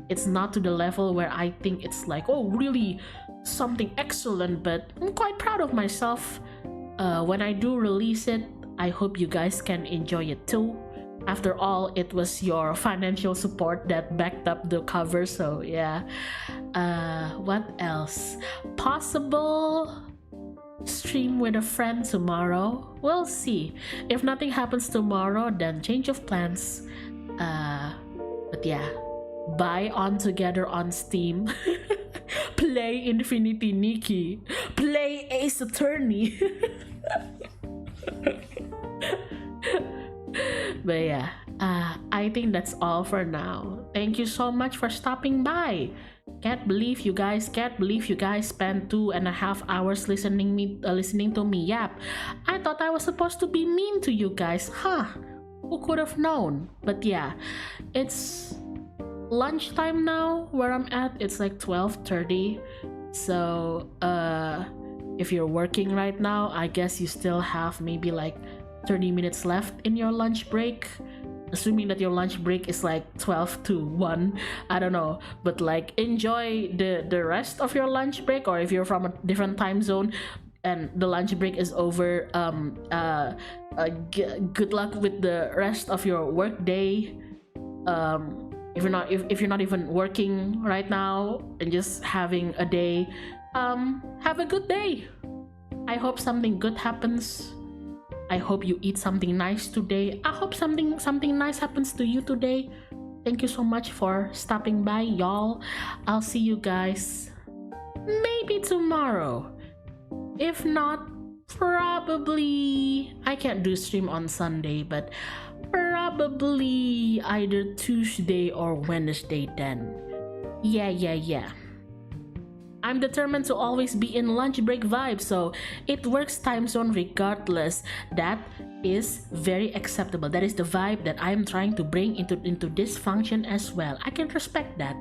It's not to the level where I think it's like, oh, really something excellent, but I'm quite proud of myself. When I do release it, I hope you guys can enjoy it too. After all, it was your financial support that backed up the cover, so yeah. What else? Possible stream with a friend tomorrow. We'll see. If nothing happens tomorrow, then change of plans. But yeah, buy On Together on Steam. Play Infinity Nikki. Play Ace Attorney. But yeah, I think that's all for now. Thank you so much for stopping by. Can't believe you guys spent 2.5 hours listening to me yap. I thought I was supposed to be mean to you guys, huh? Who could have known? But yeah, it's lunchtime now where I'm at. It's like 12:30. So if you're working right now, I guess you still have maybe like 30 minutes left in your lunch break, assuming that your lunch break is like 12 to 1. I don't know, but like enjoy the rest of your lunch break, or if you're from a different time zone and the lunch break is over, good luck with the rest of your work day. If you're not even working right now and just having a day, have a good day. I hope something good happens. I hope you eat something nice today. I hope something nice happens to you today. Thank you so much for stopping by, y'all. I'll see you guys maybe tomorrow. If not, probably I can't do stream on Sunday, but probably either Tuesday or Wednesday then. Yeah. I'm determined to always be in lunch break vibe, so it works time zone regardless. That is very acceptable. That is the vibe that I'm trying to bring into this function as well. I can respect that.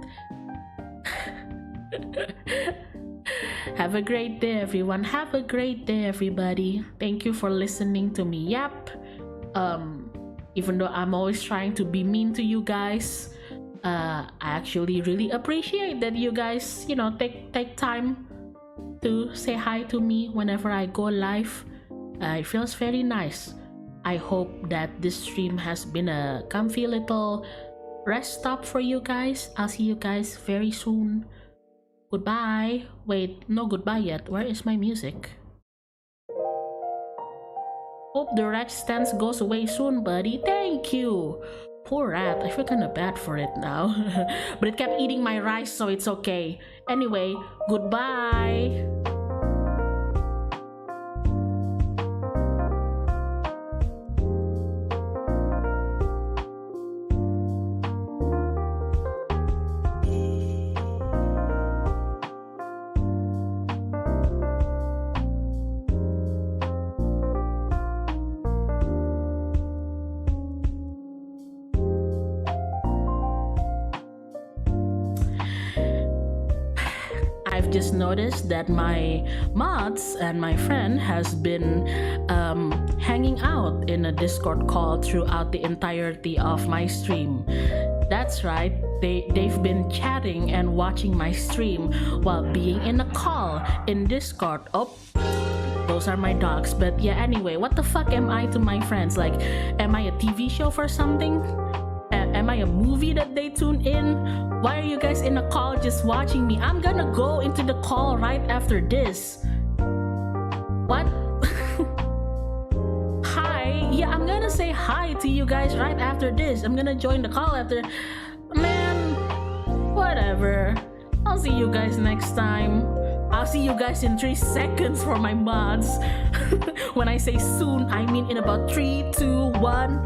Have a great day, everyone. Have a great day, everybody. Thank you for listening to me yap. Even though I'm always trying to be mean to you guys, I actually really appreciate that you guys, take time to say hi to me whenever I go live. It feels very nice. I hope that this stream has been a comfy little rest stop for you guys. I'll see you guys very soon. Goodbye. Wait, no goodbye yet. Where is my music? Hope the rat stance goes away soon, buddy. Thank you. Poor rat, I feel kinda bad for it now. But it kept eating my rice, so it's okay. Anyway, goodbye! Just noticed that my mods and my friend has been hanging out in a Discord call throughout the entirety of my stream. That's right, they've been chatting and watching my stream while being in a call in Discord. Oh, those are my dogs. But yeah, anyway, what the fuck am I to my friends? Like, am I a TV show for something? Am I a movie that they tune in? Why are you guys in a call just watching me? I'm gonna go into the call right after this. What? Hi. Yeah, I'm gonna say hi to you guys right after this. I'm gonna join the call after. Man, whatever. I'll see you guys next time. I'll see you guys in 3 seconds for my mods. When I say soon, I mean in about 3, 2, 1.